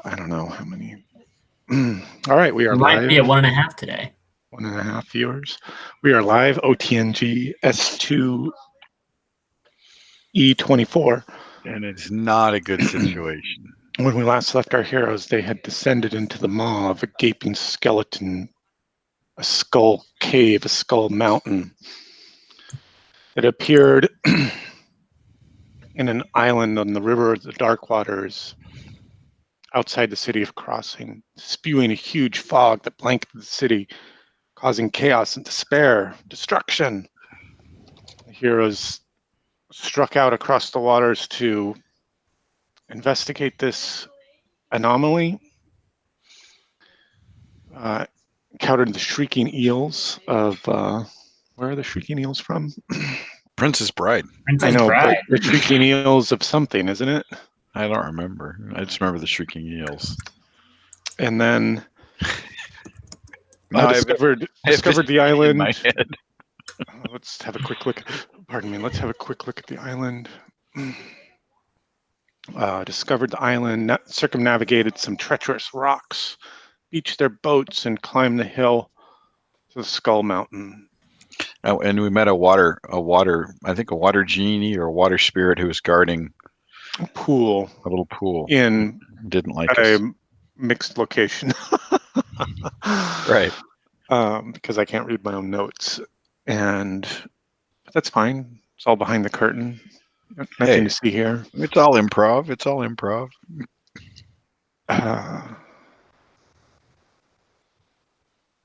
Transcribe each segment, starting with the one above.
I don't know how many. All right, we are We live. might be at 1.5 today. 1.5 viewers. We are live. OTNG S2e24. And it's not a good situation. When we last left our heroes, they had descended into the maw of a gaping skeleton, a skull cave, a skull mountain. It appeared in an island on the river of the Dark Waters outside the city of Crossing, spewing a huge fog that blanketed the city, causing chaos and despair, destruction. The heroes struck out across the waters to investigate this anomaly, encountered the shrieking eels of, where are the shrieking eels from? Princess Bride. Princess I know, Bride. but the shrieking eels of something, isn't it? I don't remember. I just remember the shrieking eels. And then discovered the island. In my head. Let's have a quick look. Pardon me. Let's have a quick look at the island. Discovered the island, circumnavigated some treacherous rocks, beached their boats, and climbed the hill to the Skull Mountain. Oh, and we met a water genie or a water spirit who was guarding a little pool in didn't like a us. Mixed location. Right. Because I can't read my own notes, but that's fine. It's all behind the curtain. Nothing to see here. It's all improv.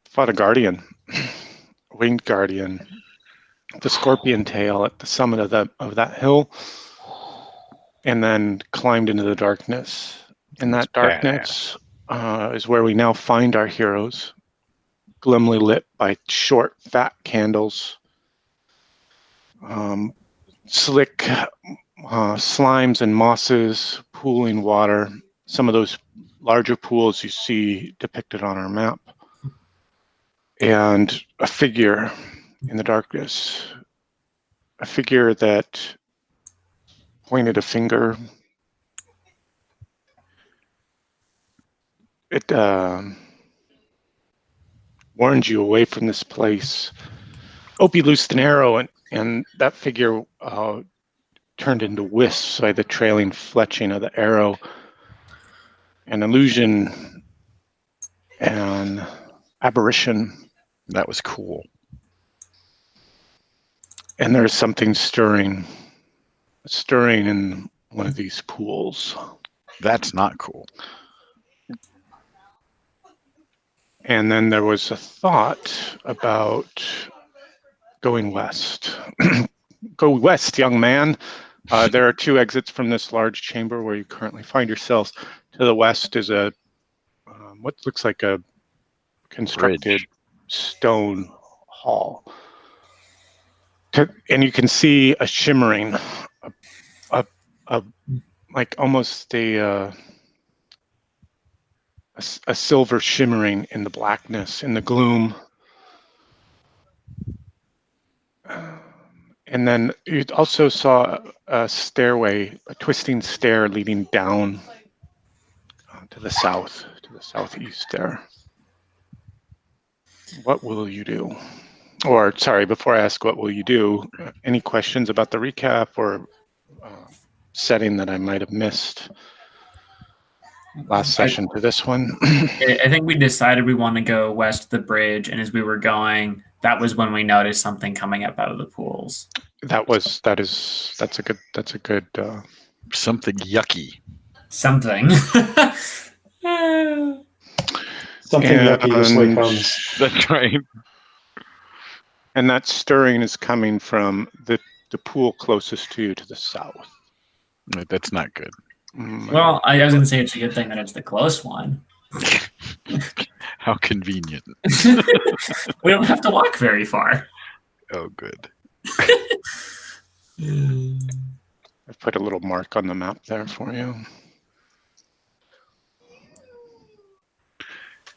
Fought a guardian, winged guardian, the scorpion tail at the summit of that hill, and then climbed into the darkness. In that darkness is where we now find our heroes, glimly lit by short, fat candles. Slick slimes and mosses, pooling water. Some of those larger pools you see depicted on our map. And a figure in the darkness. A figure that pointed a finger. It warned you away from this place. Opie loosed an arrow, and that figure turned into wisps by the trailing fletching of the arrow. An illusion, an apparition. That was cool. And there's something stirring in one of these pools. That's not cool. And then there was a thought about going west. Go west, young man. There are 2 exits from this large chamber where you currently find yourselves. To the west is a what looks like a constructed bridge. Stone hall. And you can see a shimmering, like almost a silver shimmering in the blackness, in the gloom. And then you also saw a stairway, a twisting stair leading down to the southeast there. What will you do? Or, sorry, before I ask what will you do, any questions about the recap or setting that I might have missed last session to this one? I think we decided we want to go west of the bridge, and as we were going, that was when we noticed something coming up out of the pools. That's a good Something yucky. Something. Something yucky this way comes. That's right. And that stirring is coming from the pool closest to you to the south. That's not good. Well, I was going to say it's a good thing that it's the close one. How convenient. We don't have to walk very far. Oh, good. I've put a little mark on the map there for you.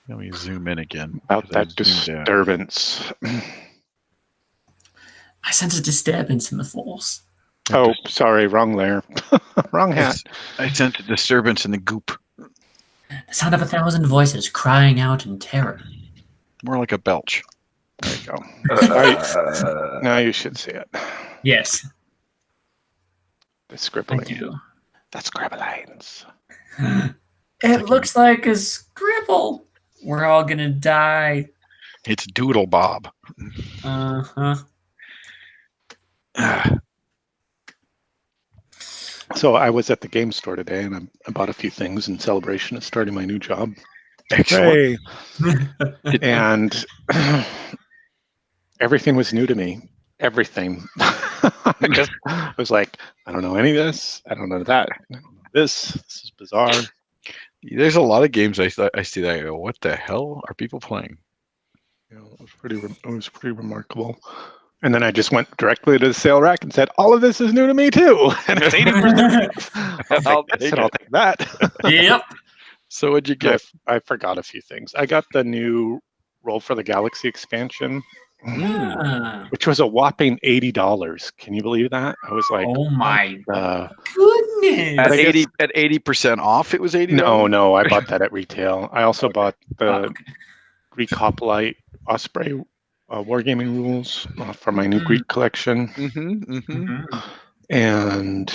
Let me zoom in again. About that disturbance. I sense a disturbance in the force. Oh, sorry, wrong layer. Wrong hat. I sense a disturbance in the goop. The sound of 1,000 voices crying out in terror. More like a belch. There you go. Now you should see it. Yes, The I scribbling. do. The scribblings. It looks like a scribble. We're all gonna die. It's Doodle Bob. Uh-huh. So I was at the game store today, and I bought a few things in celebration of starting my new job. Excellent. Hooray. And everything was new to me. Everything. I was like, I don't know any of this. I don't know that. I don't know this. This is bizarre. There's a lot of games I see that I go, what the hell are people playing? You know, it was pretty remarkable. And then I just went directly to the sale rack and said, all of this is new to me too. And it's 80%. I'll take this and I'll take that. Yep. So what'd you get? I forgot a few things. I got the new Roll for the Galaxy expansion, Ah. which was a whopping $80. Can you believe that? I was like, Oh my But goodness. At I guess- 80% off, it was $80. no, I bought that at retail. I also bought the Okay. Greek Hoplite Osprey wargaming rules for my new Greek collection. Mhm. And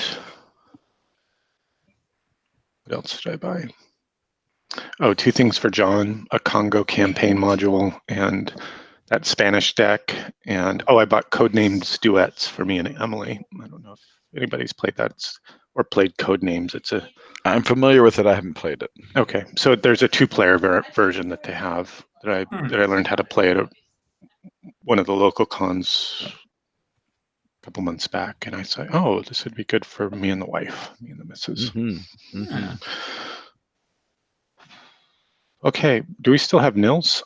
what else did I buy? Oh, two things for John, a Congo campaign module and that Spanish deck. And I bought Codenames Duets for me and Emily. I don't know if anybody's played that or played Codenames. I'm familiar with it. I haven't played it. Okay. So there's a two-player version that they have that I learned how to play at one of the local cons a couple months back. And I said, oh, this would be good for me and the wife, me and the missus. Yeah. Okay. Do we still have Nils?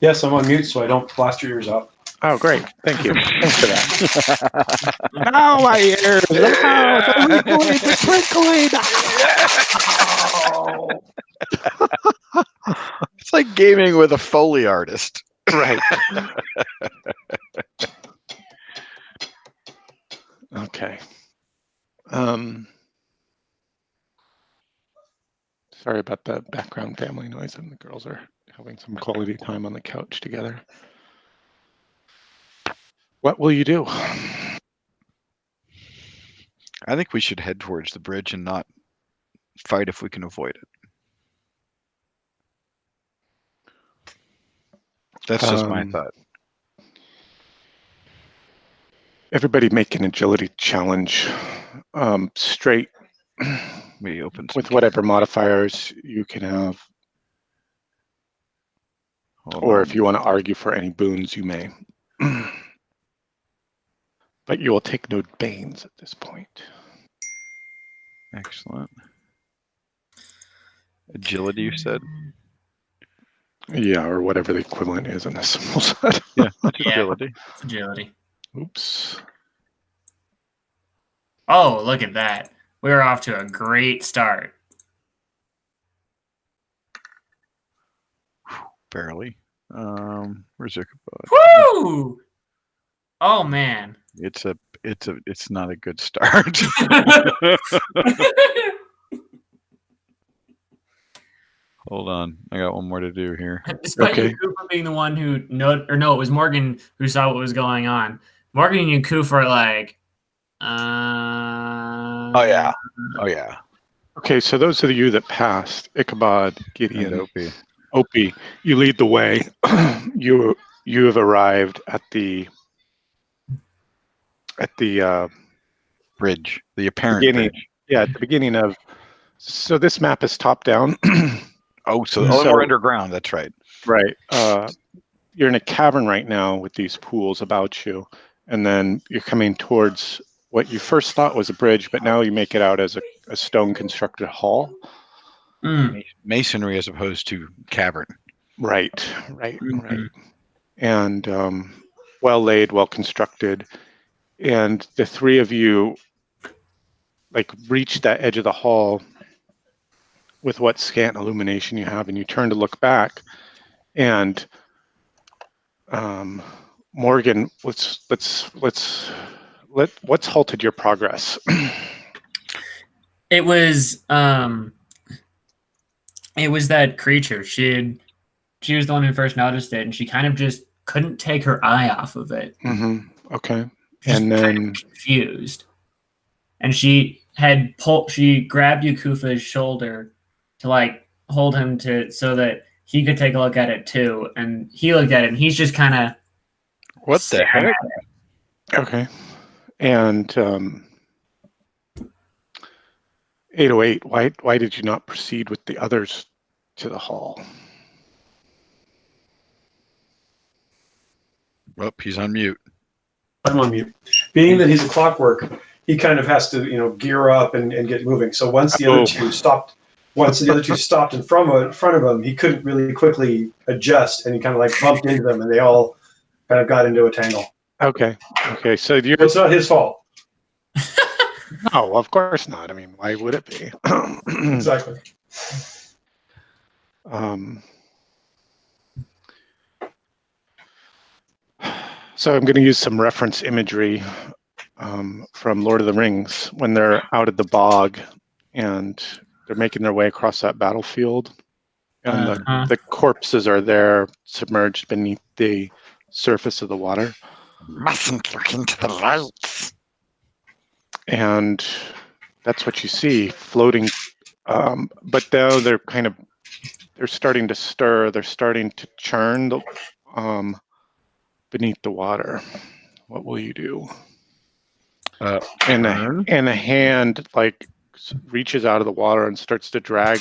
Yes, I'm on mute, so I don't blast your ears out. Oh, great. Thank you. Thanks for that. Now my ears. Now the wiggling, the twinkling. It's like gaming with a Foley artist. Right. Okay. Sorry about the background family noise, and the girls are having some quality time on the couch together. What will you do? I think we should head towards the bridge and not fight if we can avoid it. That's just my thought. Everybody make an agility challenge straight We open with whatever modifiers you can have. Or if you want to argue for any boons, you may. But you will take no banes at this point. Excellent. Agility, you said? Yeah, or whatever the equivalent is in the symbol set. Yeah, Yeah. agility. It's agility. Oops. Oh, look at that. We're off to a great start. Barely. Where's it? Woo! Oh man. It's not a good start. Hold on, I got one more to do here. Despite Okay. you, Cooper being the one who it was Morgan who saw what was going on. Morgan and you, Cooper, are like, Oh yeah. Okay, so those of you that passed, Ichabod, Gideon, And Opie. Opie, you lead the way. You have arrived at the Bridge. The apparent beginning. bridge. Yeah, at the beginning of. So this map is top down. So So- we're underground. That's right. Right. You're in a cavern right now with these pools about you, and then you're coming towards what you first thought was a bridge, but now you make it out as a stone constructed hall. Masonry as opposed to cavern. Right. Mhm. And well laid, well constructed. And the three of you reach that edge of the hall with what scant illumination you have, and you turn to look back, and Morgan, what's halted your progress? It was that creature. She was the one who first noticed it, and she kind of just couldn't take her eye off of it. Mm-hmm. Okay. Just And kind then of confused. And she grabbed Yukufa's shoulder to like hold him so that he could take a look at it too. And he looked at it, and he's just kind of What the heck? okay. And 808, why did you not proceed with the others to the hall? Oh, he's on mute. I'm on mute. Being that he's a clockwork, he kind of has to, gear up and get moving. So once the other two stopped in front of him, he couldn't really quickly adjust, and he kind of like bumped into them, and they all kind of got into a tangle. Okay. So you're. It's not his fault. No, of course not. I mean, why would it be? Exactly. So I'm going to use some reference imagery from Lord of the Rings when they're out of the bog and they're making their way across that battlefield, and the corpses are there submerged beneath the surface of the water. Mustn't look into the lights. And that's what you see floating. But now they're starting to stir. They're starting to churn beneath the water. What will you do? And a hand like reaches out of the water and starts to drag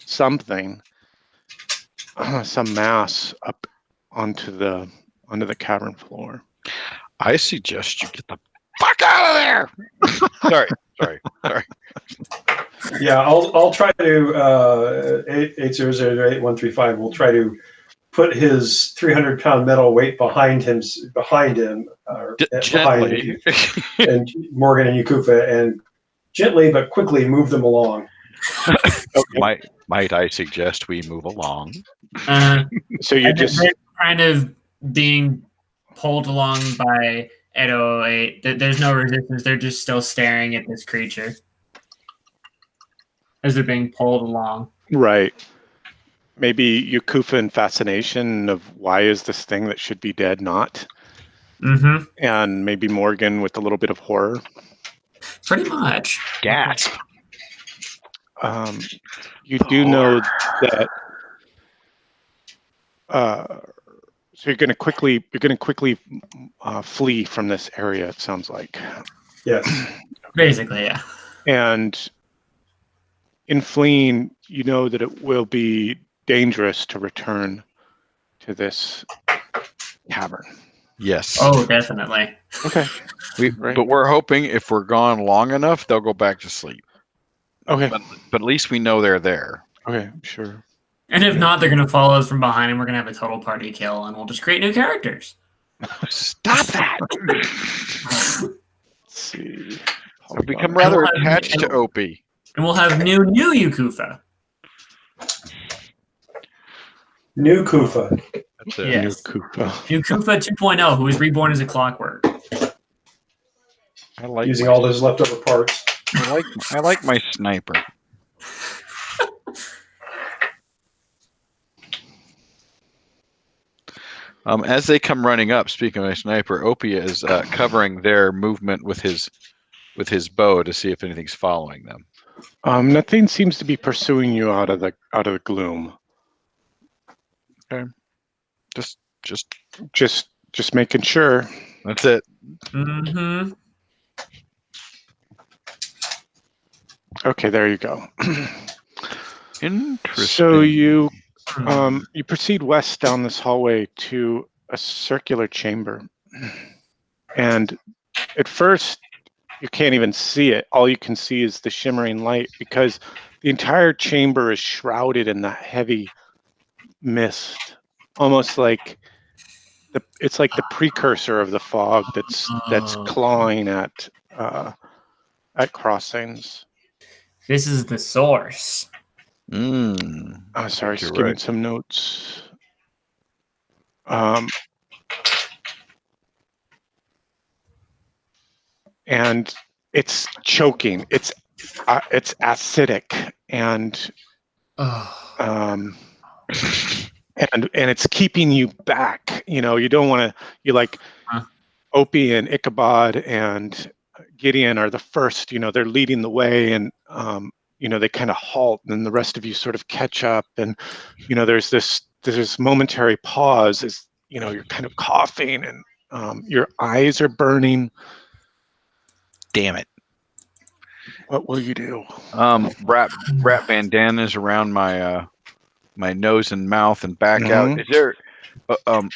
something, some mass up onto the cavern floor. I suggest you get the fuck out of there. Sorry. Yeah, I'll try to 8008135. We'll try to put his 300-pound metal weight behind him, Gently. and Morgan and Yukufa, and gently but quickly move them along. Okay. Might I suggest we move along? So you're just they're kind of being pulled along by 808. There's no resistance. They're just still staring at this creature as they're being pulled along. right. Maybe Yukufa in fascination of why is this thing that should be dead not? Mm-hmm. And maybe Morgan with a little bit of horror. Pretty much. Gasp. You do know that. So you're going to quickly flee from this area. It sounds like. Yes. Basically, yeah. And in fleeing, you know that it will be dangerous to return to this cavern. Yes. Oh, definitely. Okay. But we're hoping if we're gone long enough, they'll go back to sleep. Okay. But at least we know they're there. Okay, sure. And if not, they're going to follow us from behind, and we're going to have a total party kill, and we'll just create new characters. Stop that! Let's see. I've become rather attached to Opie. And we'll have new Yukufa. New Kufa. That's it. Yes. Kufa. Yukufa 2.0, who was reborn as a clockwork. I like Using all those leftover parts. I like my sniper. As they come running up, speaking of my sniper, Opie is covering their movement with his bow to see if anything's following them. Nothing seems to be pursuing you out of the gloom. Okay. Just making sure. That's it. Mm-hmm. Okay, there you go. Interesting. So you proceed west down this hallway to a circular chamber, and at first you can't even see it. All you can see is the shimmering light because the entire chamber is shrouded in that heavy mist, almost like it's like the precursor of the fog that's clawing at crossings. This is the source. Sorry, skimming some notes. And it's choking. It's It's acidic and Oh. and it's keeping you back. You know, you don't want to. You like Opie and Ichabod and Gideon are the first. You know, they're leading the way, and you know, they kind of halt, and the rest of you sort of catch up, and you know, there's this momentary pause as you know you're kind of coughing and your eyes are burning. Damn it. What will you do? Wrap bandanas around my my nose and mouth and back out. Is there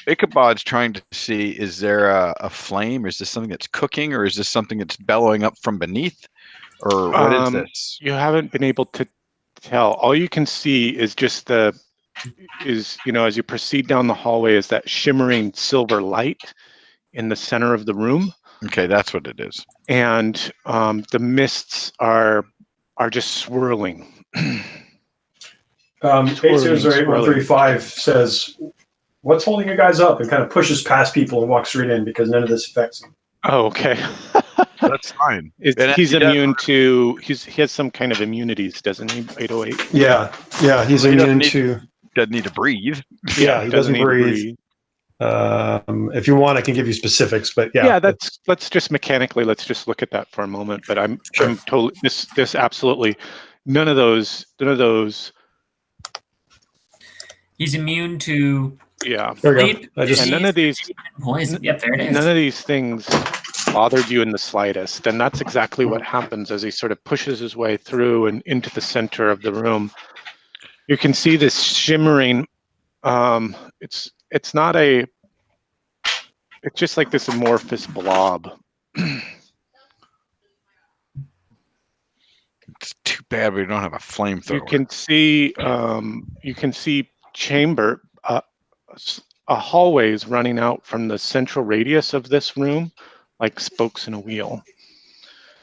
Ichabod's trying to see, is there a flame? Is this something that's cooking, or is this something that's bellowing up from beneath, or what is this? You haven't been able to tell. All you can see is just you know, as you proceed down the hallway, is that shimmering silver light in the center of the room. Okay, that's what it is. And the mists are just swirling. A208 135 says, "What's holding you guys up?" and kind of pushes past people and walks straight in because none of this affects him. Oh, okay. That's fine. He's immune to. He has some kind of immunities, doesn't he? 808. Yeah, he's immune to. Doesn't need to breathe. Yeah, he doesn't breathe. If you want, I can give you specifics, but yeah. Yeah, let's just mechanically let's just look at that for a moment. But I'm totally this absolutely none of those. He's immune to. Yeah. There we go. And none of these poison. Yep, there it is. None of these things bothered you in the slightest, and that's exactly what happens as he sort of pushes his way through and into the center of the room. You can see this shimmering. It's not a. It's just like this amorphous blob. It's too bad we don't have a flamethrower. You can see chamber. A hallways running out from the central radius of this room, like spokes in a wheel.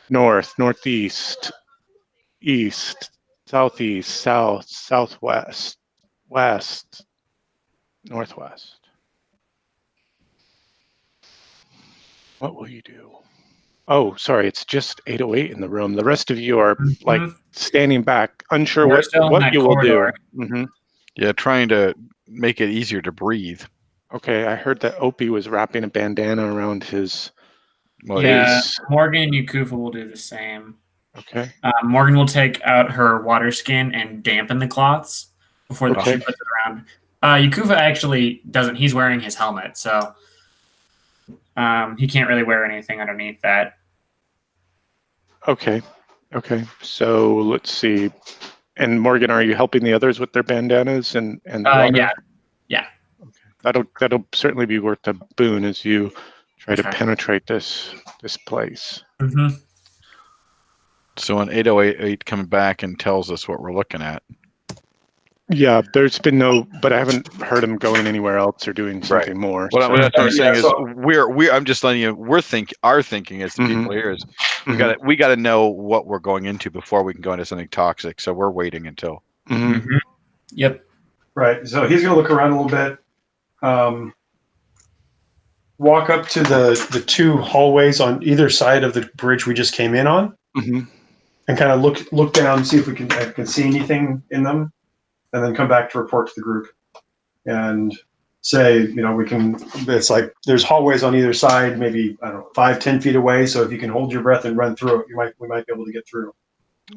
North, northeast, east, southeast, south, southwest, west, northwest. What will you do? Oh, sorry, it's just 808 in the room. The rest of you are like standing back, unsure what you will do. Yeah, trying to make it easier to breathe. Okay, I heard that Opie was wrapping a bandana around his. Yeah, Morgan and Yakufa will do the same. Okay. Morgan will take out her water skin and dampen the cloths before she puts it around. Yakufa actually doesn't. He's wearing his helmet, so he can't really wear anything underneath that. Okay. So let's see. And Morgan, are you helping the others with their bandanas and water? Yeah. Okay. That'll certainly be worth a boon as you try to penetrate this place. So when 808 comes back and tells us what we're looking at. Yeah, there's been but I haven't heard him going anywhere else or doing something more. Well, what I'm saying is we're I'm just letting you our thinking as the people here is we got to know what we're going into before we can go into something toxic. So we're waiting until. Yep. Right. So he's going to look around a little bit. Walk up to the two hallways on either side of the bridge we just came in on, and kind of look down, see if we can see anything in them, and then come back to report to the group, and say, we can. It's like there's hallways on either side, maybe 5-10 feet away. So if you can hold your breath and run through it, we might be able to get through.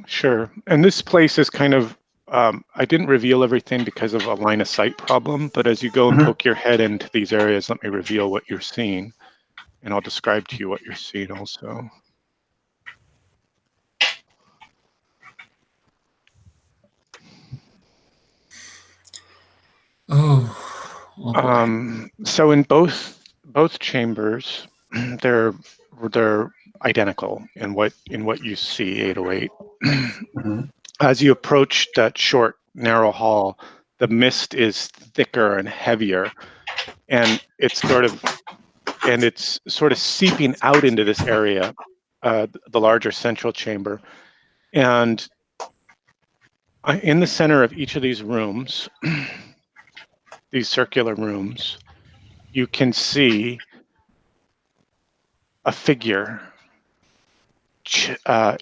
Sure. And this place is kind of. I didn't reveal everything because of a line of sight problem, but as you go and poke your head into these areas, let me reveal what you're seeing, and I'll describe to you what you're seeing also. So in both chambers, they're identical in what you see, 808. As you approach that short, narrow hall, the mist is thicker and heavier, and it's sort of seeping out into this area, the larger central chamber. And in the center of each of these rooms, these circular rooms, you can see a figure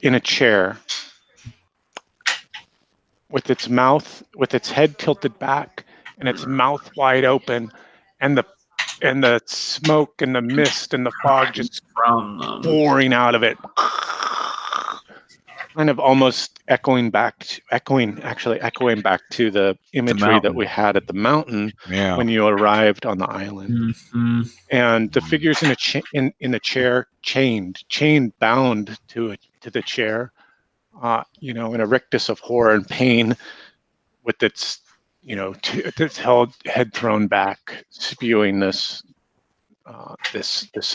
in a chair with its head tilted back and its mouth wide open, and the smoke and the mist and the fog just From them. pouring out of it, kind of almost echoing back to the imagery that we had at the mountain when you arrived on the island. Mm-hmm. And the figures in a chair, chained, bound to the chair, in a rictus of horror and pain, with its its head thrown back, spewing this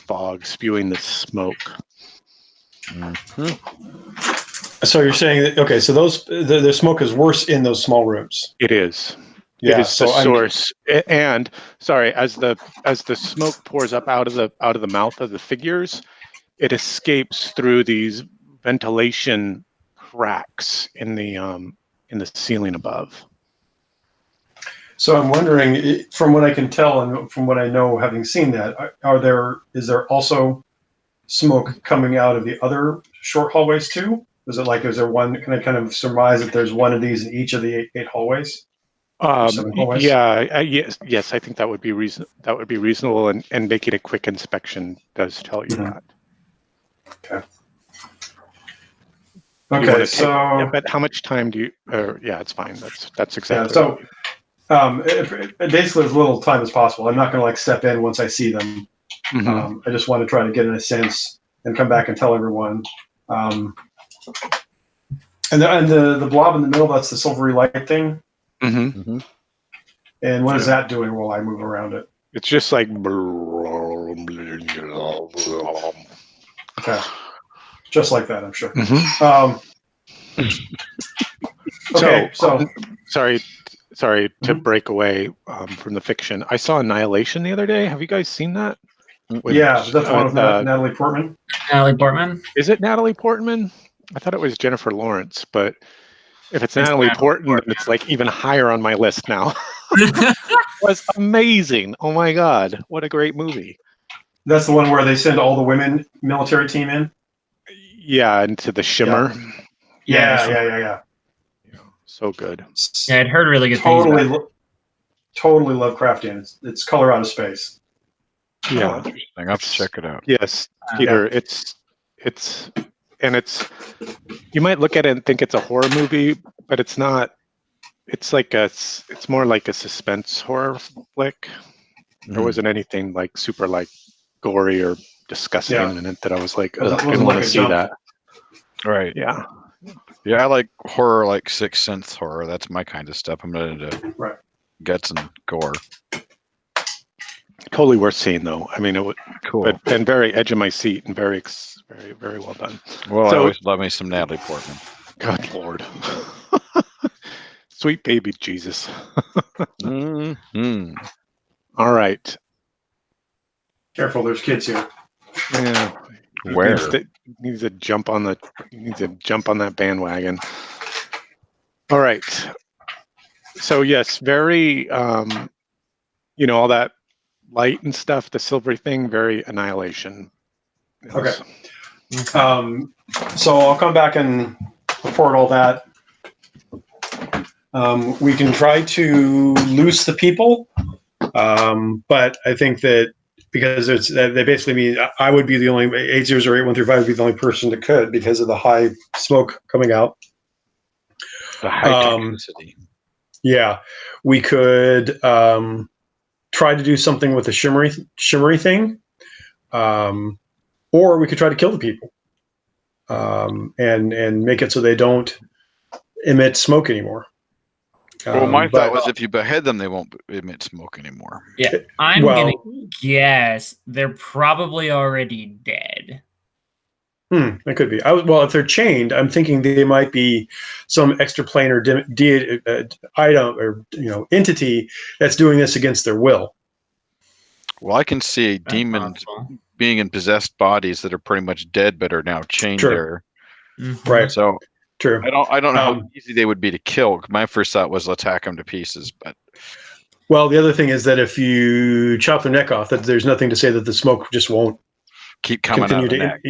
fog, spewing this smoke. Mm-hmm. So you're saying that, okay, so the smoke is worse in those small rooms. It is. Yeah, it is the source. And sorry, as the smoke pours up out of the mouth of the figures, it escapes through these ventilation cracks in the ceiling above. So I'm wondering, from what I can tell and from what I know, having seen that, is there also smoke coming out of the other short hallways too? Is there one? Can I kind of surmise that there's one of these in each of the eight hallways? 7 hallways? Yeah, yes, I think that would be reasonable, and making a quick inspection does tell you that. Okay. Okay, but how much time do you? Yeah, it's fine. That's exactly. Yeah, so basically as little time as possible. I'm not going to step in once I see them. I just want to try to get in a sense and come back and tell everyone. And the blob in the middle, that's the silvery light thing. Mm-hmm. Mm-hmm. And what is that doing while I move around it? It's just like. Okay. Just like that, I'm sure. Mm-hmm. Okay, so sorry to break away from the fiction. I saw Annihilation the other day. Have you guys seen that? That's the one with Natalie Portman. Natalie Portman? Is it Natalie Portman? I thought it was Jennifer Lawrence, but if it's Natalie Portman, then it's even higher on my list now. It was amazing. Oh my God, what a great movie. That's the one where they send all the women military team in? Yeah, into the shimmer. Yeah. So good. Yeah, I'd heard really good things. Totally Lovecraftian. It's color out of space. Yeah, interesting. I'll have to check it out. Yes, Peter. It's you might look at it and think it's a horror movie, but it's not. It's more like a suspense horror flick. There wasn't anything super gory or disgusting in it that I was like, I didn't want to see that. Right. Yeah. Yeah, I like horror, like Sixth Sense horror. That's my kind of stuff. I'm not into guts and gore. Totally worth seeing, though. I mean, it would cool, and very edge of my seat, and very, very, very well done. Well, I always love me some Natalie Portman. Good Lord, sweet baby Jesus. Mm-hmm. All right. Careful, there's kids here. Yeah. Where? Needs to jump on that bandwagon. All right. So yes, very all that light and stuff, the silvery thing, very Annihilation. Yes. Okay. So I'll come back and report all that. We can try to loose the people, but I think that because they basically mean I would be the only 80s or 8135 would be the only person that could because of the high smoke coming out. The high toxicity. Yeah, we could try to do something with the shimmery thing, or we could try to kill the people and make it so they don't emit smoke anymore. Well, my thought was if you behead them, they won't emit smoke anymore. Yeah, I'm going to guess they're probably already dead. That could be. If they're chained, I'm thinking they might be some extraplanar item or entity that's doing this against their will. Well, I can see demons being in possessed bodies that are pretty much dead but are now chained there. Mm-hmm. Right. So true. I don't know how easy they would be to kill. My first thought was let's hack them to pieces, but. Well, the other thing is that if you chop their neck off, that there's nothing to say that the smoke just won't keep coming out of the neck.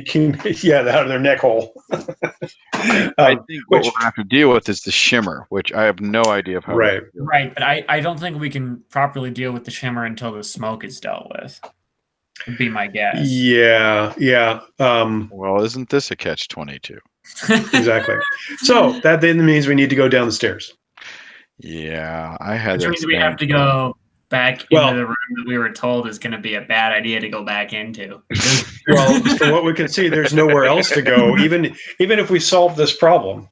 Out of their neck hole. I think what we're going to have to deal with is the shimmer, which I have no idea of how. Right. Right, but I don't think we can properly deal with the shimmer until the smoke is dealt with. Would be my guess. Yeah. Well, isn't this a catch-22? Exactly. So that then means we need to go down the stairs. Yeah, I had Which that. means we have to go back into the room that we were told is going to be a bad idea to go back into. Well, from what we can see, there's nowhere else to go. Even if we solve this problem,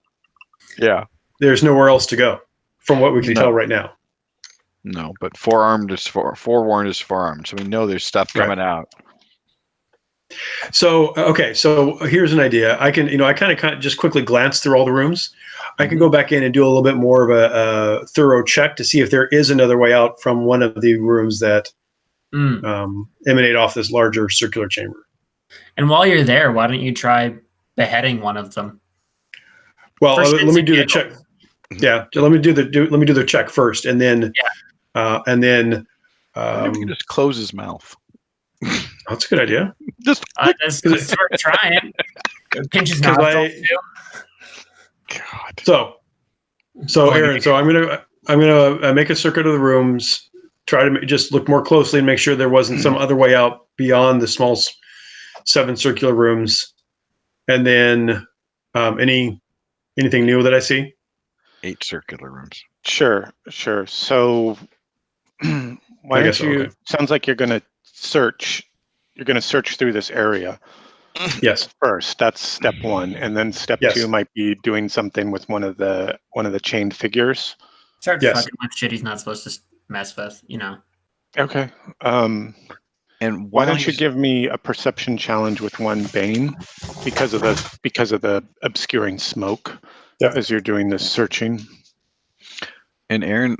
there's nowhere else to go. From what we can tell right now. No, but forewarned is forearmed, so we know there's stuff coming out. So so here's an idea. I kind of just quickly glance through all the rooms. I can go back in and do a little bit more of a thorough check to see if there is another way out from one of the rooms that emanate off this larger circular chamber. And while you're there, why don't you try beheading one of them? Well, let me do the check. Yeah, let me do the check first, and then Maybe we can just close his mouth. That's a good idea. Just start trying. Pinch his nostrils too. God. So Aaron, so I'm gonna make a circuit of the rooms, try to just look more closely and make sure there wasn't some other way out beyond the small 7 circular rooms, and then anything new that I see. 8 circular rooms. Sure. So why don't you? Okay. Sounds like you're going to search. You're going to search through this area. Yes. First, that's step 1, and then step 2 might be doing something with one of the chained figures. Start fucking with shit he's not supposed to mess with, Okay. And why don't you give me a perception challenge with 1 Bane because of the obscuring smoke as you're doing this searching. And Aaron,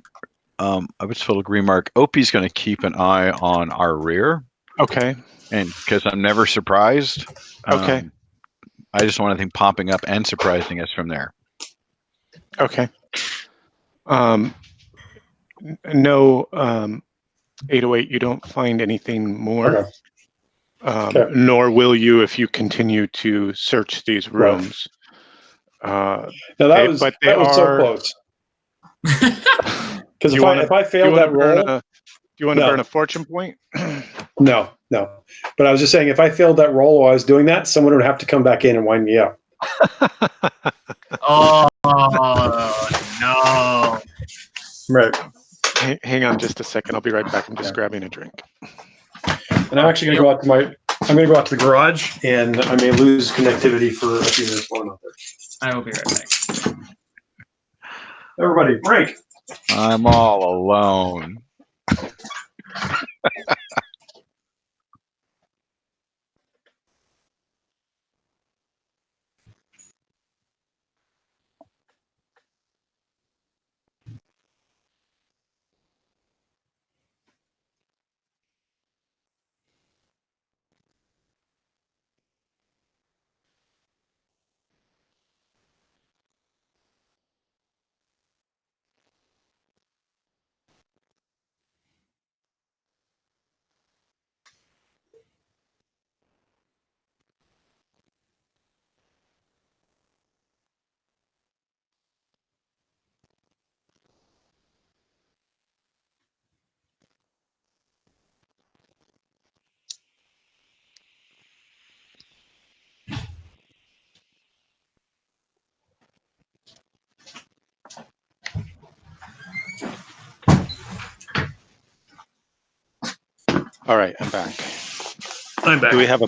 I was told to remark, Opie's going to keep an eye on our rear. Okay. And because I'm never surprised. Okay. I just want anything popping up and surprising us from there. Okay. No, 808, you don't find anything more. Okay. Nor will you if you continue to search these rooms. Now that was so close. Because if I failed that roll, do you want to burn a fortune point? No. But I was just saying, if I failed that roll while I was doing that, someone would have to come back in and wind me up. Oh no! Right. Hang on just a second. I'll be right back. I'm just grabbing a drink. And I'm actually going to go out to the garage, and I may lose connectivity for a few minutes while I'm out there. I will be right back. Everybody, break. I'm all alone. All right, I'm back. Do we have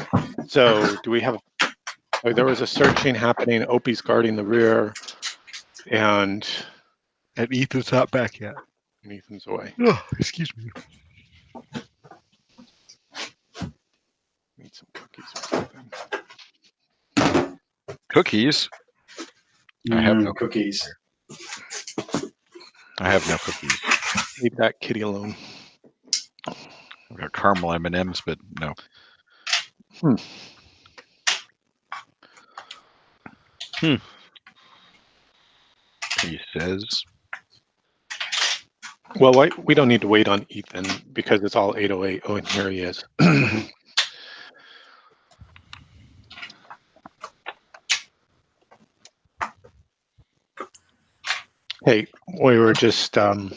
there was a searching happening. Opie's guarding the rear, and Ethan's not back yet. And Ethan's away. Oh, excuse me. Need some cookies or something. Cookies? I have no cookies. I have no cookies. Leave that kitty alone. I've got caramel M&Ms, but no. He says. Well, we don't need to wait on Ethan because it's all 808. Oh, and here he is. Hey, we were just regrouping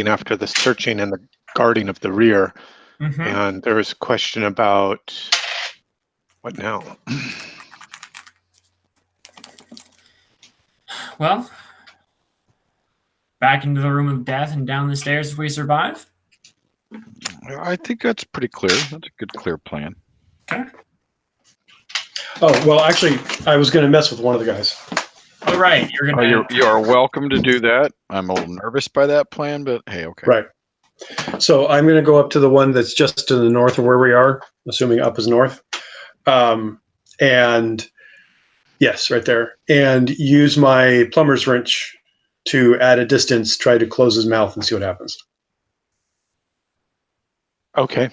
after the searching and the guarding of the rear, and there was a question about what now? Well, back into the room of death and down the stairs if we survive. I think that's pretty clear. That's a good, clear plan. Okay. Oh, well, actually, I was going to mess with one of the guys. All right, you're gonna. You are welcome to do that. I'm a little nervous by that plan, but hey, okay. Right. So I'm going to go up to the one that's just to the north of where we are, assuming up is north. And yes, right there. And use my plumber's wrench to, at a distance, try to close his mouth and see what happens. Okay.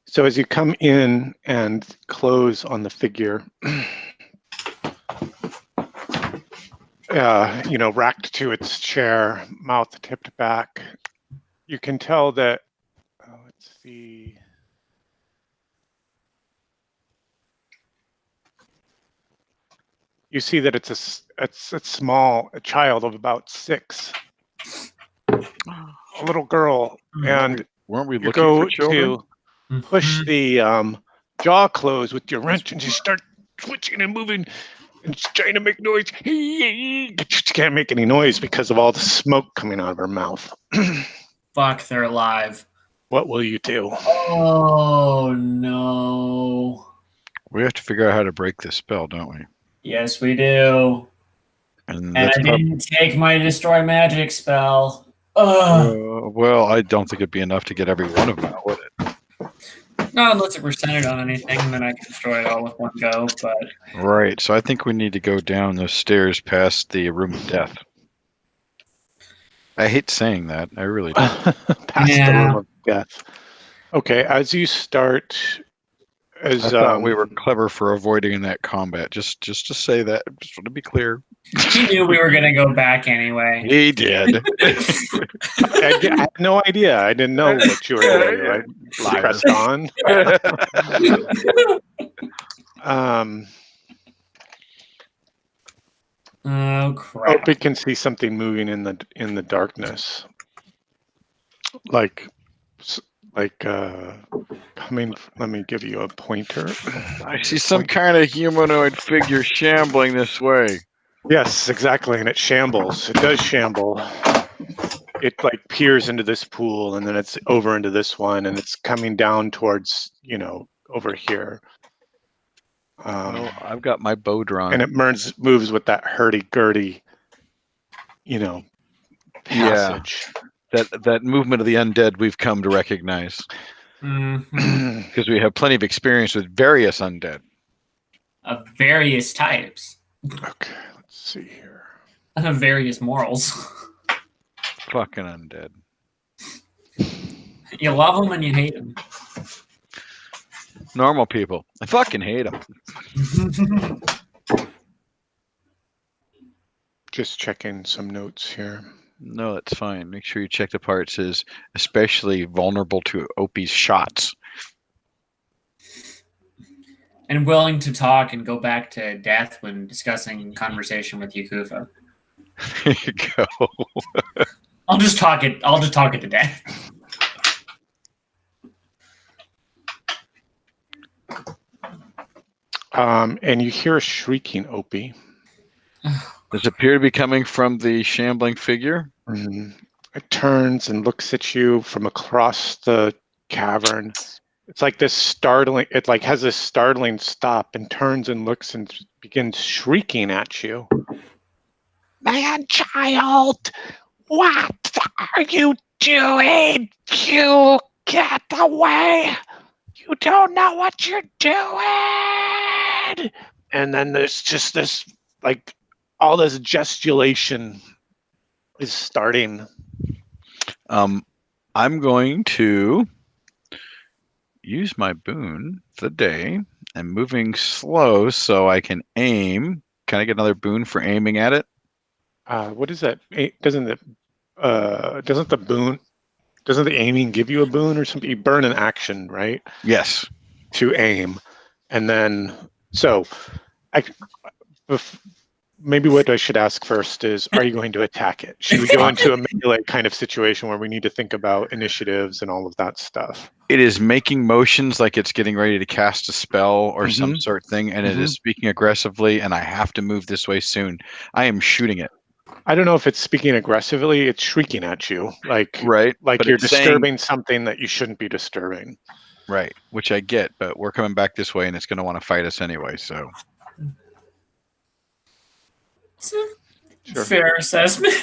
So as you come in and close on the figure, racked to its chair, mouth tipped back, you can tell that, let's see. You see that it's a small child of about 6, a little girl, and weren't we you looking go for children? to push the jaw close with your wrench, and you start twitching and moving, and she's trying to make noise. But she can't make any noise because of all the smoke coming out of her mouth. Fuck, they're alive. What will you do? Oh no. We have to figure out how to break this spell, don't we? Yes, we do. And I didn't take my destroy magic spell. Ugh. Well, I don't think it'd be enough to get every one of them out, would it? No, unless it were centered on anything, and then I can destroy it all with one go. But Right. So I think we need to go down those stairs past the room of death. I hate saying that. I really do. Past the room of death. Okay, as you start, I thought we were clever for avoiding that combat. Just to say that, just want to be clear. He knew we were gonna go back anyway. He did. I had no idea. I didn't know what you were going to do. I pressed on. Oh crap! Opie can see something moving in the darkness, like coming. Let me give you a pointer. I see some kind of humanoid figure shambling this way. Yes, exactly, and it shambles. It does shamble. It peers into this pool, and then it's over into this one, and it's coming down towards over here. I've got my bow drawn, and it moves with that hurdy-gurdy, passage. Yeah, that movement of the undead we've come to recognize, because we have plenty of experience with various undead of various types. Okay, let's see here. And of various morals. Fucking undead. You love them and you hate them. Normal people. I fucking hate them. Just checking some notes here. No, that's fine. Make sure you check the part that says especially vulnerable to Opie's shots. And willing to talk and go back to death when discussing conversation with Yakufa. There you go. I'll just talk it to death. And you hear a shrieking, Opie. Does it appear to be coming from the shambling figure? Mm-hmm. It turns and looks at you from across the cavern. It's like this startling, it has this startling stop and turns and looks and begins shrieking at you. Man-child, what are you doing? You get away. You don't know what you're doing. And then there's just this, all this gesticulation is starting. I'm going to use my boon for the day. I'm moving slow so I can aim. Can I get another boon for aiming at it? What is that? Doesn't the aiming give you a boon or something? You burn an action, right? Yes. To aim. And then, Maybe what I should ask first is, are you going to attack it? Should we go into a melee kind of situation where we need to think about initiatives and all of that stuff? It is making motions like it's getting ready to cast a spell or some sort of thing, and it is speaking aggressively, and I have to move this way soon. I am shooting it. I don't know if it's speaking aggressively. It's shrieking at you, like but you're it's saying- disturbing something that you shouldn't be disturbing. Right, which I get, but we're coming back this way, and it's going to want to fight us anyway. So It's a fair assessment.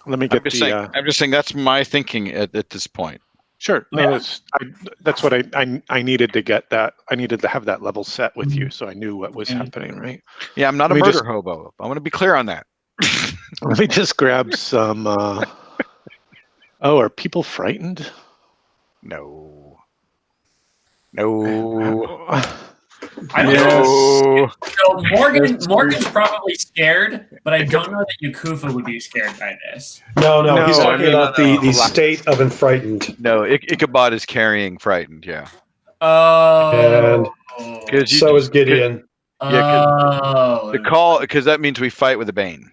Let me get I'm just saying that's my thinking at this point. Sure. No, that's what I needed to get that. I needed to have that level set with you, so I knew what was happening, right? Yeah, I'm not a murder hobo. I want to be clear on that. Let me just grab some. Oh, are people frightened? No. I don't know. So Morgan's probably scared, but I don't know that Yakufa would be scared by this. No, he's talking about the state of frightened. No, Ichabod is carrying frightened, yeah. Oh. And so is Gideon. Yeah, the call, because that means we fight with a Bane.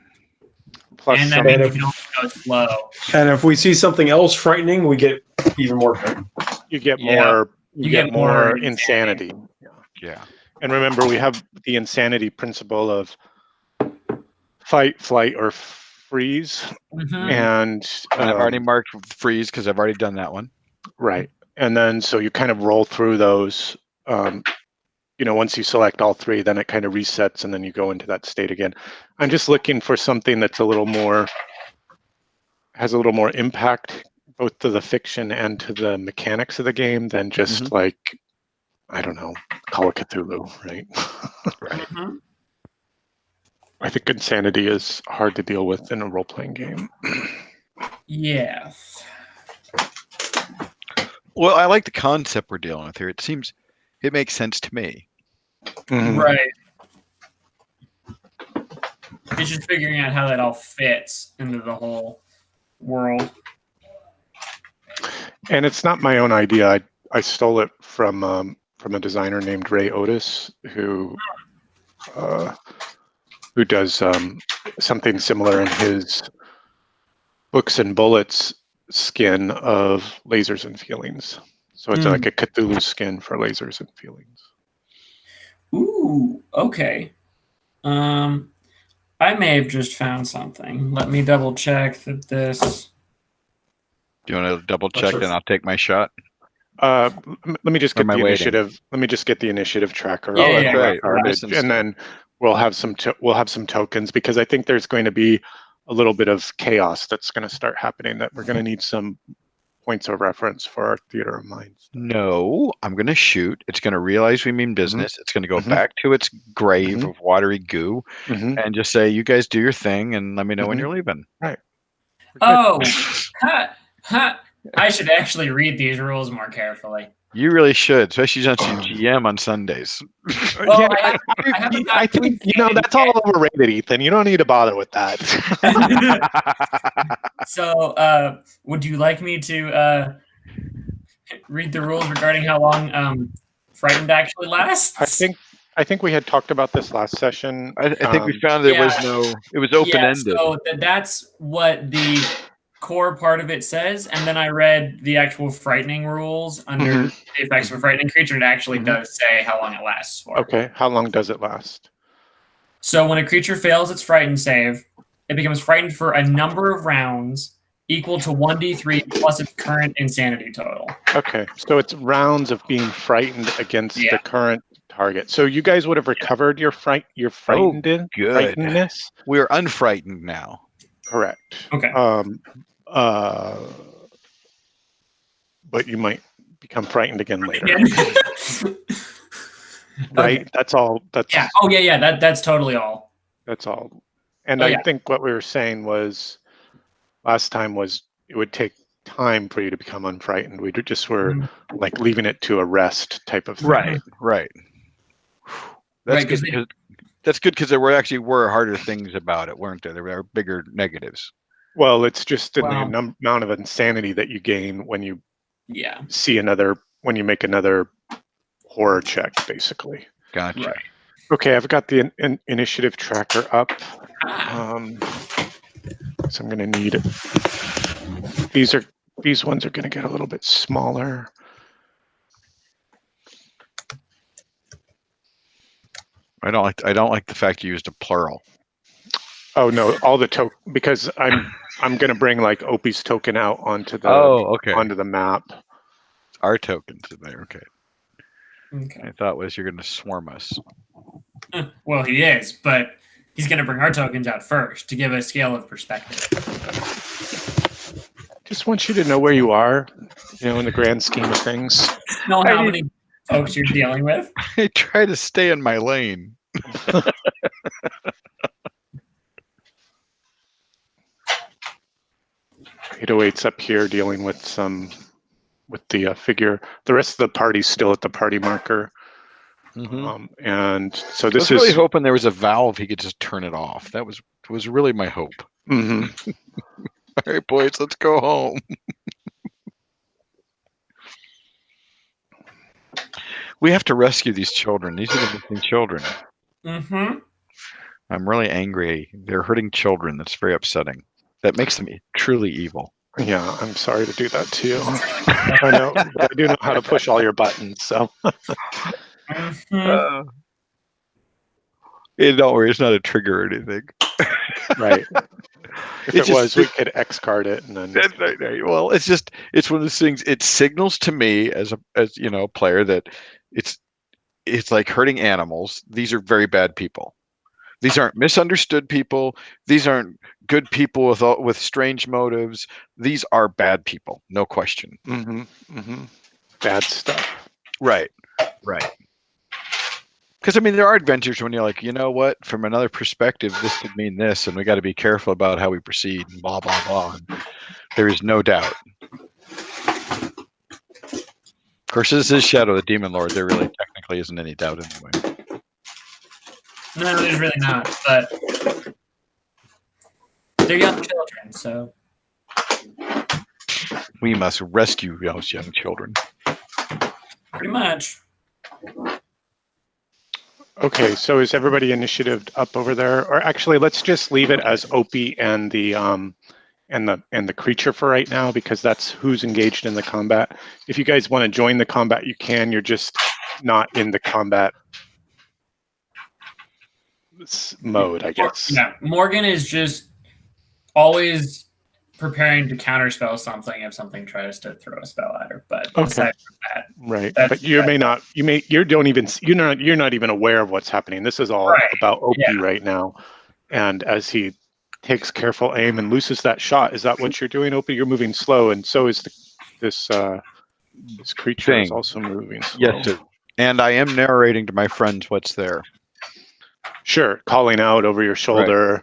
Plus and that means you can only go slow. And if we see something else frightening, we get even more frightened. You get more. You get more insanity. Yeah. And remember, we have the insanity principle of fight, flight, or freeze. And I've already marked freeze because I've already done that one. Right. And then so you kind of roll through those. Once you select all three, then it kind of resets and then you go into that state again. I'm just looking for something that's has a little more impact, both to the fiction and to the mechanics of the game than just like, I don't know, Call of Cthulhu, right? Right. I think insanity is hard to deal with in a role-playing game. Yeah. Well, I like the concept we're dealing with here. It makes sense to me. Right. It's just figuring out how that all fits into the whole world. And it's not my own idea. I stole it from a designer named Ray Otis, who does something similar in his Books and Bullets skin of lasers and feelings. So it's like a Cthulhu skin for lasers and feelings. Ooh, okay. I may have just found something. Let me double check that this. Do you want to double check and I'll take my shot? Let me just get the initiative. Let me just get the initiative tracker. That's right. And then we'll have some tokens, because I think there's going to be a little bit of chaos that's going to start happening that we're going to need some points of reference for our theater of minds. No, I'm going to shoot. It's going to realize we mean business. It's going to go back to its grave of watery goo and just say, you guys do your thing and let me know when you're leaving. Right. Oh, I should actually read these rules more carefully. You really should, especially since you GM on Sundays. Well, I think that's all overrated, Ethan. You don't need to bother with that. So, would you like me to read the rules regarding how long frightened actually lasts? I think we had talked about this last session. I think we found it was open-ended. So that's what the core part of it says, and then I read the actual frightening rules under the effects of a frightening creature, and it actually does say how long it lasts for. Okay, how long does it last? So when a creature fails its frightened save, it becomes frightened for a number of rounds equal to 1d3 plus its current insanity total. Okay, so it's rounds of being frightened against the current target. So you guys would have recovered your frightenedness? We're unfrightened now. Correct. Okay. But you might become frightened again later. Right? Okay. That's all. Yeah. Oh, yeah. That's totally all. That's all. And I think what we were saying was last time was it would take time for you to become unfrightened. We just were like leaving it to a rest type of thing. Right. That's good. That's good because there were harder things about it, weren't there? There were bigger negatives. Well, it's just in the amount of insanity that you gain when you when you make another horror check, basically. Gotcha. Right. Okay, I've got the initiative tracker up. So I'm going to need these ones are going to get a little bit smaller. I don't like the fact you used a plural. Oh no, all the because I'm going to bring like Opie's token out onto the onto the map. Our tokens in there, okay. Okay. I thought was you're going to swarm us. Well, he is, but he's going to bring our tokens out first to give a scale of perspective. Just want you to know where you are, in the grand scheme of things. Know how many folks you're dealing with. I try to stay in my lane. 808's up here dealing with the figure. The rest of the party's still at the party marker. And so this I was really hoping there was a valve he could just turn it off. That was really my hope. All right, boys, let's go home. We have to rescue these children. These are the missing children. I'm really angry. They're hurting children. That's very upsetting. That makes them truly evil. Yeah, I'm sorry to do that to you. I know, but I do know how to push all your buttons, so. Don't worry, it's not a trigger or anything. Right. If it was, we could X card it and then. Well, it's one of those things. It signals to me as a player that it's like hurting animals. These are very bad people. These aren't misunderstood people. These aren't good people with strange motives. These are bad people, no question. Bad stuff. Right. Because there are adventures when you're like, you know what? From another perspective, this could mean this, and we got to be careful about how we proceed. And blah blah blah. And there is no doubt. Of course, this is Shadow of the Demon Lord. There really technically isn't any doubt anyway. No, there's really not. But they're young children, so we must rescue those young children. Pretty much. Okay, so is everybody initiative up over there? Or actually, let's just leave it as Opie and the creature for right now, because that's who's engaged in the combat. If you guys want to join the combat, you can. You're just not in the combat mode, I guess. Yeah, Morgan is just always preparing to counterspell something if something tries to throw a spell at her. But aside from that, right. But you're not even aware of what's happening. This is all about Opie right now. And as he takes careful aim and looses that shot, is that what you're doing, Opie? You're moving slow, and so is this creature is also moving slow. Yes, sir. And I am narrating to my friends what's there. Sure, calling out over your shoulder. Right.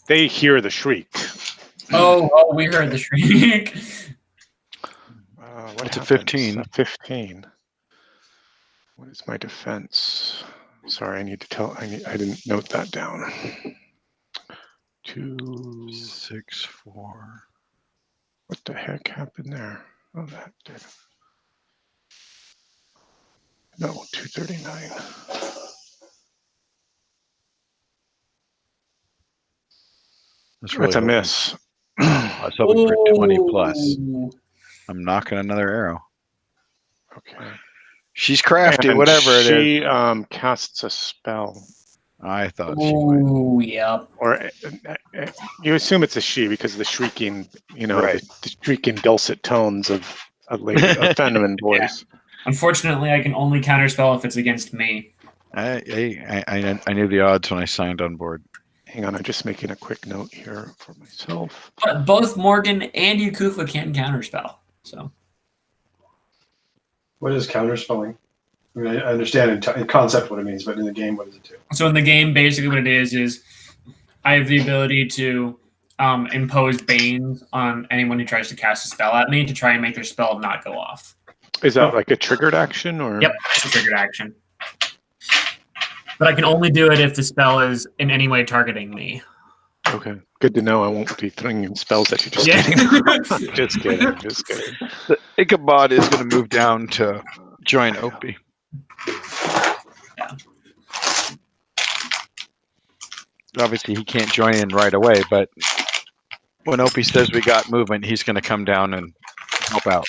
They hear the shriek. Oh, we heard the shriek. What's a 15? A 15. What is my defense? Sorry, I didn't note that down. 2, 6, 4. What the heck happened there? Oh, that did. No, 239. That's a miss. I was hoping for 20 plus. I'm knocking another arrow. Okay. She's crafty, and whatever it is. She casts a spell. I thought she would. Yep. Or you assume it's a she because of the shrieking, the shrieking dulcet tones of a feminine voice. Yeah. Unfortunately, I can only counterspell if it's against me. I knew the odds when I signed on board. Hang on, I'm just making a quick note here for myself. But both Morgan and Yakufa can counterspell. So, what is counterspelling? I mean, I understand in concept what it means, but in the game, what does it do? So in the game, basically what it is I have the ability to impose banes on anyone who tries to cast a spell at me to try and make their spell not go off. Is that like a triggered action, or? Yep, it's a triggered action. But I can only do it if the spell is in any way targeting me. Okay, good to know. I won't be throwing spells at you. Just kidding. Just kidding. The Ichabod is going to move down to join Opie. Yeah. Obviously, he can't join in right away, but when Opie says we got movement, he's going to come down and help out.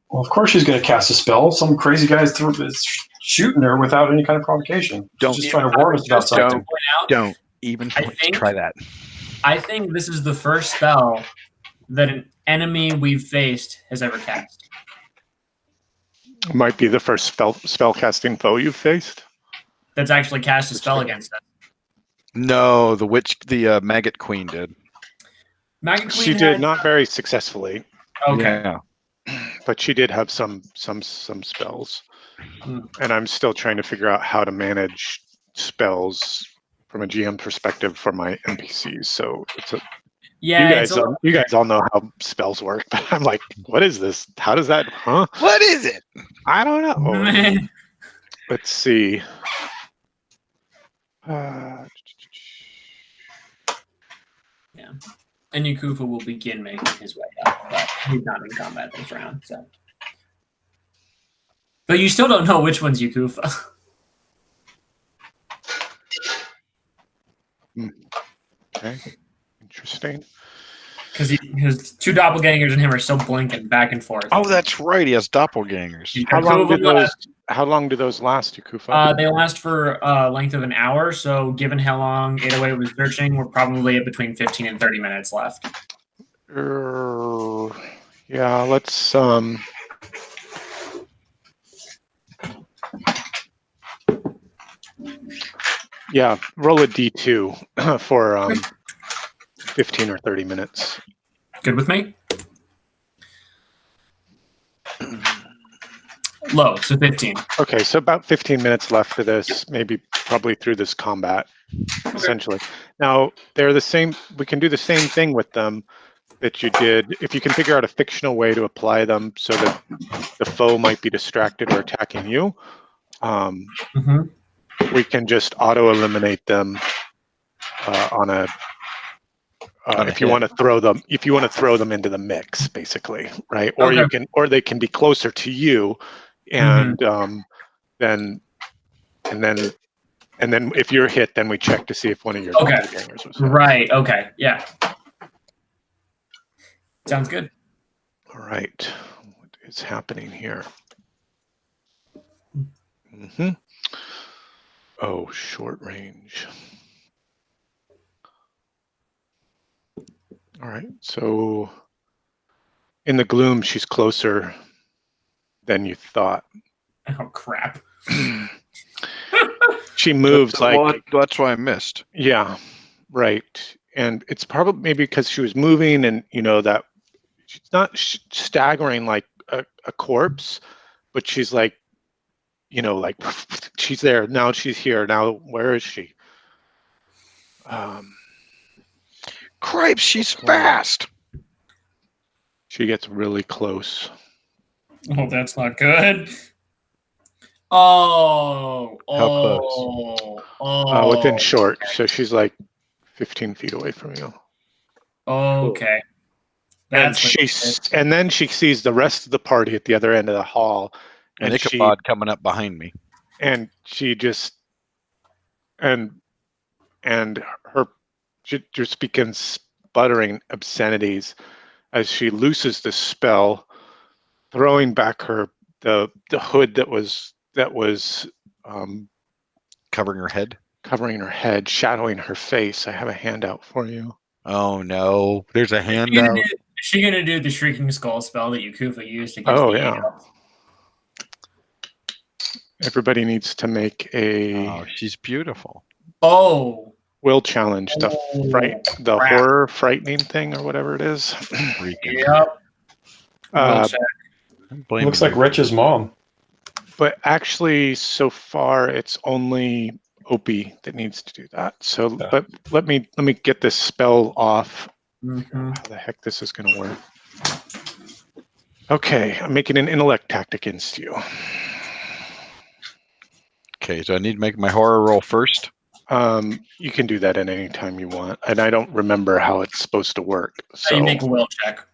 Well, of course she's going to cast a spell. Some crazy guy's shooting her without any kind of provocation. Don't She's just trying to warn us about something. Don't even try that. I think this is the first spell that an enemy we've faced has ever cast. Might be the first spell casting foe you've faced. That's actually cast a spell against us. No, the Maggot Queen did. Maggot Queen She did not very successfully. Okay. Yeah. But she did have some spells. Hmm. And I'm still trying to figure out how to manage spells from a GM perspective for my NPCs. So it's a Yeah, you guys all know how spells work, but I'm like, what is this? How does that? Huh? What is it? I don't know. Let's see. Yeah. And Yakufa will begin making his way up, but he's not in combat this round. So, but you still don't know which one's Yakufa. Okay, interesting. Because his two doppelgangers and him are still blinking back and forth. Oh, that's right. He has doppelgangers. How long do those last, Yakufa? They last for a length of an hour. So, given how long 808 was searching, we're probably at between 15 and 30 minutes left. Yeah, let's yeah, roll a d2 for 15 or 30 minutes. Good with me? Low, so 15. Okay, so about 15 minutes left of this, probably through this combat, essentially. Now, they're the same, we can do the same thing with them that you did. If you can figure out a fictional way to apply them so that the foe might be distracted or attacking you, we can just auto-eliminate them on a if you want to throw them into the mix, basically, right? Or or they can be closer to you, and then if you're hit, then we check to see if one of your doppelgangers was hit. Right. Okay. Yeah. Sounds good. All right. What is happening here? Oh, short range. All right, so in the gloom, she's closer than you thought. Oh, crap. She moves that's why I missed. Yeah, right. And it's probably maybe because she was moving and, that she's not staggering like a corpse, but she's like, she's there. Now she's here. Now, where is she? Cripes, she's fast. She gets really close. Oh, that's not good. Oh. How close? Within short. So she's like 15 feet away from you. Okay. And then she sees the rest of the party at the other end of the hall. And Ichabod coming up behind me. And she just she just begins sputtering obscenities as she looses the spell, throwing back the hood that was covering her head, shadowing her face. I have a handout for you. Oh no, there's a handout. Is she gonna do the Shrieking Skull spell that Yakufa used against the yeah. Everybody needs to make a. Oh, she's beautiful. Oh. Will challenge the horror frightening thing or whatever it is. Yep. Looks like Rich's mom. But actually, so far it's only Opie that needs to do that. So, but let me get this spell off. How the heck this is going to work? Okay, I'm making an intellect tact against you. Okay, so I need to make my horror roll first. You can do that at any time you want, and I don't remember how it's supposed to work. So you make a will check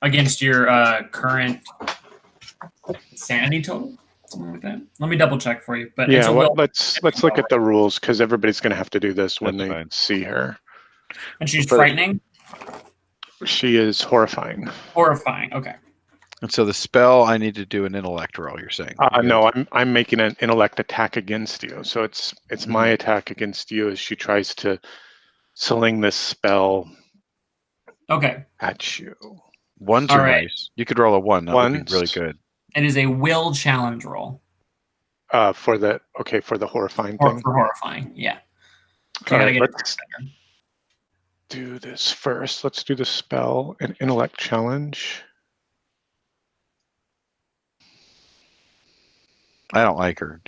against your current sanity total, something like that. Let me double check for you. But Yeah, it's a will, let's look at the rules because everybody's going to have to do this when That's they fine. see her. and she's But- frightening, She is horrifying. horrifying. Okay. And so the spell, I need to do an intellect roll. You're saying? No, I'm making an intellect attack against you. So it's my attack against you as she tries to sling this spell Okay. at you. Ones All are right. nice. You could roll a 1. That would be really Ones. good. It is a will challenge roll. For the horrifying Or thing. for horrifying. Yeah. All I gotta right, get it let's do this first. Let's do the spell, an intellect challenge. I don't like her.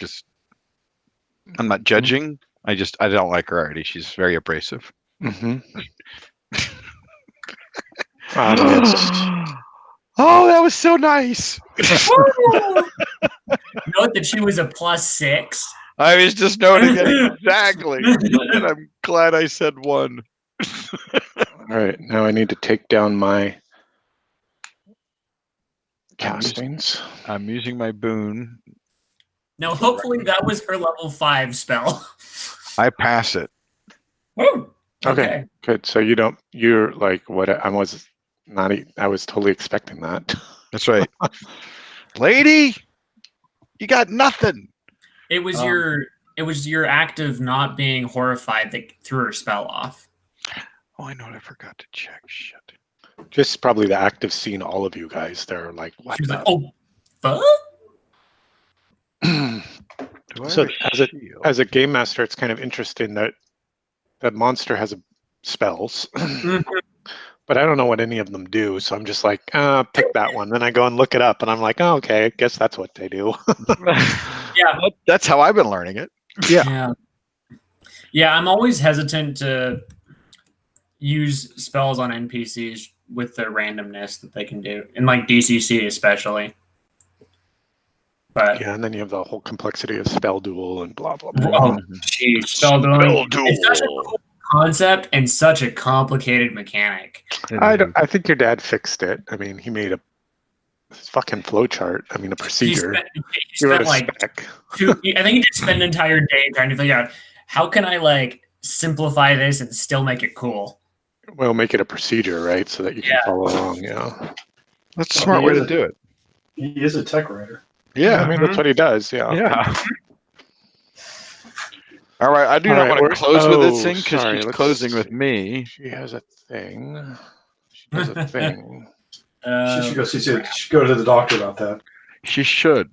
I'm not judging. I don't like her already. She's very abrasive. Mm-hmm. Oh, that was so nice. Note that she was a +6. I was just noting it exactly. And I'm glad I said 1. All right, now I need to take down my castings. I'm using my boon. No, hopefully that was her level 5 spell. I pass it. Woo! Okay, good. So you're like what I was totally expecting that. That's right. Lady, you got nothing. It was your act of not being horrified that threw her spell off. Oh, I know what I forgot to check. Shit. Just probably the act of seeing all of you guys there, like what? She was like, the- "Oh, fuck!" Do I So have a shield? as a game master, it's kind of interesting that that monster has spells, but I don't know what any of them do. So I'm just like, pick that one. Then I go and look it up, and I'm like, oh, okay, I guess that's what they do. Yeah. That's how I've been learning it. Yeah. Yeah, I'm always hesitant to use spells on NPCs with the randomness that they can do, in like DCC especially. But Yeah, and then you have the whole complexity of spell duel and blah blah blah. oh, geez, spell dueling. It's such a cool concept and such a complicated mechanic. I think your dad fixed it. I mean, he made a fucking flowchart. I mean, a procedure. He wrote spent a like spec. I think he just spent an entire day trying to figure out how can I like simplify this and still make it cool. Well, make it a procedure, right? So that you can Yeah. follow along. Yeah. That's a smart way to do it. He is a tech writer. Yeah. I mean, that's what he does. Yeah. Yeah. All right. I do All not right, want we're- to close with this oh, thing because sorry, she's let's closing with see. me. She has a thing. She has a thing. She should go see. She should go to the doctor about that. She should.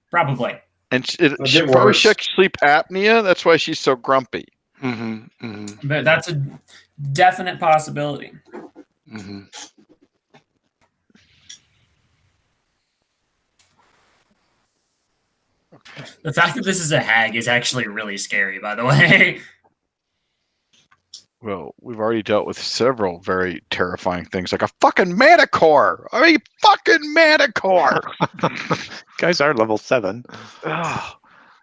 Probably. And she get probably worse. should sleep apnea. That's why she's so grumpy. Mm-hmm. Mm-hmm. But that's a definite possibility. Mm-hmm. The fact that this is a hag is actually really scary, by the way. Well, we've already dealt with several very terrifying things, like a fucking manticore. I mean, fucking manticore. Guys are level 7. Ugh.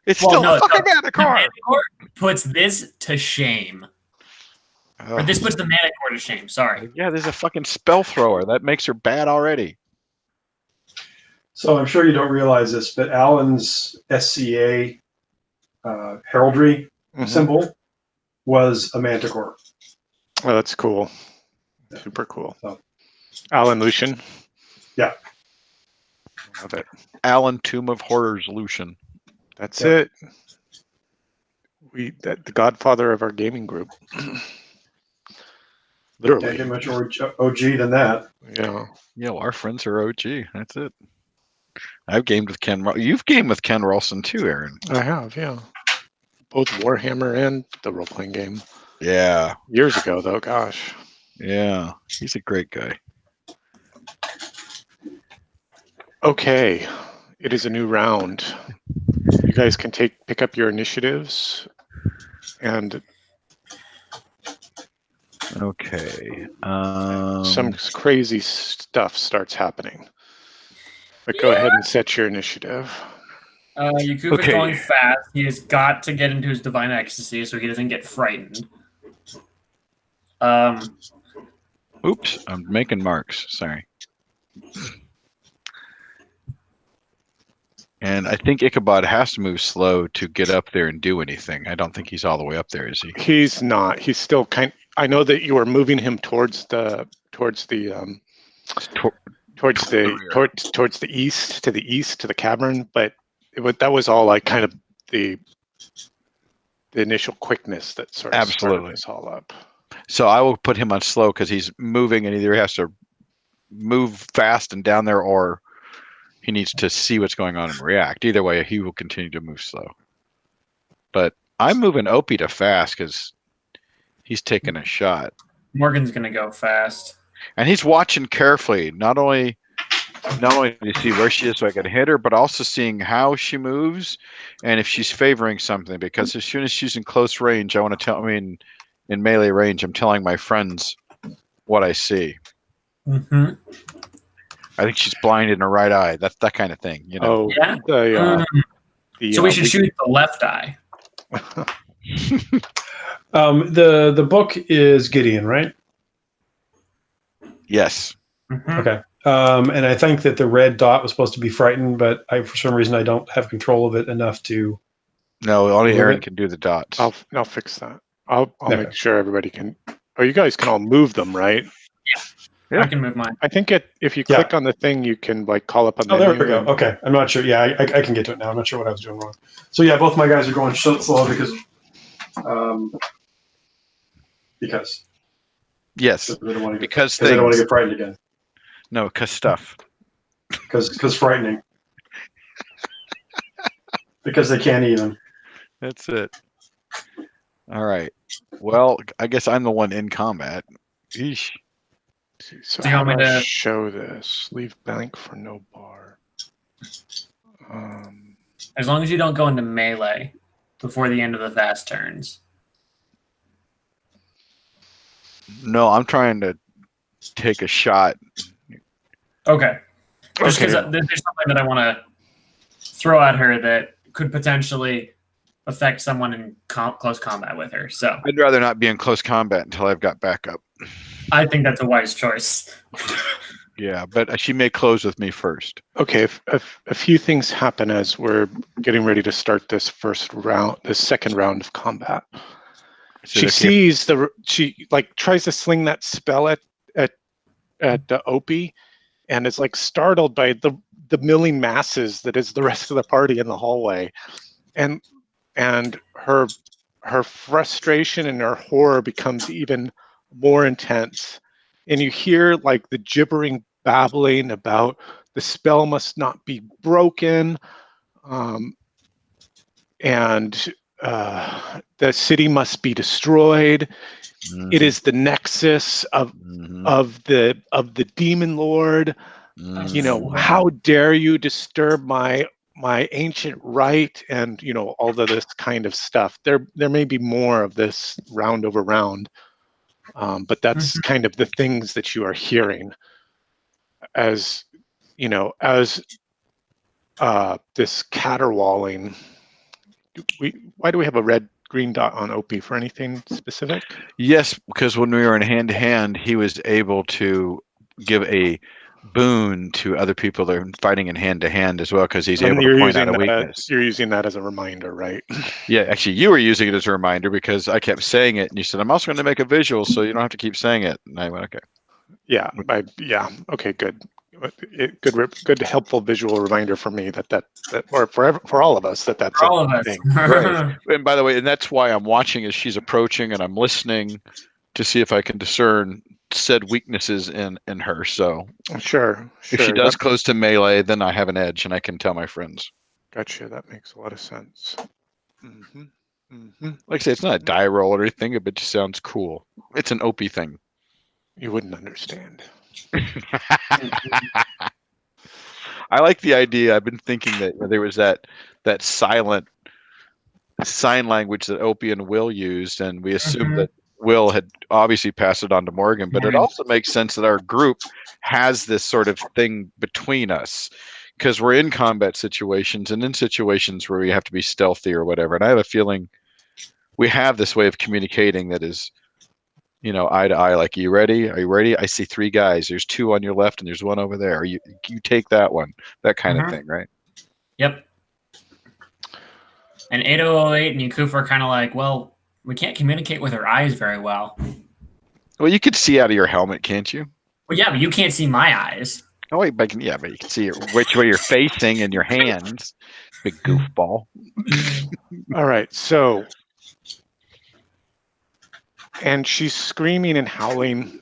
It's Well, still no, a fucking The manticore. Manticore puts this to shame. Or this puts the Manticore to shame, sorry. Yeah, there's a fucking spell thrower. That makes her bad already. So I'm sure you don't realize this, but Alan's SCA heraldry Mhm. symbol was a manticore. Oh, that's cool. Super cool. Oh. Alan Lucian. Yeah. Love it. Alan Tomb of Horrors Lucian. That's Yeah. it. The godfather of our gaming group. Can't Literally. get much more OG than that. Yeah. Yeah, well, our friends are OG. That's it. I've gamed with Ken. You've gamed with Ken Ralston too, Aaron. I have, yeah. Both Warhammer and the role-playing game. Yeah, Years ago, though, gosh. yeah. He's a great guy. Okay. It is a new round. You guys can pick up your initiatives and Okay. some crazy stuff starts happening. But go ahead and set your initiative. Yakuva's Okay. going fast. He has got to get into his divine ecstasy so he doesn't get frightened. Oops, I'm making marks. Sorry. And I think Ichabod has to move slow to get up there and do anything. I don't think he's all the way up there, is he? He's not. He's still I know that you are moving him towards the east, to the east, to the cavern, but that was all like kind of the initial quickness that sort of started this all up. So I will put him on slow because he's moving, and either he has to move fast and down there, or he needs to see what's going on and react. Either way, he will continue to move slow. But I'm moving Opie to fast because he's taking a shot. Morgan's gonna go fast, and he's watching carefully, not only to see where she is so I can hit her, but also seeing how she moves and if she's favoring something. Because as soon as she's in close range, I want to tell. I mean, in melee range, I'm telling my friends what I see. Mm-hmm. I think she's blind in her right eye. That's that kind of thing, you know. Oh, yeah. So we should shoot the left eye. The book is Gideon, right? Yes. Mm-hmm. Okay. And I think that the red dot was supposed to be frightened, but for some reason I don't have control of it enough to. No, only Aaron can do the dots. I'll fix that. I'll make sure everybody can. Oh, you guys can all move them, right? Yeah. I can move mine. I think if you click on the thing, you can like call up a menu. Oh, there we go. Okay, I'm not sure. Yeah, I can get to it now. I'm not sure what I was doing wrong. So yeah, both my guys are going so slow because. Yes. Because they don't want to get frightened again. No, because stuff. Because frightening. Because they can't even. That's it. All right. Well, I guess I'm the one in combat. Eesh. So how do I show this? Leave blank for no bar. As long as you don't go into melee before the end of the fast turns. No, I'm trying to take a shot. Okay. Just because there's something that I want to throw at her that could potentially affect someone in close combat with her. So I'd rather not be in close combat until I've got backup. I think that's a wise choice. Yeah, but she may close with me first. Okay, a few things happen as we're getting ready to start this second round of combat. She sees she like tries to sling that spell at Opie, and is like startled by the milling masses that is the rest of the party in the hallway, and her frustration and her horror becomes even more intense, and you hear like the gibbering babbling about the spell must not be broken, and the city must be destroyed. Mm-hmm. It is the nexus of the demon lord. Mm-hmm. You know, how dare you disturb my ancient right, and you know, all of this kind of stuff. There may be more of this round over round, but that's kind of the things that you are hearing as you know, as this caterwauling. Why do we have a green dot on Opie? For anything specific? Yes, because when we were in hand to hand, he was able to give a boon to other people that are fighting in hand to hand as well, because he's able to point out a weakness. You're using that as a reminder, right? Yeah, actually, you were using it as a reminder because I kept saying it, and you said, "I'm also going to make a visual, so you don't have to keep saying it." And I went, "Okay." Yeah, okay, good. Good helpful visual reminder for me that or for all of us that's all of us. Thing. Right. And by the way, and that's why I'm watching as she's approaching, and I'm listening to see if I can discern said weaknesses in her. So sure. If she does close to melee, then I have an edge, and I can tell my friends. Gotcha. That makes a lot of sense. Mm-hmm. Mm-hmm. Like I say, it's not a die roll or anything, but it just sounds cool. It's an Opie thing. You wouldn't understand. I like the idea. I've been thinking that there was that silent sign language that Opie and Will used, and we assumed that Will had obviously passed it on to Morgan, but it also makes sense that our group has this sort of thing between us because we're in combat situations and in situations where we have to be stealthy or whatever. And I have a feeling we have this way of communicating that is, you know, eye to eye. Like, are you ready? Are you ready? I see 3 guys. There's 2 on your left and there's 1 over there. You take that one. That kind of thing, right? Yep. And 8008 and Yakufa are kind of like, well, we can't communicate with our eyes very well. Well, you could see out of your helmet, can't you? Well, yeah, but you can't see my eyes. Oh wait, but you can see which way you're facing and your hands. Big goofball. All right, so, and she's screaming and howling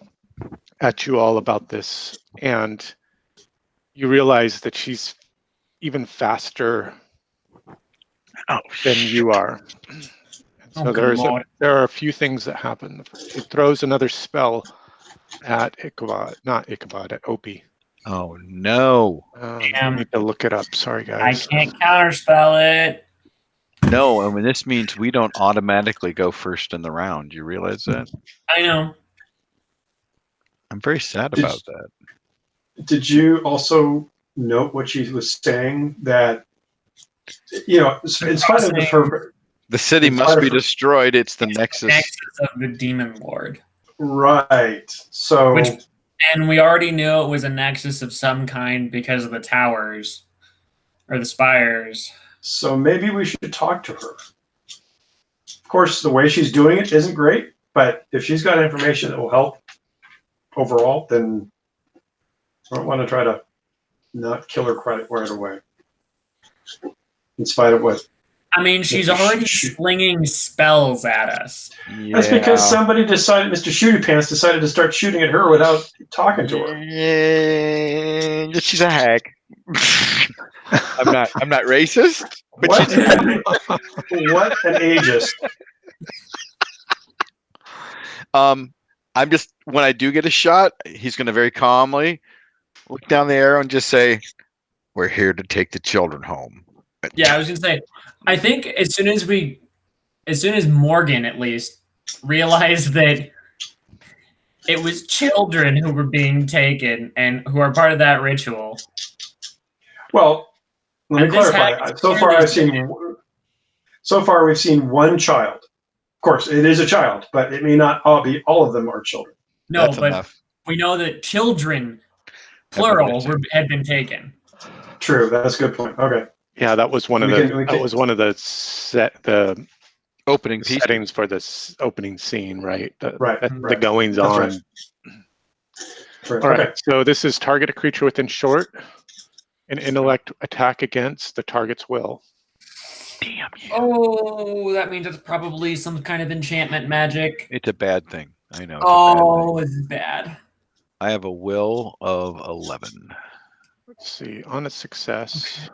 at you all about this, and you realize that she's even faster than you are. So there are a few things that happen. She throws another spell at Ichabod, at Opie. Oh no! I need to look it up. Sorry, guys. I can't counterspell it. No, I mean this means we don't automatically go first in the round. You realize that? I know. I'm very sad about that. Did you also note what she was saying? That in spite of her, the city must be destroyed. It's the nexus of the Demon Lord. Right. So. And we already knew it was a nexus of some kind because of the towers or the spires. So maybe we should talk to her. Of course, the way she's doing it isn't great, but if she's got information that will help overall, then I don't want to try to not kill her right away. In spite of what. I mean, she's already slinging spells at us. Yeah. That's because somebody decided, Mr. Shooty Pants decided to start shooting at her without talking to her. Yeah, she's a hag. I'm not racist. But What an ageist. I'm just, when I do get a shot, he's going to very calmly look down the arrow and just say, "We're here to take the children home." Yeah, I was gonna say, I think as soon as Morgan at least realized that it was children who were being taken and who are part of that ritual. Well, let me clarify. So far we've seen one child. Of course, it is a child, but it may not be all of them are children. No, That's but enough. We know that children, plural, had been taken. True, that's a good point. Okay. Yeah, that was one of the opening settings for this opening scene, right? The Right. goings on. Right. All right. So this is target a creature within short. An intellect attack against the target's will. Damn you. Oh, that means it's probably some kind of enchantment magic. It's a bad thing. I know. It's bad. I have a will of 11. Let's see. On a success.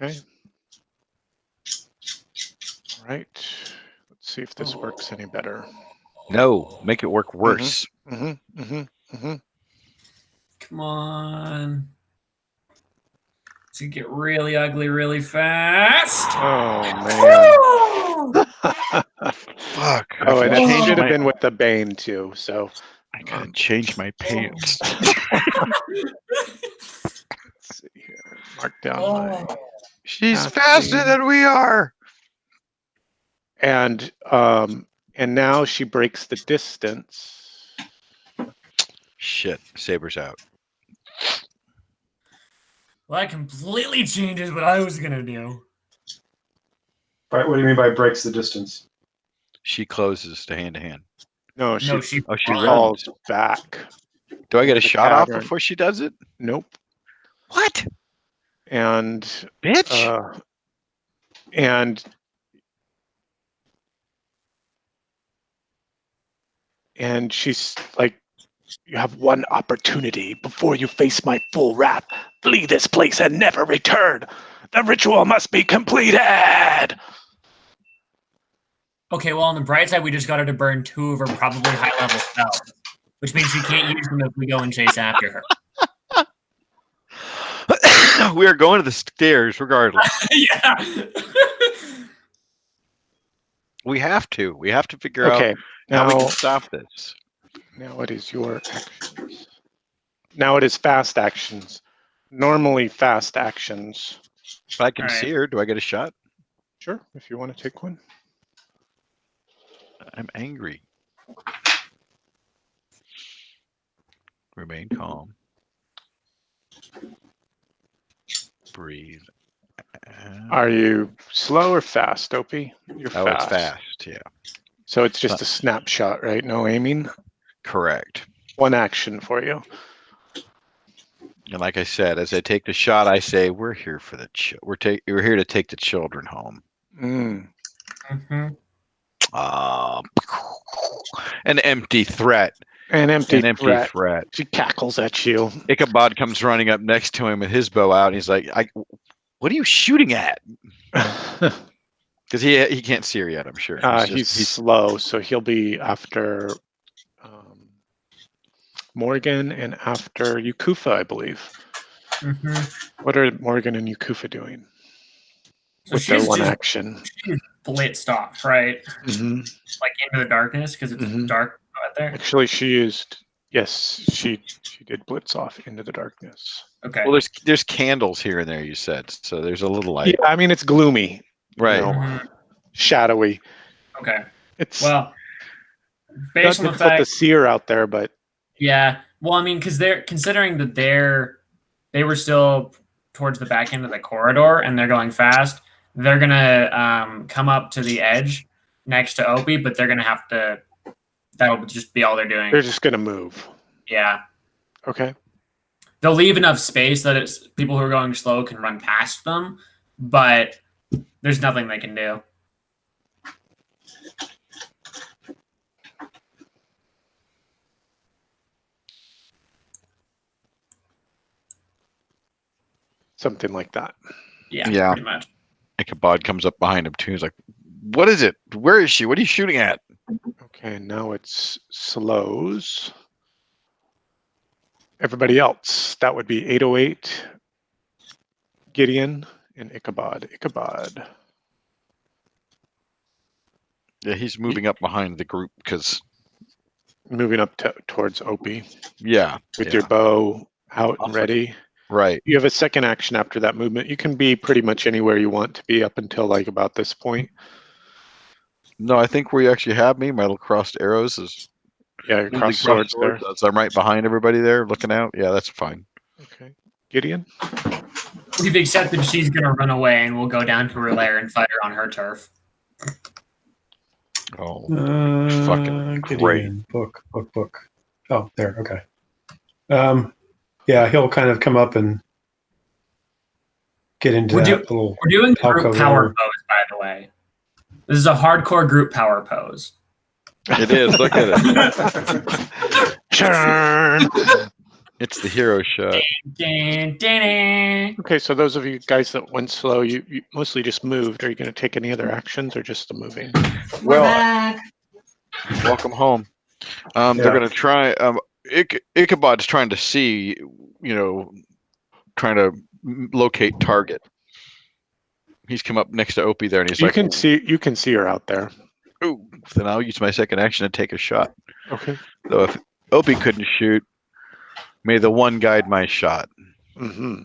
Okay. All right. Let's see if this works any better. No, make it work worse. Come on. To get really ugly really fast. Oh man. Fuck. Oh, and it should have been with the Bane too. So I gotta change my pants. Let's see here. Mark down my. She's faster than we are. And now she breaks the distance. Shit, Saber's out. Well, that completely changes what I was gonna do. Right, what do you mean by breaks the distance? She closes to hand. No, she runs back. Do I get a shot off before she does it? Nope. What? And bitch. And she's like, "You have one opportunity before you face my full wrath. Flee this place and never return. The ritual must be completed." Okay, well, on the bright side, we just got her to burn 2 of her probably high-level spells, which means she can't use them if we go and chase after her. We are going to the stairs regardless. Yeah. We have to figure out how we can stop this. Now it is your actions. Now it is fast actions. Normally fast actions. If I can see her, do I get a shot? Sure, if you want to take one. I'm angry. Remain calm. Breathe. Are you slow or fast, Opie? You're Oh, it's fast. Yeah, So it's just a snapshot, right? No aiming. correct. One action for you. And like I said, as I take the shot, I say, "We're here for the we're here to take the children home." Mm. Mm-hmm. An empty threat. An empty threat. She cackles at you. Ichabod comes running up next to him with his bow out, and he's like, "What are you shooting at?" Because he can't see her yet, I'm sure. He's slow, so he'll be after Morgan and after Yukufa, I believe. Mm-hmm. What are Morgan and Yukufa doing? So With their she's one just action. blitzed off, right? Mm-hmm. Like into the darkness because it's dark out there. Actually, she did blitz off into the darkness. Okay. Well, there's candles here and there, you said, so there's a little light. Yeah, I mean it's gloomy, Right? Shadowy. Okay. It's well, not based on the difficult fact to see her out there, but yeah. Well, I mean, because they're considering that they were still towards the back end of the corridor and they're going fast. They're gonna come up to the edge next to Opie, but they're gonna have to. That'll just be all they're doing. they're just gonna move. Yeah. Okay. They'll leave enough space that it's people who are going slow can run past them, but there's nothing they can do. Something like that. Yeah. Pretty much. Ichabod comes up behind him too. He's like, "What is it? Where is she? What are you shooting at?" Okay, now it's slows. Everybody else, that would be 808, Gideon, and Ichabod. Yeah, he's moving up behind the group because moving up towards Opie. Yeah. With your bow out and ready. Right. You have a second action after that movement. You can be pretty much anywhere you want to be up until like about this point. No, I think where you actually have me, my little crossed arrows is your crossed swords there. So I'm right behind everybody there looking out. Yeah, that's fine. Okay. Gideon? We've accepted she's going to run away and we'll go down to her lair and fight her on her turf. Oh, fucking great. Book. Oh, there. Okay. Yeah, he'll kind of come up and get into little. We're doing group power pose, by the way. This is a hardcore group power pose. It is. Look at it. Turn. It's the hero shot. Okay, so those of you guys that went slow, you mostly just moved. Are you going to take any other actions or just the moving? Well, welcome home. They're going to try. Ichabod's trying to see, trying to locate target. He's come up next to Opie there, and he's you can see her out there. Ooh, then I'll use my second action to take a shot. Okay. So if Opie couldn't shoot, may the one guide my shot. Mm-hmm.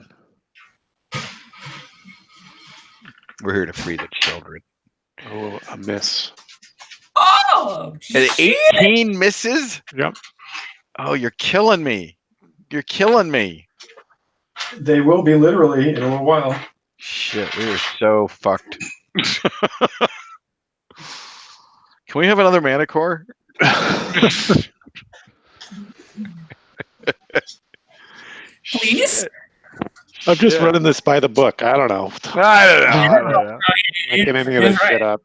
We're here to free the children. Oh, a miss. Oh, and 18 misses? Yep. Oh, you're killing me. You're killing me. They will be literally in a little while. Shit, we are so fucked. Can we have another mana core? Please? I'm just running this by the book. I don't know. I don't know. Making any of this shit up.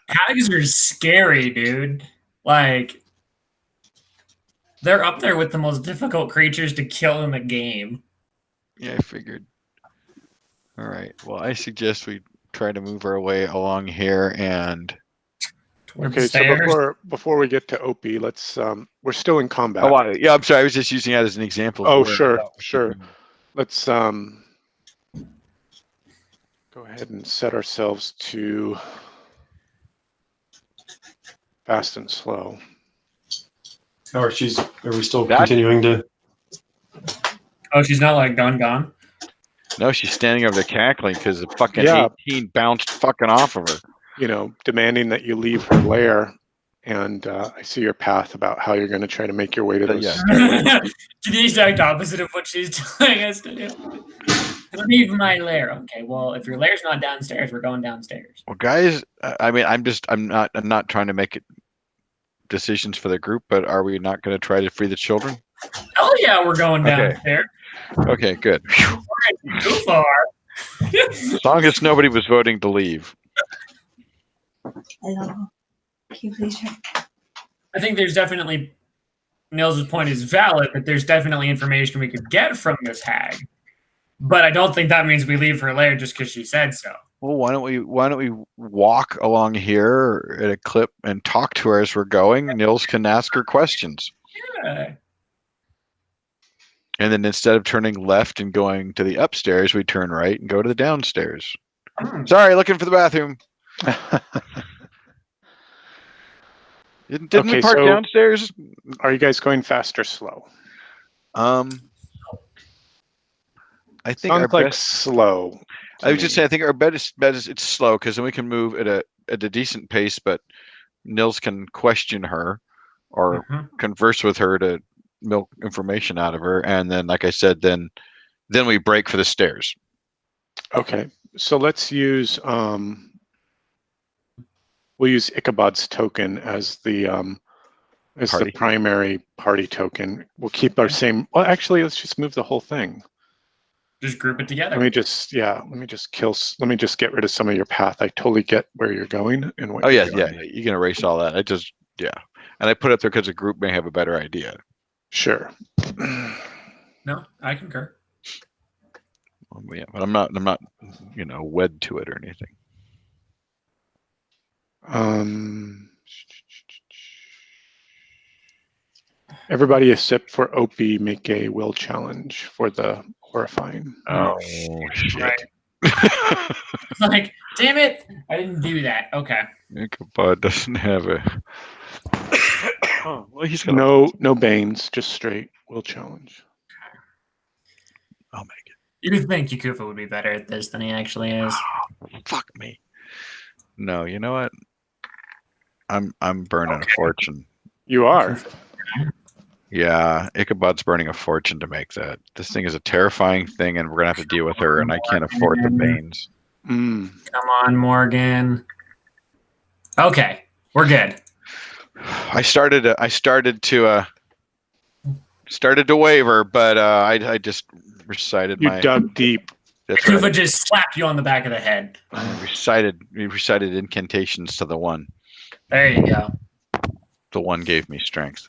Hags are scary, dude. Like, they're up there with the most difficult creatures to kill in the game. Yeah, I figured. All right. Well, I suggest we try to move our way along here and. Okay, so before we get to Opie, let's we're still in combat. Oh, yeah, I'm sorry. I was just using that as an example. Oh, sure. Let's go ahead and set ourselves to fast and slow. Or are we still continuing to? Oh, she's not like gone? No, she's standing over there cackling because the fucking 18 bounced fucking off of her. Demanding that you leave her lair, and I see your path about how you're going to try to make your way to those. To the exact opposite of what she's telling us to do. Leave my lair. Okay, well, if your lair's not downstairs, we're going downstairs. Well, guys, I mean, I'm not trying to make it decisions for the group, but are we not going to try to free the children? Hell yeah, we're going Okay. downstairs. Okay, good. Whew. Too far. As long as nobody was voting to leave. Hello. Can you please check? I think there's definitely Nils' point is valid, but there's definitely information we could get from this hag. But I don't think that means we leave her lair just because she said so. Well, why don't we walk along here at a clip and talk to her as we're going? Nils can ask her questions. Yeah. And then instead of turning left and going to the upstairs, we turn right and go to the downstairs. Sorry, looking for the bathroom. Didn't we Okay, park so- downstairs? Are you guys going fast or slow? I think our Sounds like best. slow. I was just saying, I think our bet is it's slow because then we can move at a decent pace, but Nils can question her or converse with her to milk information out of her, and then, like I said, then we break for the stairs. Okay, so let's use we'll use Ichabod's token as the primary party token. We'll keep our same. Well, actually, let's just move the whole thing. Just group it together. Let me just get rid of some of your path. I totally get where you're going and what. Oh yeah, you're doing. yeah. You can erase all that. And I put it there because the group may have a better idea. Sure. No, I concur. Yeah, but I'm not wed to it or anything. Everybody except for Opie make a will challenge for the horrifying. Oh shit! Right. Like, damn it! I didn't do that. Okay. Ichabod doesn't have a. Oh, well, he's got no banes, just straight will challenge. I'll make it. You think Yakufa would be better at this than he actually is? Fuck me. No, you know what? I'm burning a fortune. You are. Yeah, Ichabod's burning a fortune to make that. This thing is a terrifying thing, and we're gonna have to deal with her, and I can't afford the banes. Come on, Morgan. Okay, we're good. I started to waver, but I just recited You dug deep. That's Yakufa right. just slapped you on the back of the head. We recited incantations to the one. There you go. The one gave me strength.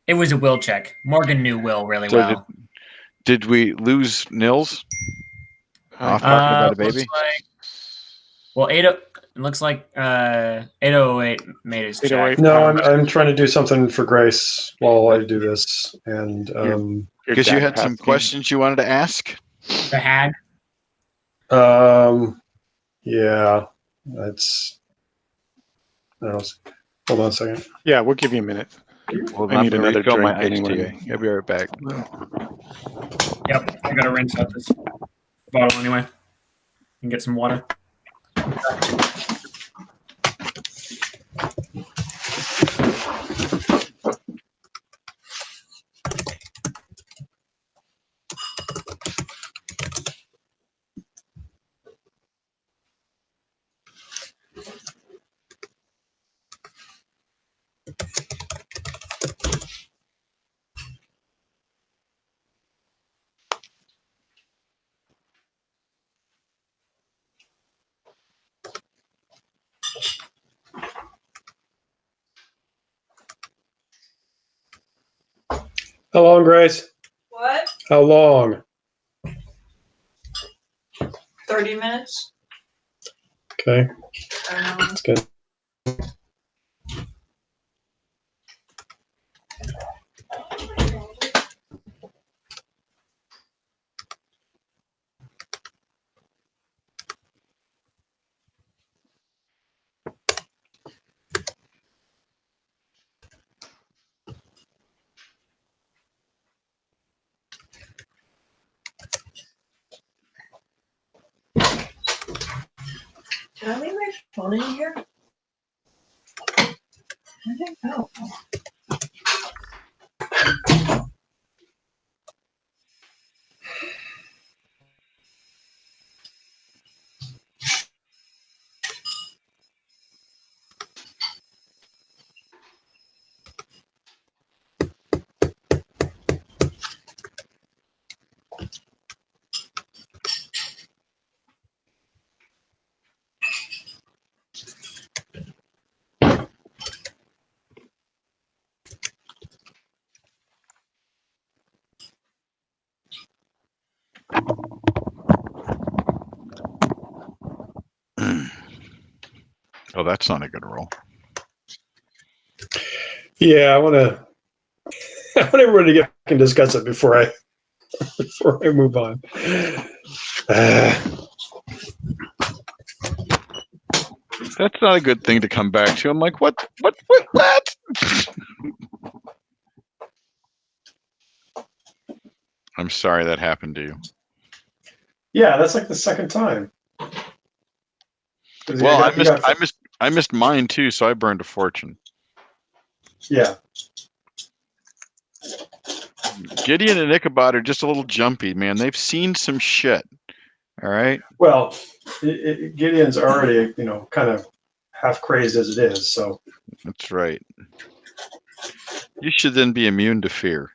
It was a will check. Morgan knew Will really So well. Did we lose Nils? Off talking about a baby? Well, it looks like 808 made his check. 808. No, I'm trying to do something for Grace while I do this, and Because you had some questions you wanted to ask? The hag? yeah, that's. Hold on a second. Yeah, we'll give you a minute. Well, I need I'm gonna another refill my drink iced tea. anyway. I'll be right back. Yep, I gotta rinse out this bottle anyway. And get some water. How long, Grace? What? How long? 30 minutes? Okay, Um, that's good. Did I leave my phone in here? I think so. Oh, that's not a good roll. Yeah, I want everyone to get back and discuss it before I move on. That's not a good thing to come back to. I'm like, what? I'm sorry that happened to you. Yeah, that's like the second time. Well, I missed mine too, so I burned a fortune. Yeah. Gideon and Ichabod are just a little jumpy, man. They've seen some shit. All right. Well, Gideon's already, kind of half crazed as it is. So That's right. You should then be immune to fear.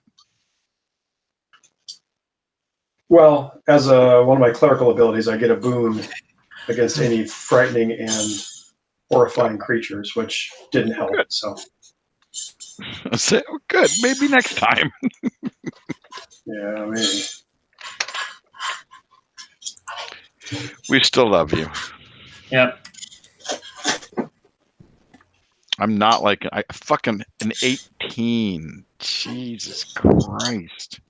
Well, as one of my clerical abilities, I get a boon against any frightening and horrifying creatures, which didn't help. Good. So I say, oh, good. Maybe next time. yeah, maybe. We still love you. Yep. I'm not like fucking an 18. Jesus Christ.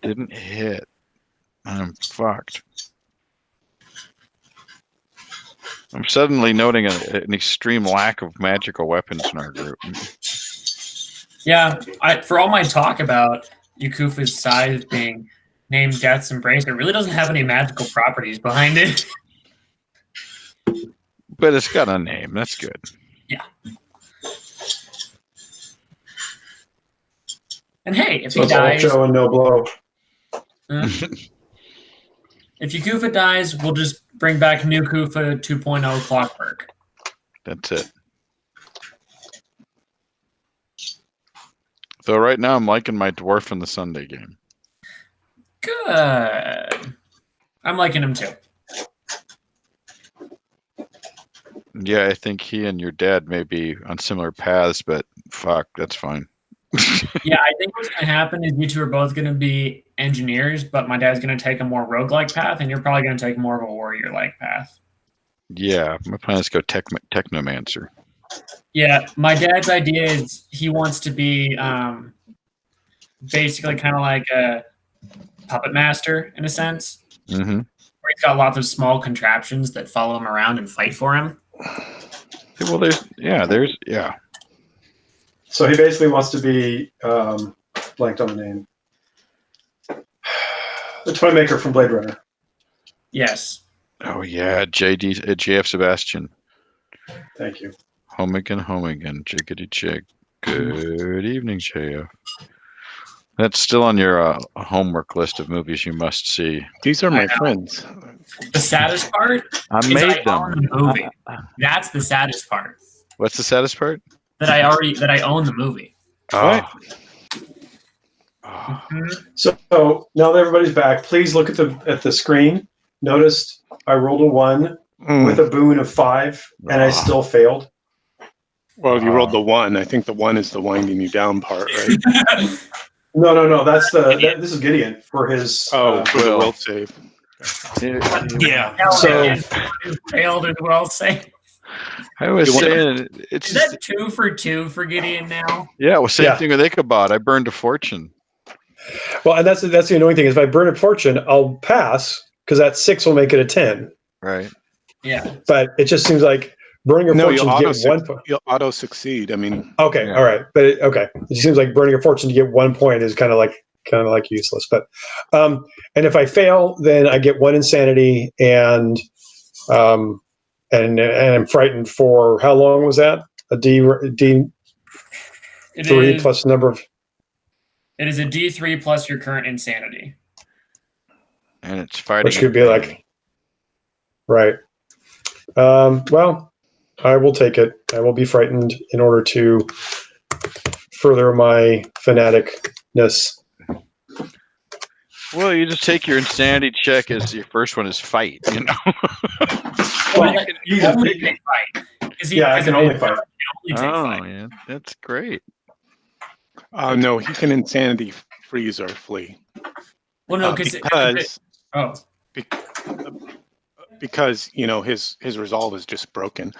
Didn't hit. I'm fucked. I'm suddenly noting an extreme lack of magical weapons in our group. Yeah, for all my talk about Yakufa's size being named Death's Embrace, it really doesn't have any magical properties behind it. But it's got a name. That's good. Yeah. And hey, if So he it's all dies, show and no blow. if Yakufa dies, we'll just bring back new Kufa 2.0 Clockwork. That's it. So right now I'm liking my dwarf in the Sunday game. Good. I'm liking him too. Yeah, I think he and your dad may be on similar paths, but fuck, that's fine. Yeah, I think what's going to happen is you two are both going to be engineers, but my dad's going to take a more roguelike path, and you're probably going to take more of a warrior-like path. Yeah, my plan is to go technomancer. Yeah, my dad's idea is he wants to be basically kind of like a puppet master in a sense, Mm-hmm. where he's got lots of small contraptions that follow him around and fight for him. Well, there's. So he basically wants to be blanked on the name. The toy maker from Blade Runner. Yes. Oh yeah, JF Sebastian. Thank you. Home again, jiggity jig. Good evening, JF. That's still on your homework list of movies you must see. These are my friends. The saddest part I is made I them. own the movie. That's the saddest part. What's the saddest part? That I own the movie. What? So now that everybody's back, please look at the screen. Notice I rolled a 1 with a boon of 5, and I still failed. Well, you rolled the 1. I think the 1 is the winding you down part, right? No. That's this is Gideon for his. For the will save. Yeah. So failed as well. Say. I was saying it's Is that 2 for 2 for Gideon now? Yeah, well, same thing with Ichabod. I burned a fortune. Well, and that's the annoying thing is if I burn a fortune, I'll pass because that 6 will make it a 10. Right. Yeah. But it just seems like burning a fortune to get 1 point. You'll auto succeed. I mean. Okay. Yeah. All right. But it seems like burning a fortune to get 1 point is kind of like useless. But and if I fail, then I get 1 insanity and I'm frightened for how long was that? A D3 plus number of. It is a D3 plus your current insanity. And it's fighting. Which could be like. Right. Well, I will take it. I will be frightened in order to further my fanaticness. Well, you just take your insanity check as your first one is fight, you know? Well, you can only fight. I can only fight. Yeah, that's great. No, he can insanity freeze or flee. Well, no, because because his resolve is just broken.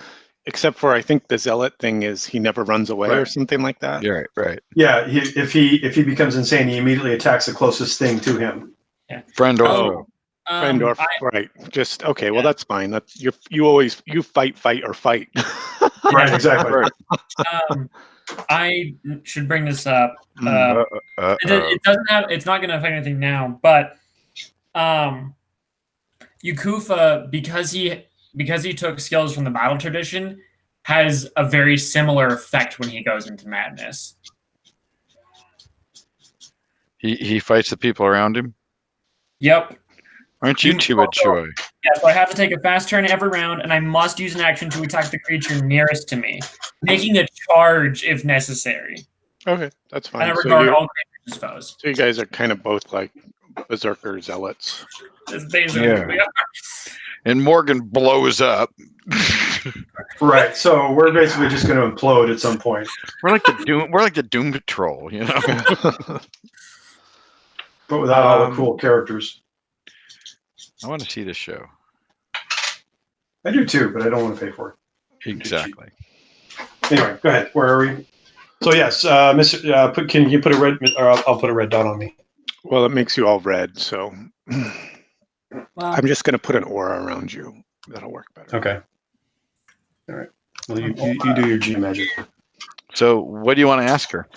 Except for I think the zealot thing is he never runs away or something like that. Yeah, right. Yeah, if he becomes insane, he immediately attacks the closest thing to him. Yeah. Friend or Oh, foe. Friend or right. Just okay. Well, that's fine. That's you fight or fight. Right, exactly. Right. I should bring this up. Uh-oh. It doesn't have. It's not going to affect anything now, but Yukufa, because he took skills from the battle tradition, has a very similar effect when he goes into madness. He fights the people around him. Yep. Aren't you too mature? Yeah, so I have to take a fast turn every round, and I must use an action to attack the creature nearest to me, making a charge if necessary. Okay, that's fine. And I regard all creatures as foes. So you guys are kind of both like berserker zealots. That's basically what we are. And Morgan blows up. Right. So we're basically just going to implode at some point. We're like the Doom Patrol, But without all the cool characters. I want to see this show. I do too, but I don't want to pay for it. Exactly. Anyway, go ahead. Where are we? So yes, Mr. Can you put a red? Or I'll put a red dot on me. Well, it makes you all red, so Well, I'm just going to put an aura around you. That'll work better. Okay. All right. Well, you do your G magic. So, what do you want to ask her?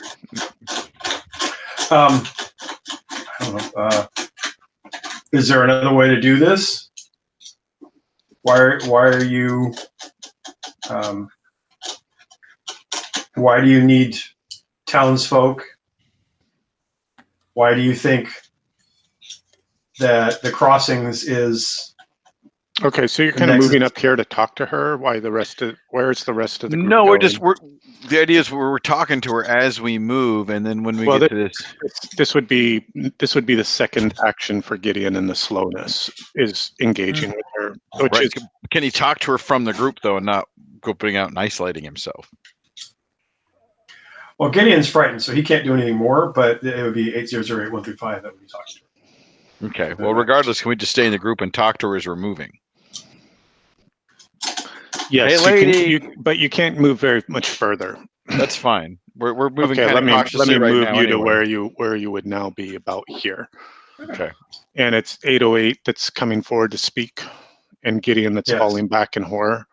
I don't know. Is there another way to do this? Why are you? Why do you need townsfolk? Why do you think that the crossings is? Okay, so you're kind of moving up here to talk to her. Where's the rest of the group? No, going? the idea is we're talking to her as we move, and then when we get to this would be the second action for Gideon in the slowness is engaging with her. Right. Can he talk to her from the group though, and not go putting out and isolating himself? Well, Gideon's frightened, so he can't do anything more. But it would be 8008135 that would be talking to her. Okay. Well, regardless, can we just stay in the group and talk to her as we're moving? Yes, hey, lady. but you can't move very much further. That's fine. We're moving. Okay, let me right move now you anyway. to where you would now be about here. Okay. And it's 808 that's coming forward to speak, and Gideon that's falling back in horror.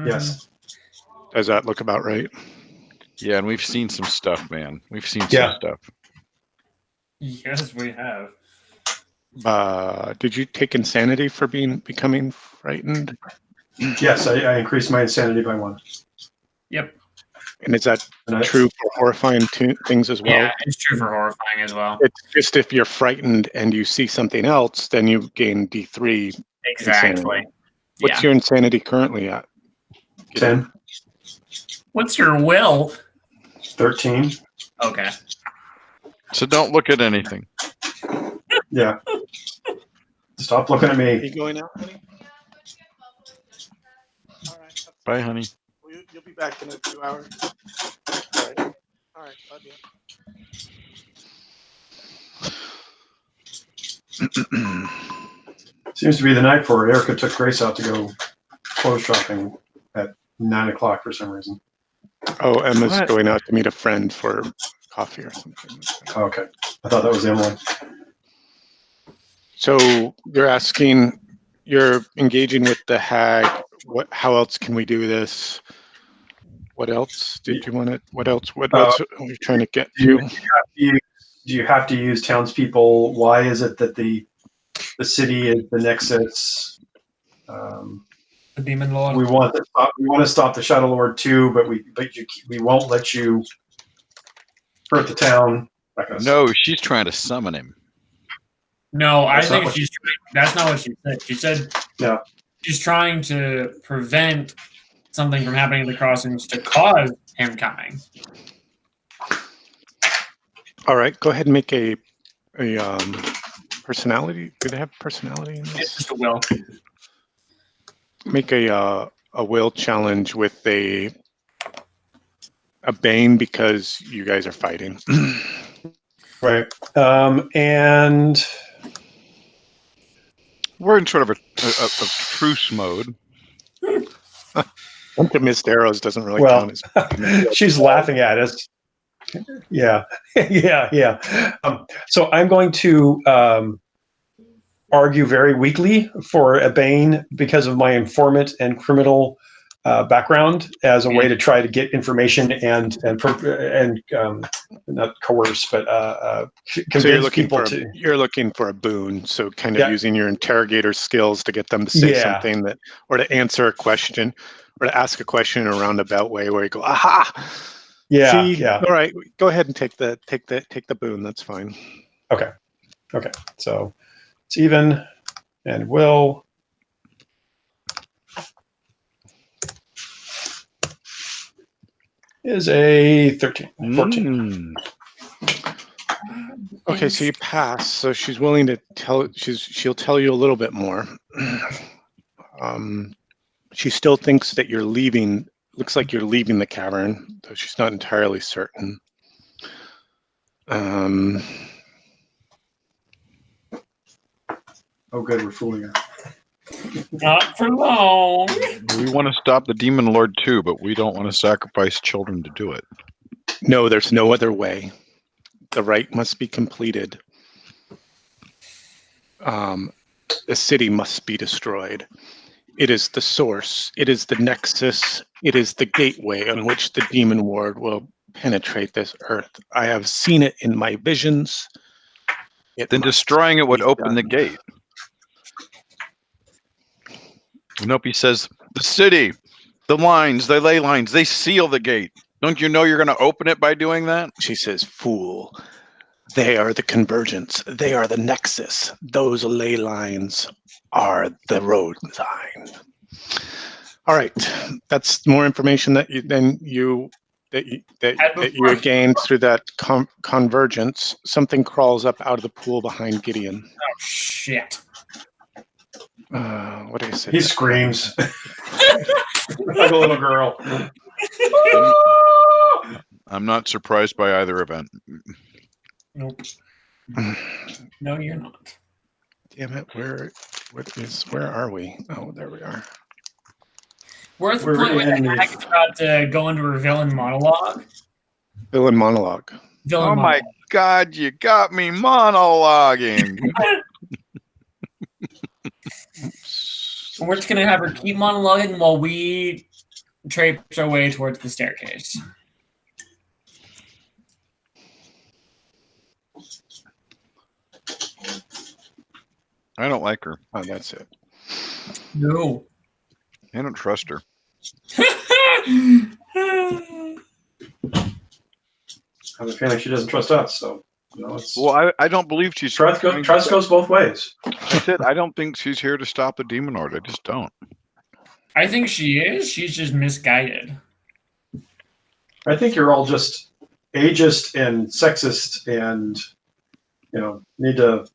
Yes. Does that look about right? Yeah, and we've seen some stuff, man. We've seen some stuff. Yes, we have. Did you take insanity for becoming frightened? Yes, I increased my insanity by 1. Yep. And is that true for horrifying things as well? Yeah, it's true for horrifying as well. It's just if you're frightened and you see something else, then you gain D3. Exactly. Insanity. What's your insanity currently at? 10. What's your will? 13. Okay. So don't look at anything. Yeah. Stop looking at Are me. you going out, honey? All right. Bye, honey. You'll be back in a few hours. All right. Love you. Seems to be the night for it. Erica took Grace out to go clothes shopping at 9 o'clock for some reason. Oh, Emma's going out to meet a friend for coffee or something. Oh, okay. I thought that was Emily. So you're engaging with the hag. How else can we do this? What else did you want to? What else are we trying to get to? Do you have to use townspeople? Why is it that the city is the nexus? The demon lord. We want to stop the Shadow Lord too, but we won't let you hurt the town. No, she's trying to summon him. No, I think that's not what she said. She said no. She's trying to prevent something from happening at the crossings to cause him coming. All right, go ahead and make a personality. Do they have personality in this? It's just a will. Make a will challenge with a bane because you guys are fighting. Right. And We're in sort of a truce mode. Bunch of missed arrows doesn't really Well, count as. she's laughing at us. Yeah, yeah. So I'm going to argue very weakly for a Bane because of my informant and criminal background as a way to try to get information and not coerce, but convince So you're looking for a boon. So kind of using your interrogator skills to get them to say something or to answer a question, or to ask a question in a roundabout way where you go, aha. Yeah. See? Yeah. All right. Go ahead and take the boon. That's fine. Okay. So it's even, and Will. Is a 14. Okay, so you pass. So she's willing to she'll tell you a little bit more. She still thinks that you're leaving. Looks like you're leaving the cavern, though she's not entirely certain. Oh, good, we're fooling her. Not for long. We want to stop the demon lord too, but we don't want to sacrifice children to do it. No, there's no other way. The rite must be completed. The city must be destroyed. It is the source. It is the nexus. It is the gateway on which the demon lord will penetrate this earth. I have seen it in my visions. Then destroying it would open the gate. Nope, he says, the city, the lines, the ley lines, they seal the gate. Don't you know you're going to open it by doing that? She says, fool. They are the convergence. They are the nexus. Those ley lines are the road sign. All right. That's more information that you gained through that convergence. Something crawls up out of the pool behind Gideon. Oh, shit. What do I say? He screams like a little girl. I'm not surprised by either event. Nope. No, you're not. Damn it! Where are we? Oh, there we are. We're at the point where the hack is about to go into her villain monologue. Villain monologue. Oh my God! You got me monologuing. We're just gonna have her keep monologuing while we traipse our way towards the staircase. I don't like her. Oh, that's it. No. I don't trust her. I have a feeling she doesn't trust us, so well, I don't believe she's trust goes both ways. I said I don't think she's here to stop the demon lord. I just don't. I think she is. She's just misguided. I think you're all just ageist and sexist, and need to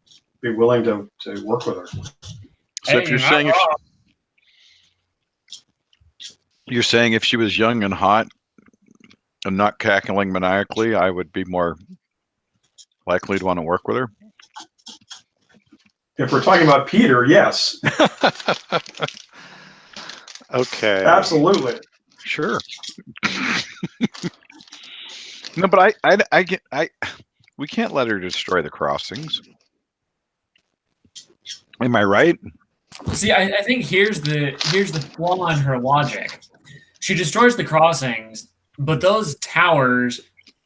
be willing to work with her. So if you're saying you're saying if she was young and hot and not cackling maniacally, I would be more likely to want to work with her. If we're talking about Peter, yes. Okay. Absolutely. Sure. No, but we can't let her destroy the crossings. Am I right? See, I think here's the flaw in her logic. She destroys the crossings, but those towers,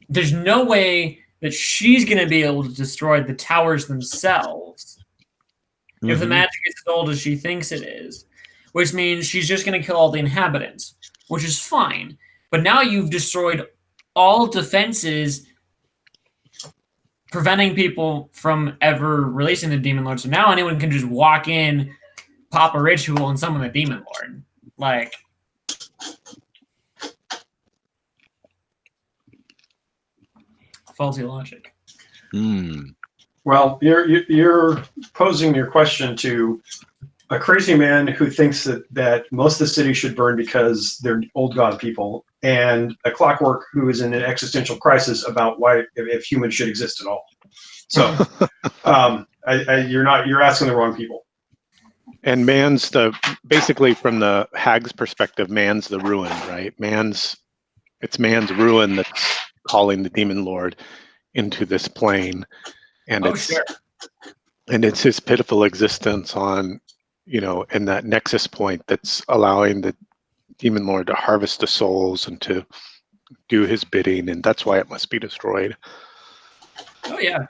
there's no way that she's going to be able to destroy the towers themselves if the magic is as old as she thinks it is, which means she's just going to kill all the inhabitants, which is fine. But now you've destroyed all defenses preventing people from ever releasing the demon lord. So now anyone can just walk in, pop a ritual, and summon the demon lord. Like, faulty logic. Well, you're posing your question to a crazy man who thinks that most of the city should burn because they're old god people, and a clockwork who is in an existential crisis about why if humans should exist at all. So you're asking the wrong people. And basically from the hag's perspective, man's the ruin, right? It's man's ruin that's calling the demon lord into this plane, and Sure. it's his pitiful existence on, in that nexus point that's allowing the demon lord to harvest the souls and to do his bidding, and that's why it must be destroyed. Oh yeah.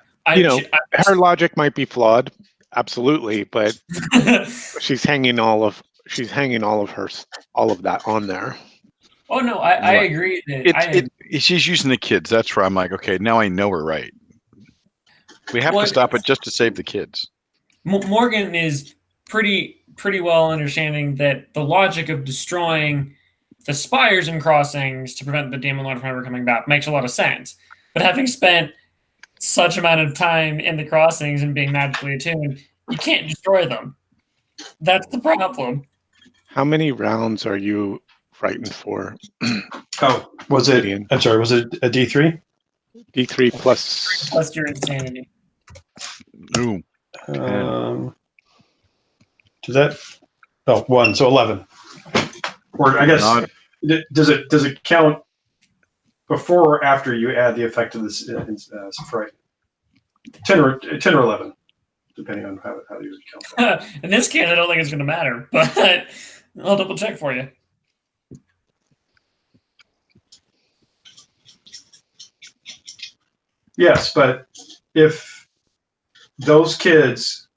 Her logic might be flawed, absolutely, but she's hanging all of that on there. Oh no, I agree that she's using the kids. That's where I'm like, okay, now I know we're right. We have to stop it just to save the kids. Morgan is pretty well understanding that the logic of destroying the spires and crossings to prevent the demon lord from ever coming back makes a lot of sense. But having spent such amount of time in the crossings and being magically attuned, you can't destroy them. That's the problem. How many rounds are you frightened for? Was it? Gideon? I'm sorry. Was it a D3? D3 plus your insanity. Ooh. Does that? Oh, 1. So 11. Or I guess does it count before or after you add the effect of this fright? 10 or 11, depending on how you count. In this case, I don't think it's going to matter, but I'll double check for you. Yes, but if those kids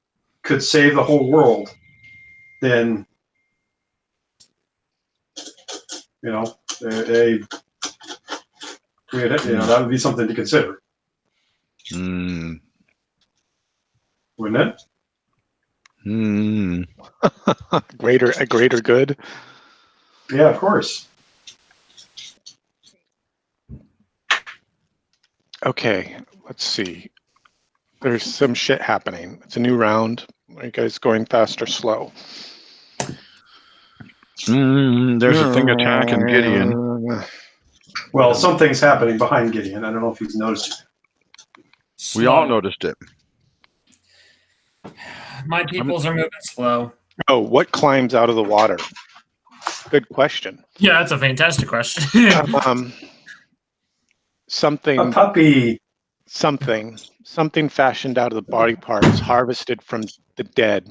could save the whole world, then that would be something to consider, wouldn't it? A greater good. Yeah, of course. Okay, let's see. There's some shit happening. It's a new round. Are you guys going fast or slow? There's a thing attacking Gideon. Well, something's happening behind Gideon. I don't know if he's noticed it. We all noticed it. My peoples are moving slow. Oh, what climbs out of the water? Good question. Yeah, that's a fantastic question. Something. A puppy. Something fashioned out of the body parts, harvested from the dead.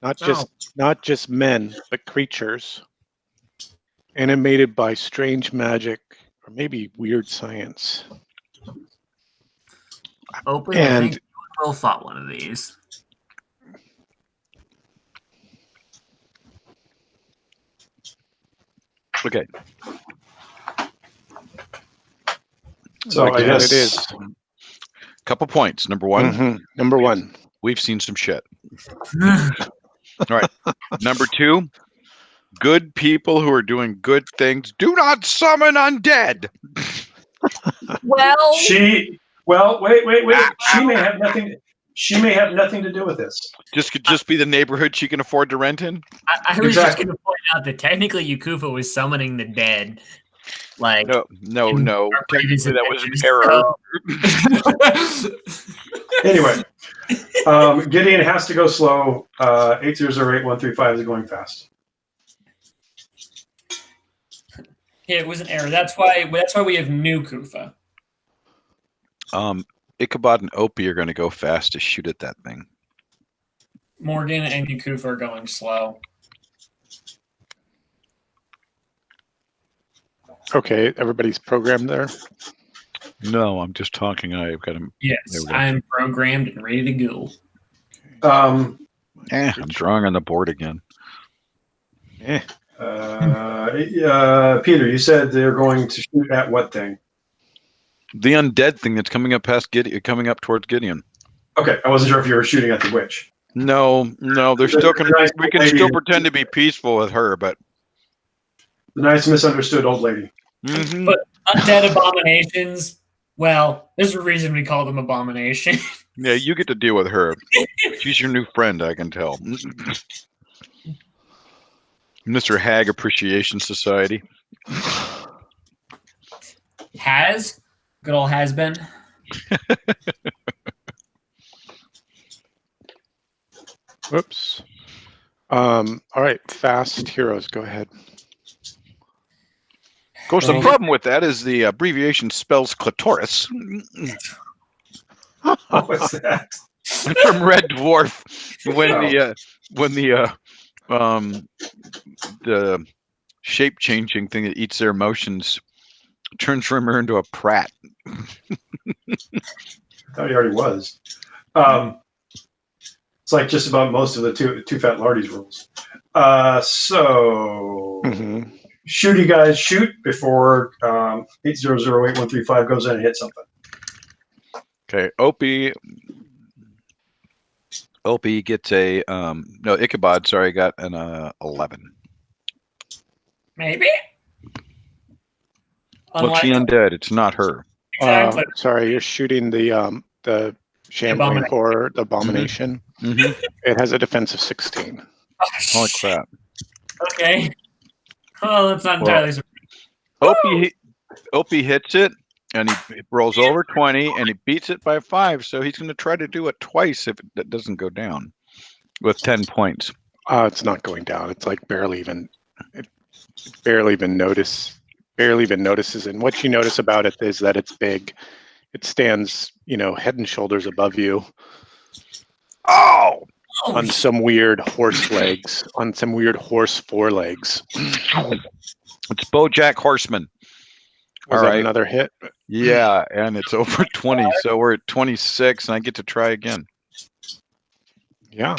Not just men, but creatures. Animated by strange magic or maybe weird science. Open. I think Will fought one of these. Okay. So I guess it is. Couple points. Number one. Number one. We've seen some shit. All right. Number 2. Good people who are doing good things do not summon undead. Well, wait. She may have nothing to do with this. Could just be the neighborhood she can afford to rent in. I was just going to point out that technically Yakufa was summoning the dead. Like no. Technically, that was an error. Anyway, Gideon has to go slow. 8008135 is going fast. Yeah, it was an error. That's why we have new Kufa. Ichabod and Opie are going to go fast to shoot at that thing. Morgan and Yakufa are going slow. Okay, everybody's programmed there. No, I'm just talking. I've got him. Yes, I'm programmed and ready to go. I'm drawing on the board again. Peter, you said they're going to shoot at what thing? The undead thing that's coming up past Gideon, coming up towards Gideon. Okay, I wasn't sure if you were shooting at the witch. No, they're still going to. We can still pretend to be peaceful with her, but the nice misunderstood old lady. Mm-hmm. But undead abominations. Well, there's a reason we call them abomination. Yeah, you get to deal with her. She's your new friend, I can tell. Mr. Hag Appreciation Society. Good old has been. Whoops. All right, fast heroes, go ahead. Of course, the problem with that is the abbreviation spells clitoris. What's that? It's from Red Dwarf when the shape changing thing that eats their emotions turns Rimmer into a prat. I thought he already was. It's like just about most of the two fat lardies rules. So shoot, you guys, shoot before 8008135 goes in and hits something. Okay, Opie gets a no, Ichabod, sorry, got an 11. Maybe. Look, she undead. It's not her. Exactly. Sorry, you're shooting the shambling horror, the abomination. It has a defense of 16. Holy crap. Okay. Oh, that's not entirely. Opie hits it, and he rolls over 20, and he beats it by 5. So he's going to try to do it twice if it doesn't go down with 10 points. It's not going down. It's like barely even notices. And what you notice about it is that it's big. It stands, head and shoulders above you. Oh! On some weird horse legs, on some weird horse forelegs. It's BoJack Horseman. Was that another hit? Yeah, and it's over 20, so we're at 26, and I get to try again. Yeah.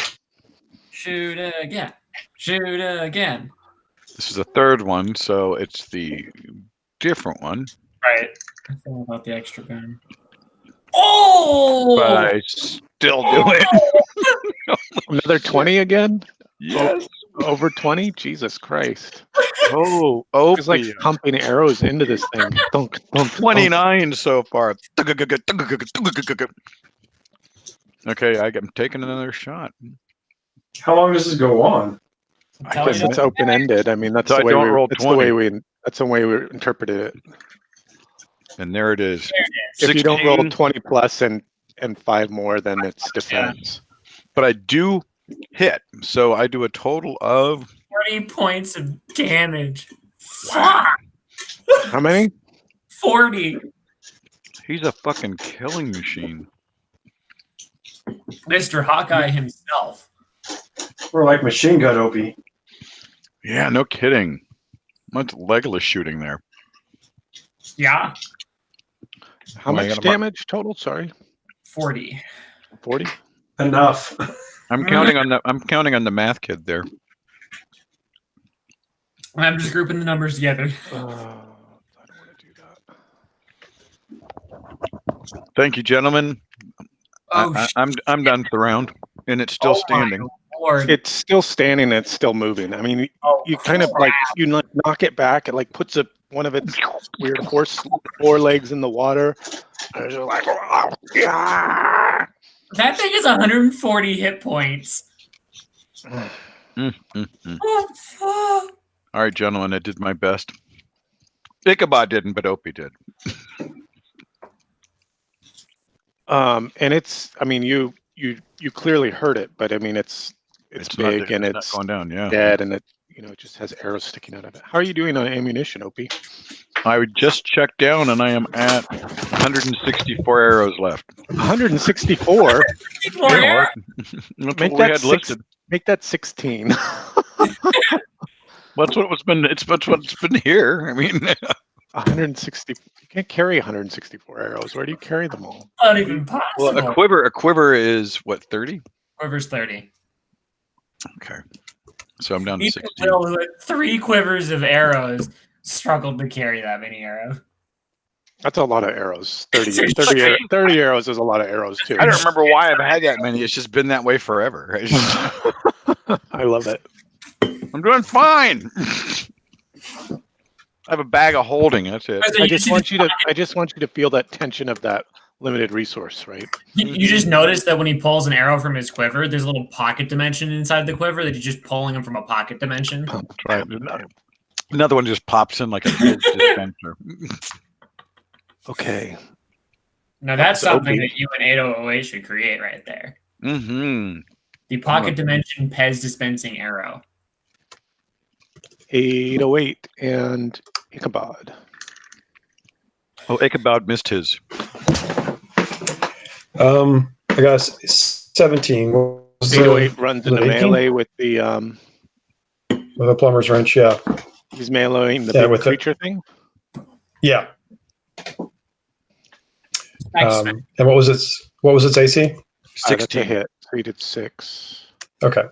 Shoot again. Shoot again. This is the third one, so it's the different one. Right. I thought about the extra gun. Oh! But I still do it. Another 20 again? Yes. Over 20? Jesus Christ. Oh, it's like pumping arrows into this thing. 29 so far. Okay, I'm taking another shot. How long does this go on? I guess it's open-ended. I mean, that's the way we interpreted it. And there it is. If you don't roll 20 plus and 5 more, then it's defense. But I do hit, so I do a total of 40 points of damage. Fuck. How many? 40. He's a fucking killing machine. Mr. Hawkeye himself. We're like machine gun Opie. Yeah, no kidding. Much Legolas shooting there. Yeah. How much damage total? Sorry. 40. 40? Enough. I'm counting on the math kid there. I'm just grouping the numbers together. I don't want to do that. Thank you, gentlemen. I'm done for the round, and it's still standing. It's still standing. And it's still moving. I mean, you kind of you knock it back. It like puts one of its weird horse forelegs in the water. And it's like, oh, yeah. That thing is 140 hit points. All right, gentlemen, I did my best. Ichabod didn't, but Opie did. And it's, I mean, you clearly heard it, but I mean, it's big and it's going down, yeah. Dead, and it just has arrows sticking out of it. How are you doing on ammunition, Opie? I would just check down, and I am at 164 arrows left. 164. Yeah, that's what we had listed. Make that 16. What's what's been here. I mean, 160. You can't carry 164 arrows. Where do you carry them all? Not even possible. Well, a quiver is what, 30? Quiver's 30. Okay, so I'm down to 16. Will, who had 3 quivers of arrows, struggled to carry that many arrows. That's a lot of arrows. 30 arrows is a lot of arrows too. I don't remember why I've had that many. It's just been that way forever. I love it. I'm doing fine. I have a bag of holding. That's it. I just want you to feel that tension of that limited resource, right? You just notice that when he pulls an arrow from his quiver, there's a little pocket dimension inside the quiver that he's just pulling them from a pocket dimension. That's right. Another one just pops in like a kid's dispenser. Okay. Now that's something that you and 8008 should create right there. Mm-hmm. The pocket dimension Pez dispensing arrow. 808 and Ichabod. Oh, Ichabod missed his. I got 17. What was the- 808 runs into 18? melee with the With a plumber's wrench, yeah. he's meleeing the Yeah, big with the- creature thing. Yeah. Excellent. And what was its AC? That's a 16. hit. So he did 6. Okay.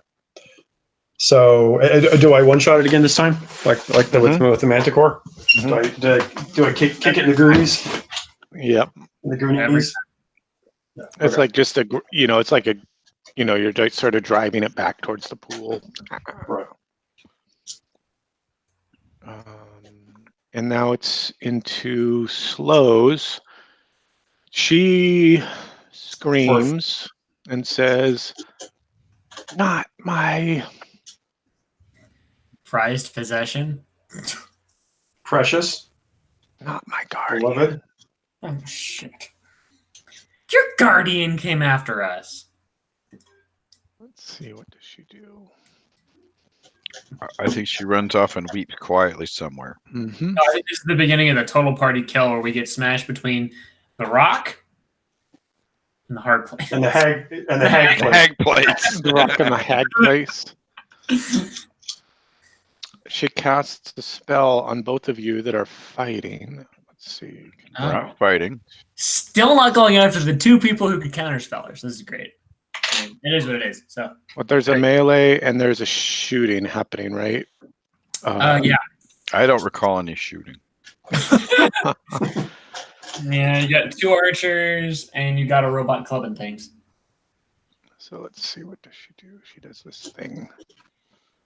So do I one shot it again this time? Like with the Manticore? Mhm. Do I kick it in the goonies? Yep. In the goonies? Yeah, It's okay. like just it's like you're just sort of driving it back towards the pool. Right. And now it's into slows. She screams and says, "Not my Prized possession. Precious. not my guardian." Beloved. Oh shit! Your guardian came after us. Let's see, what does she do? I think she runs off and weeps quietly somewhere. Mm-hmm. No, I think this is the beginning of the total party kill where we get smashed between the rock and the hard place. And the hag place. Hag plates. The rock in the hag place. She casts a spell on both of you that are fighting. Let's see. Oh. We're not fighting. Still not going after the two people who could counterspellers. This is great. I mean, it is what it is. So, Well, there's a melee and there's a shooting happening, right? yeah, I don't recall any shooting. yeah. You got 2 archers and you got a robot clubbing things. So let's see, what does she do? She does this thing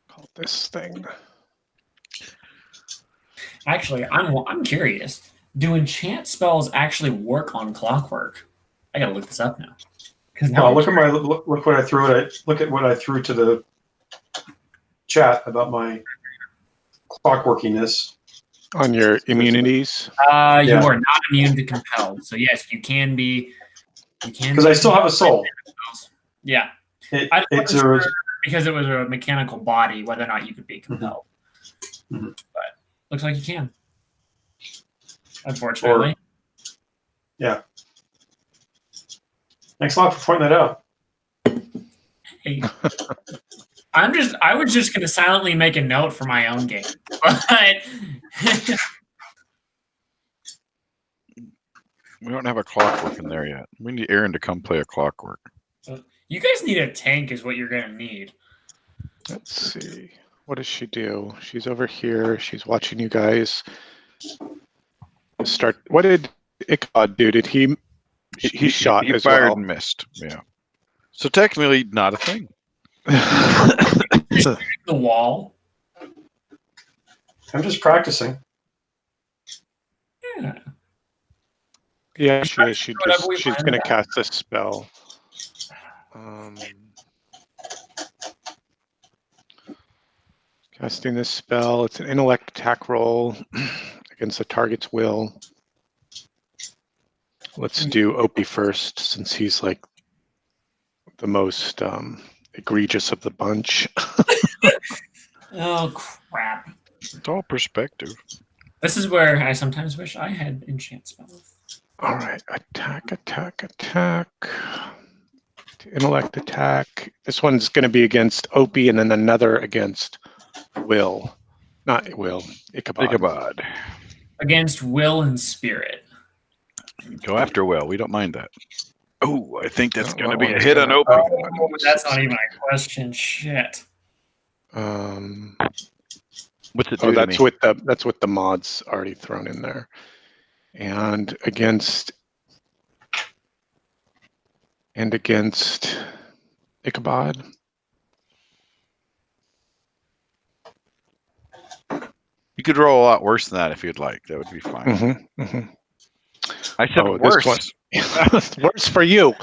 called this thing. Actually, I'm curious. Do enchant spells actually work on clockwork? I gotta look this up now. Because now Look what I threw at look at what I threw to the chat about my clockworkiness. On your immunities. you Yeah. are not immune to compelled. So yes, you can be. You can Because I still have a soul. Yeah, It, I it's wasn't a sure because it was a mechanical body whether or not you could be compelled. Mhm. But looks like you can. Unfortunately. Thanks a lot for pointing that out. Hey. I was just gonna silently make a note for my own game. But We don't have a clockwork in there yet. We need Aaron to come play a clockwork. you guys need a tank is what you're gonna need. Let's see. What does she do? She's over here. She's watching you guys start. What did Ichabod do? Did he shot He as fired well? and missed. Yeah. So technically, not a thing. The wall. I'm just practicing. Yeah. Yeah, she is. Whatever we She's find going to out. cast a spell. Casting this spell. It's an intellect attack roll against the target's will. Let's do Opie first, since he's like the most egregious of the bunch. Oh crap. It's all perspective. This is where I sometimes wish I had enchant spells. All right, attack. Intellect attack. This one's going to be against Opie, and then another against Will. Not Will, Ichabod. Ichabod. Against will and spirit. Go after Will. We don't mind that. Oh, I think that's Oh, going to well, be a it's hit on gonna- Opie. Oh, that's not even a question. Shit. What's it do Oh, to that's me? with the mods already thrown in there. And against Ichabod. You could roll a lot worse than that if you'd like. That would be fine. I said Oh, worse. this worse for you.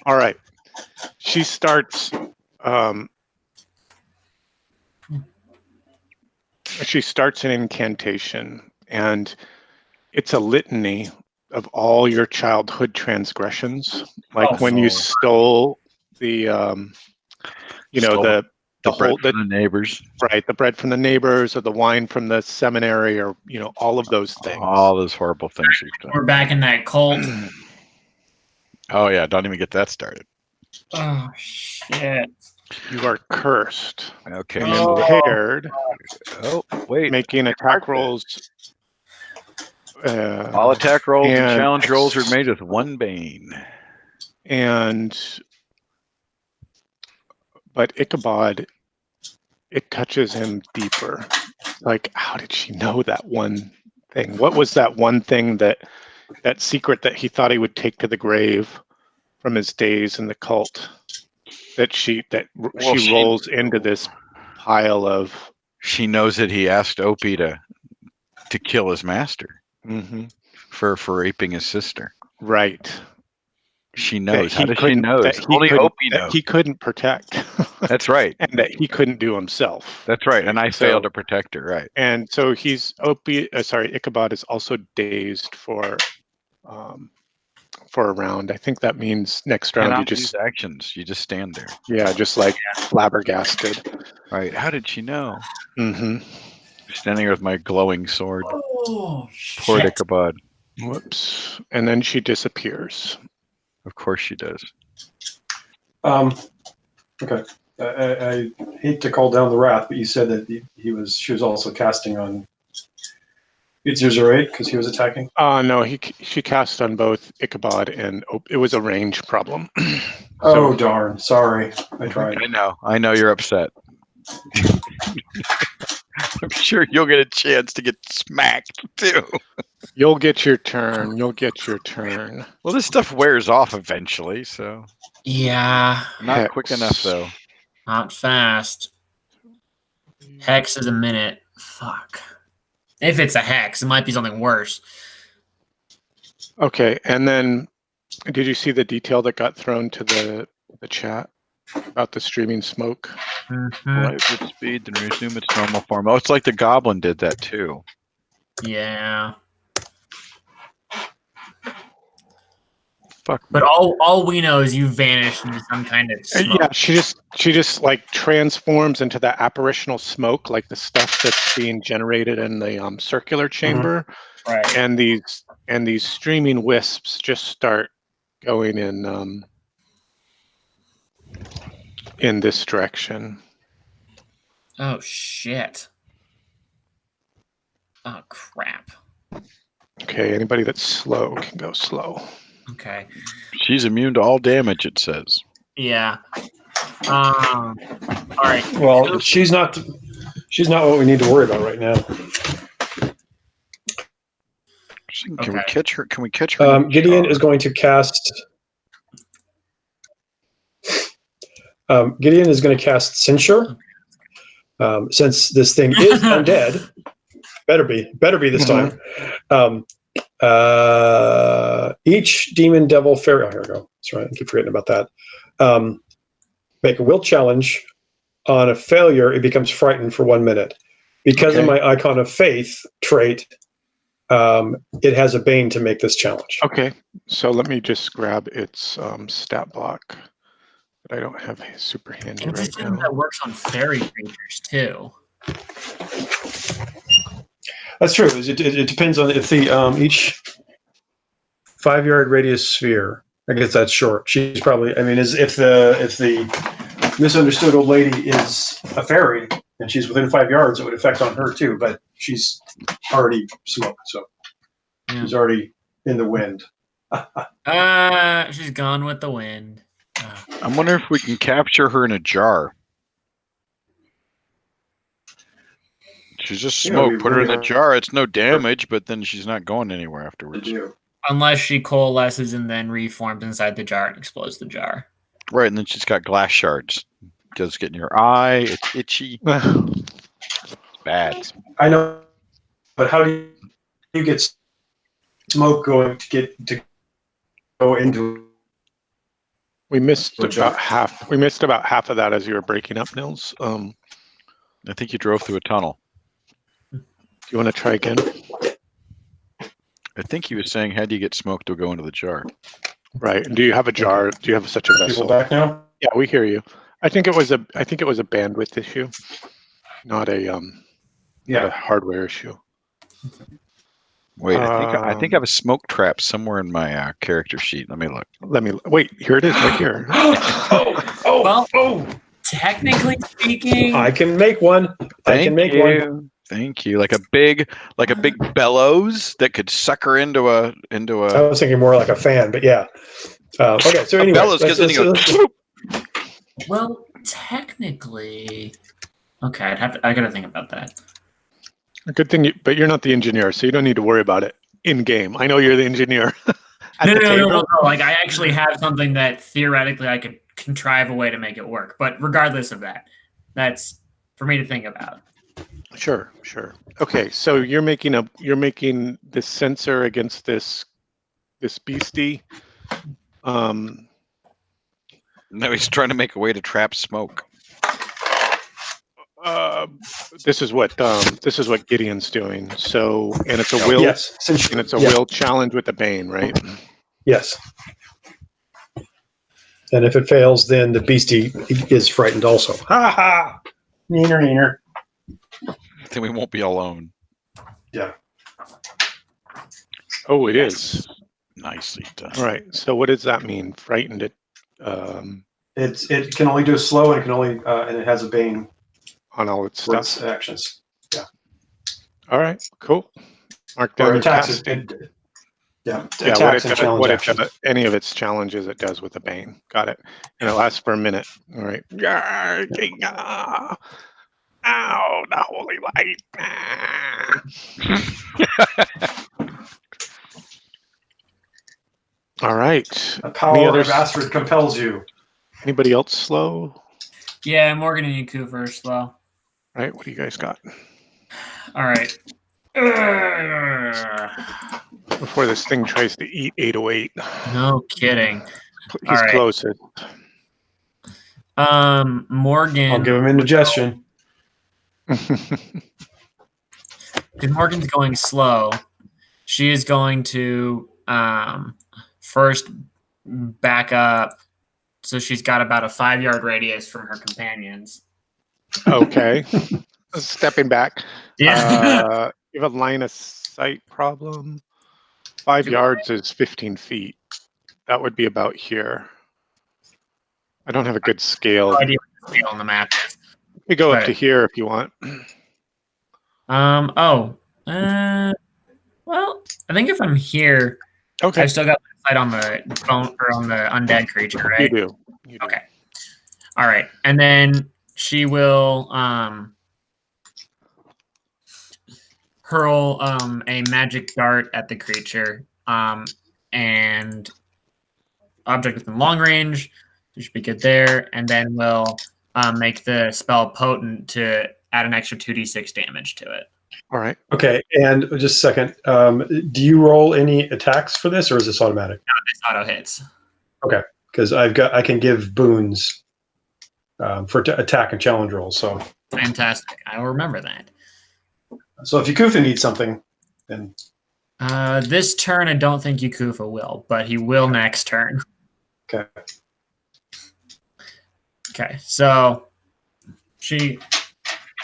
All right. She starts an incantation, and it's a litany of all your childhood transgressions, like Oh, when you stole the Stole the bread whole from the neighbors. right, the bread from the neighbors or the wine from the seminary or all of those things. All those horrible things he's done. We're back in that cult. Oh yeah, don't even get that started. Oh shit! You are cursed Okay. and Oh. impaired, Oh wait. making attack rolls. All attack rolls and and- challenge rolls are made with 1 bane. But Ichabod, it touches him deeper. Like, how did she know that one thing? What was that one thing that secret that he thought he would take to the grave from his days in the cult? That she rolls into this pile of. She knows that he asked Opie to kill his master for raping his sister. Right. She knows. How does she know? Only Opie knows. He couldn't protect. That's right. And that he couldn't do himself. That's right. And I failed to protect her. Right. And so Ichabod is also dazed for a round. I think that means next round you just use actions. You just stand there. Yeah, just like flabbergasted. Right. How did she know? Mm-hmm. Standing there with my glowing sword. Oh, Poor shit. Ichabod. Whoops. And then she disappears. Of course she does. Okay. I hate to call down the wrath, but you said that she was also casting on 8008 because he was attacking. No, she cast on both Ichabod and it was a range problem. Oh darn! Sorry, I tried. I know you're upset. I'm sure you'll get a chance to get smacked too. You'll get your turn. Well, this stuff wears off eventually, so. Yeah. Not quick enough though. Not fast. Hex is a minute. Fuck. If it's a hex, it might be something worse. Okay, and then did you see the detail that got thrown to the chat about the streaming smoke? Rise with speed, then resume its normal form. Oh, it's like the goblin did that too. Yeah. Fuck. But all we know is you vanished into some kind of smoke. Yeah, she just like transforms into that apparitional smoke, like the stuff that's being generated in the circular chamber. Right. And these streaming wisps just start going in this direction. Oh shit. Oh crap. Okay, anybody that's slow can go slow. Okay. She's immune to all damage, it says. Yeah. All right. Well, she's not what we need to worry about right now. Can we catch her? Can we catch her? Gideon is going to cast. Gideon is going to cast Censure. Since this thing is undead, better be this time. Each demon, devil, fairy. Oh, here we go. That's right. I keep forgetting about that. Make a will challenge. On a failure, it becomes frightened for 1 minute. Because of my Icon of Faith trait, it has a bane to make this challenge. Okay, so let me just grab its stat block that I don't have super handy right now. That works on fairy creatures too. That's true. It depends on if the each 5-yard radius sphere. I guess that's short. She's probably. I mean, if the misunderstood old lady is a fairy and she's within 5 yards, it would affect on her too. But she's already smoked, so she's already in the wind. She's gone with the wind. I'm wondering if we can capture her in a jar. She's just smoke. Put her in a jar. It's no damage, but then she's not going anywhere afterwards. Unless she coalesces and then reforms inside the jar and explodes the jar. Right, and then she's got glass shards. Does get in your eye. It's itchy. It's bad. I know, but how do you get smoke going to go into? We missed about half. We missed about half of that as you were breaking up, Nils. I think you drove through a tunnel. Do you want to try again? I think he was saying, how do you get smoke to go into the jar? Right. And do you have a jar? Do you have such a vessel? People back now? Yeah, we hear you. I think it was a bandwidth issue, not a hardware issue. Wait, I think I have a smoke trap somewhere in my character sheet. Let me look. Wait. Here it is, right here. Well, technically speaking, I can make one. Thank you. Like a big bellows that could sucker into a. I was thinking more like a fan, but yeah. Okay, so anyway, bellows because then you go. well, technically, okay, I gotta think about that. A good thing, but you're not the engineer, so you don't need to worry about it in game. I know you're the engineer. No. Like I actually have something that theoretically I could contrive a way to make it work. But regardless of that, that's for me to think about. Sure. Okay, so you're making this sensor against this beastie. No, he's trying to make a way to trap smoke. This is what Gideon's doing. So, and it's a will. Yes, and it's a will challenge with the Bane, right? Yes. And if it fails, then the beastie is frightened also. Ha ha! Neener. Then we won't be alone. Yeah. Oh, it is. Nicely done. All right. So what does that mean? Frightened it. It can only do slow, and it can only and it has a Bane On all its for stuff. its actions. Yeah. All right. Cool. Mark down Or your attacks. casting. Attacks and challenge actions. Any of its challenges it does with the Bane. Got it. And it lasts for a minute. All right. Ow, the holy light. All right. The power of Astrid compels you. Anybody else slow? Yeah, Morgan and Yakufa are slow. All right. What do you guys got? All right. Before this thing tries to eat 808. No kidding. He's All right. closer. Morgan. I'll give him indigestion. Because Morgan's going slow, she is going to first back up, so she's got about a 5-yard radius from her companions. Okay. Stepping back. Yeah. You have a line of sight problem. 5 yards is 15 feet. That would be about here. I don't have a good scale. No idea what the scale on the map is. We go up to here if you want. Well, I think if I'm here, Okay. I've still got sight on the bone or on the undead creature, right? You do. Okay. All right. And then she will hurl a magic dart at the creature. And object within long range. You should be good there. And then we'll make the spell potent to add an extra 2d6 damage to it. All right. Okay, and just a second. Do you roll any attacks for this, or is this automatic? No, this auto hits. Okay, because I can give boons for attack and challenge rolls. So Fantastic. I will remember that. So if Yakufa needs something, then this turn I don't think Yakufa will, but he will next turn. Okay. Okay, so she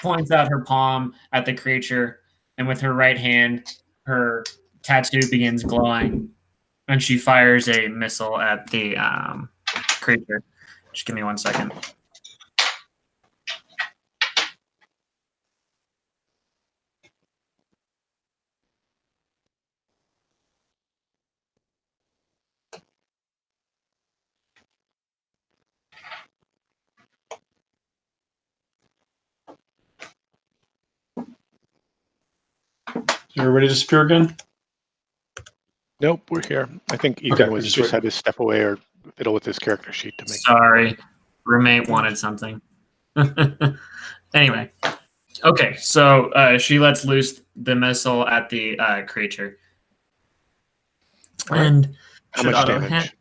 points out her palm at the creature, and with her right hand, her tattoo begins glowing, and she fires a missile at the creature. Just give me 1 second. Did everybody disappear again? Nope, we're here. I think Ethan Okay, just had to step away or fiddle with his character sheet to make. Sorry, roommate wanted something. Anyway, okay, so she lets loose the missile at the creature. All right. And How should much auto damage? hit.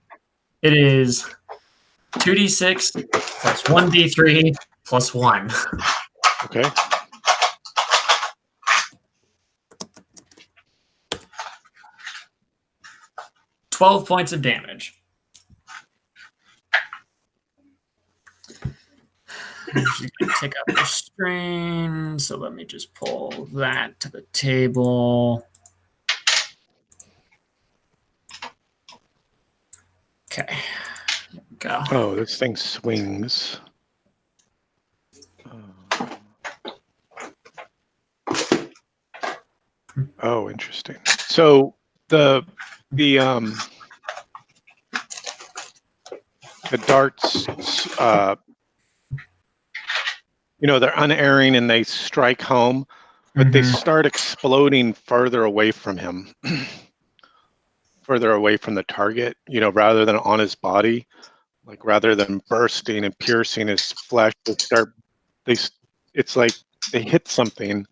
It is 2d6 plus 1d3 plus 1. Okay. $12 points of damage. She's going to take up the strain. So let me just pull that to the table. Okay. There we go. Oh, this thing swings. Oh, interesting. So the darts, they're unerring and they strike home, but they start exploding further away from him, further away from the target, rather than on his body. Like rather than bursting and piercing his flesh, it's like they hit something,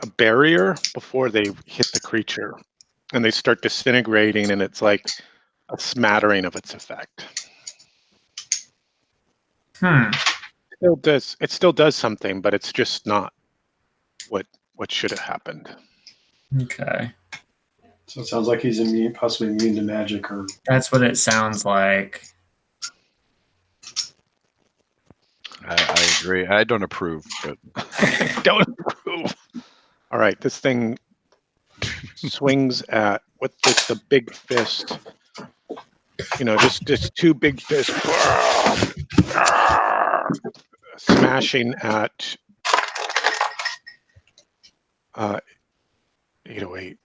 a barrier, before they hit the creature, and they start disintegrating, and it's like a smattering of its effect. It still does something, but it's just not what should have happened. Okay. So it sounds like he's possibly immune to magic, or that's what it sounds like. I agree. I don't approve, but don't approve. All right, this thing swings at with the big fist. Just two big fists smashing at 808.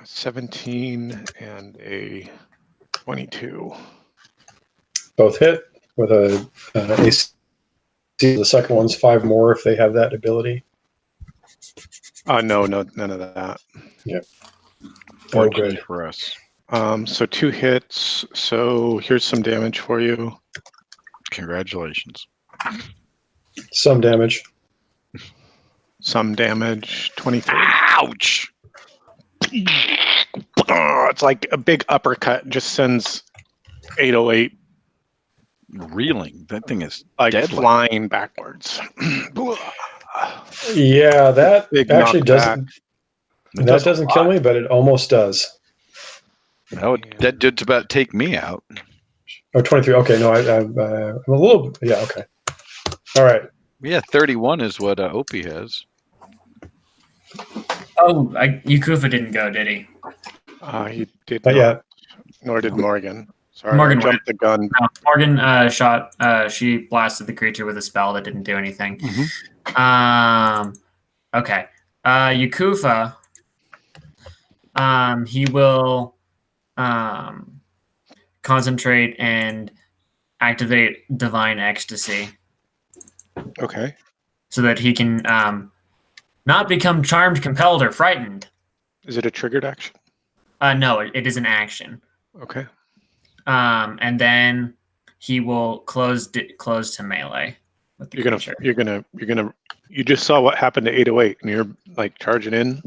17 and a 22. both hit with a AC. The second one's 5 more if they have that ability. No, none of that. Yeah. Fortunately for us. So 2 hits. So here's some damage for you. Congratulations. Some damage. Some damage. 23. Ouch! It's like a big uppercut just sends 808 reeling. That thing is like deadly. flying backwards. Yeah, that Big actually knockback. doesn't kill me, but it almost does. That did's about to take me out. Oh, 23. Okay, no, I'm a little. Yeah, okay. All right. Yeah, 31 is what Opie has. Oh, Yakufa didn't go, did he? He did Not not. yet. Nor did Morgan. Sorry, Morgan I jumped the gun. No, Morgan shot. She blasted the creature with a spell that didn't do anything. Okay. Yakufa. He will concentrate and activate Divine Ecstasy. Okay. So that he can not become charmed, compelled, or frightened. Is it a triggered action? No, it is an action. Okay. And then he will close to melee with the creature. You just saw what happened to 808 and you're like charging in.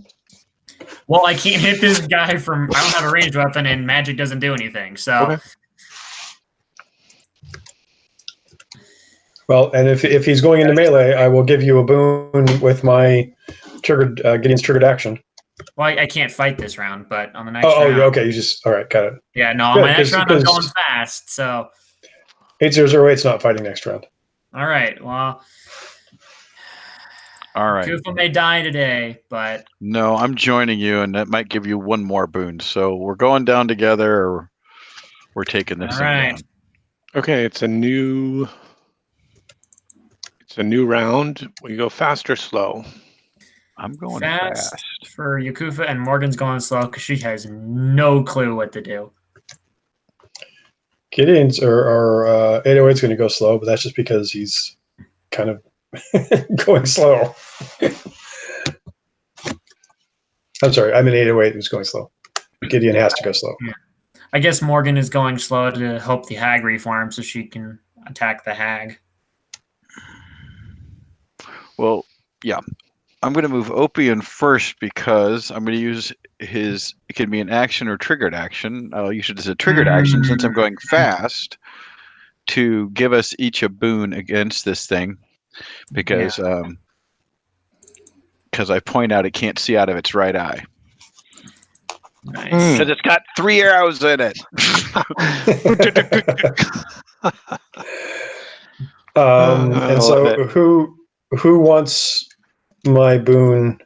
Well, I can't hit this guy from. I don't have a ranged weapon, and magic doesn't do anything. So. Okay. Well, and if he's going into melee, I will give you a boon with my Gideon's triggered action. Well, I can't fight this round, but on the next round. round. Oh, okay. You just all right. Got it. Yeah, no. On my next round, I'm going fast. So. 8008's not fighting next round. All right. Well. All right. Kufa may die today, but no, I'm joining you, and that might give you one more boon. So we're going down together, or we're taking this thing down. Okay, it's a new round. We go fast or slow. I'm going fast for Yakufa, and Morgan's going slow because she has no clue what to do. Gideon's or 808's going to go slow, but that's just because he's kind of going slow. I'm sorry, I'm an 808 who's going slow. Gideon has to go slow. Yeah. I guess Morgan is going slow to hope the hag reforms so she can attack the hag. Well, yeah. I'm going to move Opian first because I'm going to use his, it can be an action or triggered action. I'll use it as a triggered action since I'm going fast to give us each a boon against this thing because I point out it can't see out of its right eye. Nice. Because it's got 3 arrows in it. And so love who wants my boon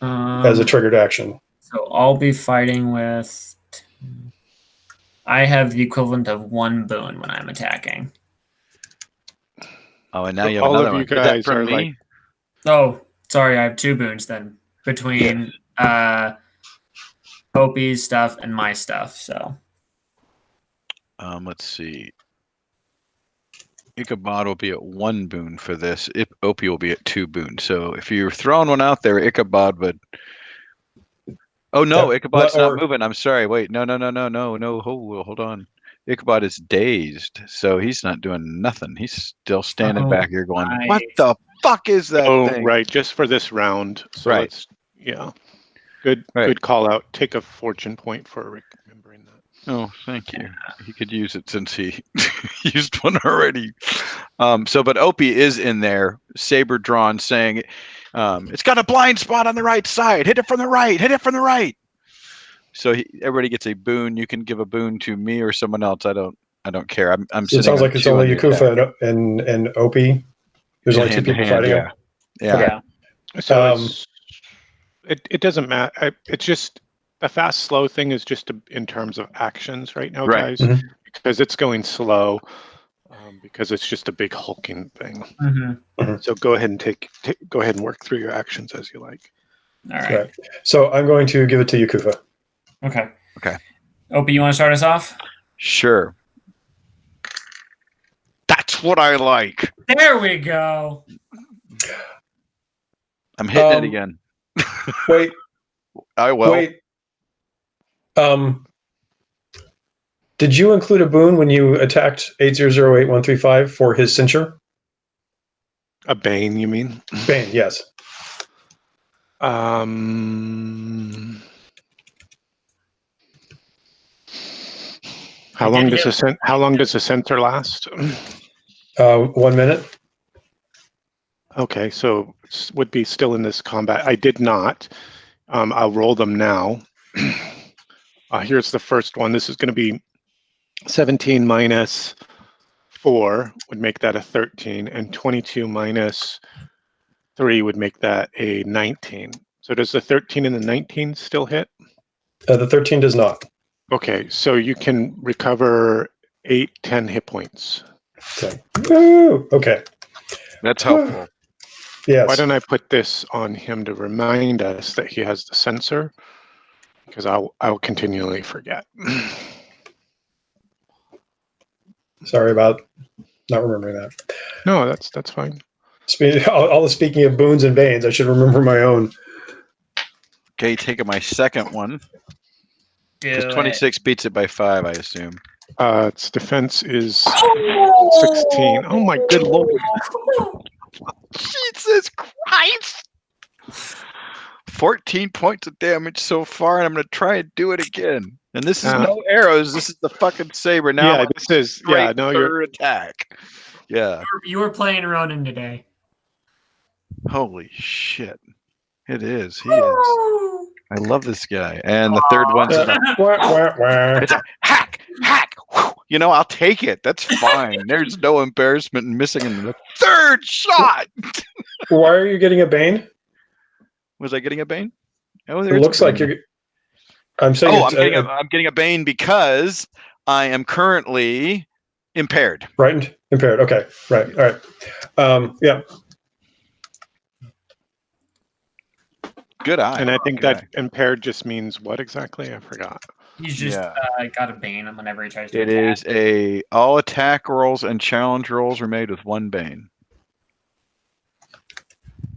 as a triggered action? So I'll be fighting with. I have the equivalent of 1 boon when I'm attacking. Oh, and now So you have all another of you one. Is that guys from are me? like- Oh, sorry, I have 2 boons then between Opie's stuff and my stuff. So Let's see. Ichabod will be at 1 boon for this. Opie will be at 2 boons. So if you're throwing one out there, Ichabod would. Oh no, Ichabod's not moving. I'm sorry. Wait, no. Hold on. Ichabod is dazed, so he's not doing nothing. He's still standing back here going, nice. "What the fuck is that thing?" right, just for this round. So Right. let's, good Right. good call out. Take a fortune point for remembering that. Oh, thank you. He could use it since he used one already. But Opie is in there, saber drawn, saying, "It's got a blind spot on the right side. Hit it from the right. Hit it from the right." So everybody gets a boon. You can give a boon to me or someone else. I don't care. I'm So it sounds like it's only Yakufa and Opie. There's only 2 people fighting him. Yeah. So it doesn't matter. It's just a fast slow thing is just in terms of actions right now, Right. guys, because it's going slow. Because it's just a big hulking thing. So go ahead and go ahead and work through your actions as you like. All right. So I'm going to give it to Yakufa. Okay. Okay. Opie, you want to start us off? Sure. That's what I like. There we go. I'm hitting it again. Wait. I will. Wait. Did you include a boon when you attacked 8008135 for his censure? A bane, you mean? Bane, yes. How long does the censor last? 1 minute. Okay, so would be still in this combat. I did not. I'll roll them now. Here's the first one. This is going to be 17 minus 4 would make that a 13, and 22 minus 3 would make that a 19. So does the 13 and the 19 still hit? The 13 does not. Okay, so you can recover 10 hit points. Okay. That's helpful. Yes. Why don't I put this on him to remind us that he has the sensor? Because I'll continually forget. Sorry about not remembering that. No, that's fine. All the speaking of boons and banes, I should remember my own. Okay, taking my second one. Because 26 beats it by 5, I assume. Its defense is 16. Oh my good lord. Jesus Christ! 14 points of damage so far, and I'm going to try and do it again. And this is no arrows. This is the fucking saber. Now yeah, this is your attack. Yeah. You were playing Ronin today. Holy shit! It is. He is. I love this guy. And the third one's it's a hack. Whew. You know, I'll take it. That's fine. There's no embarrassment in missing in the third shot. Why are you getting a bane? Was I getting a bane? Oh, it looks like you're. I'm saying. Oh, I'm getting a bane because I am currently impaired. Right, impaired. Okay, right. All right. Yeah. Good eye. And I think that impaired just means what exactly? I forgot. He's just got a bane whenever he tries to It attack. is all attack rolls and challenge rolls are made with 1 bane.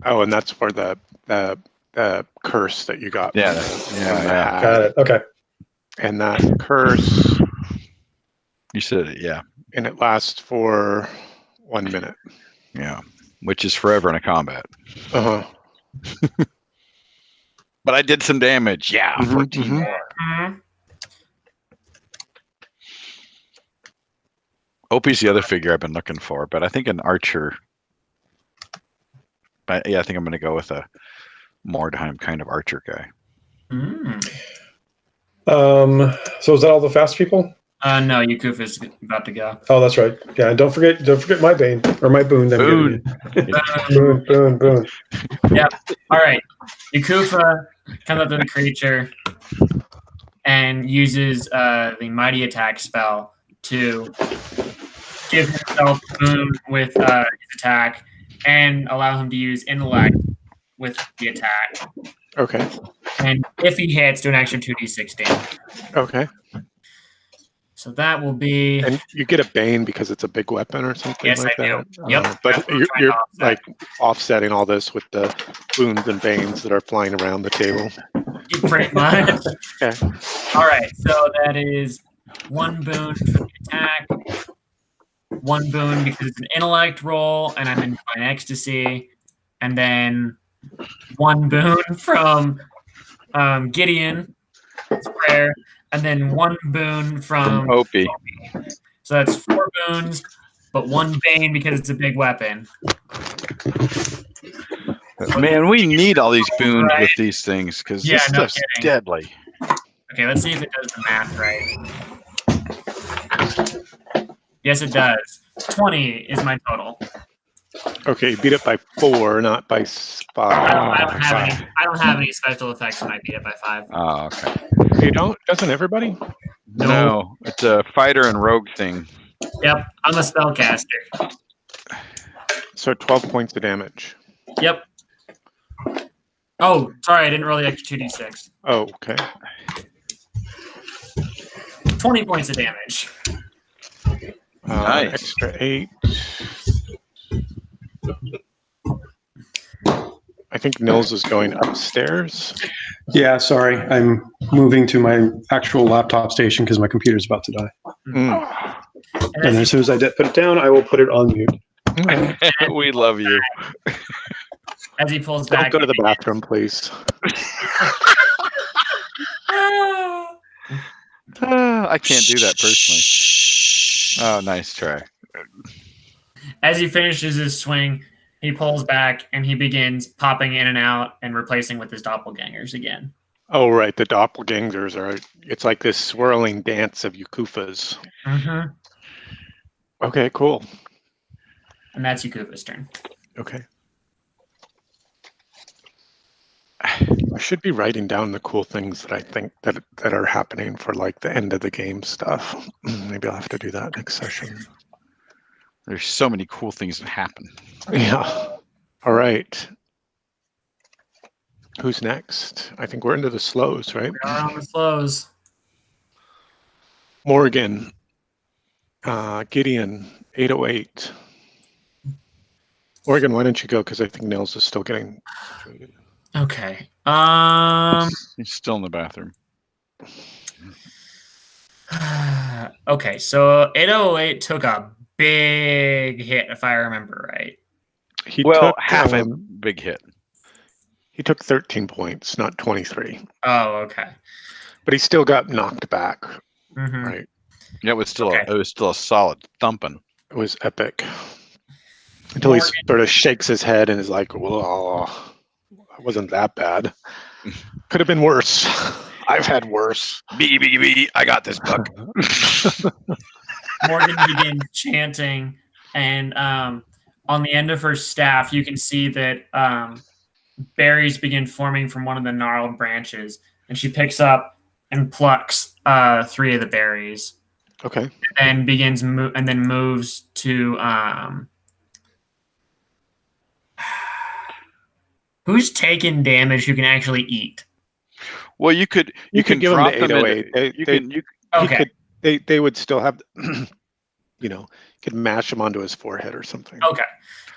Oh, and that's for the curse that you got. Yeah. Got it. Okay. And that curse. You said it, yeah. And it lasts for 1 minute. Yeah, which is forever in a combat. Uh-huh. But I did some damage. Yeah, 14 more. Opie's the other figure I've been looking for, but I think an archer. But yeah, I think I'm going to go with a Mordheim kind of archer guy. Mm. So is that all the fast people? No, Yakufa's about to go. Oh, that's right. Yeah, and don't forget my Bane or my Boon. That I'm Boon. giving you. Boon. All right. Yakufa comes up to the creature and uses the Mighty Attack spell to give himself Boon with his attack and allow him to use Intellect with the attack. Okay. And if he hits, do an extra 2d6 damage. Okay. So that will be. And you get a Bane because it's a big weapon or something Yes, like I do. that. Yep. But That's what I'm trying you're to offset. like offsetting all this with the boons and banes that are flying around the table. Pretty much. Okay. All right. So that is 1 boon for the attack, 1 boon because it's an intellect roll, and I'm in Divine Ecstasy, and then 1 boon from Gideon, prayer, and then 1 boon from Opie. So that's 4 boons, but 1 bane because it's a big weapon. Man, we need all these boons Right. with these things because Yeah, this no stuff's kidding. deadly. Okay, let's see if it does the math right. Yes, it does. 20 is my total. Okay, you beat it by 4, not by 5. I don't have any special effects when I beat it by 5. Oh, okay. You don't? Doesn't everybody? No, it's a fighter and rogue thing. Yep, I'm a spellcaster. So 12 points of damage. Yep. Oh, sorry, I didn't roll the extra 2d6. Oh, okay. 20 points of damage. Nice. Extra 8. I think Nils is going upstairs. Yeah, sorry. I'm moving to my actual laptop station because my computer's about to die. Mm. And as soon as I put it down, I will put it on mute. Okay. We love you. As he pulls Don't back. go to the bathroom, please. I can't do that personally. Oh, nice try. As he finishes his swing, he pulls back and he begins popping in and out and replacing with his doppelgangers again. Oh, right. The doppelgangers are. It's like this swirling dance of Yakufas. Mm-hmm. Okay, cool. And that's Yakufa's turn. Okay. I should be writing down the cool things that I think that are happening for like the end of the game stuff. Maybe I'll have to do that next session. There's so many cool things that happen. Yeah. All right. Who's next? I think we're into the slows, right? We are on the slows. Morgan. Gideon, 808. Morgan, why don't you go? Because I think Nils is still getting situated. Okay. He's still in the bathroom. Okay, so 808 took a big hit, if I remember right. He Well, took, half a big hit. He took 13 points, not 23. Oh, okay. But he still got knocked back, Mm-hmm. right? Yeah, it was still Okay. it was still a solid thumping. It was epic. Until he sort of shakes his head and is like, "Whoa, it wasn't that bad. Could have been worse. I've had worse." B, I got this, Buck. Morgan begins chanting, and on the end of her staff, you can see that berries begin forming from one of the gnarled branches, and she picks up and plucks 3 of the berries, Okay. and begins and then moves to who's taking damage who can actually eat. Well, you can give him drop the them 808. in. Okay. They would still have, you could mash him onto his forehead or something. Okay.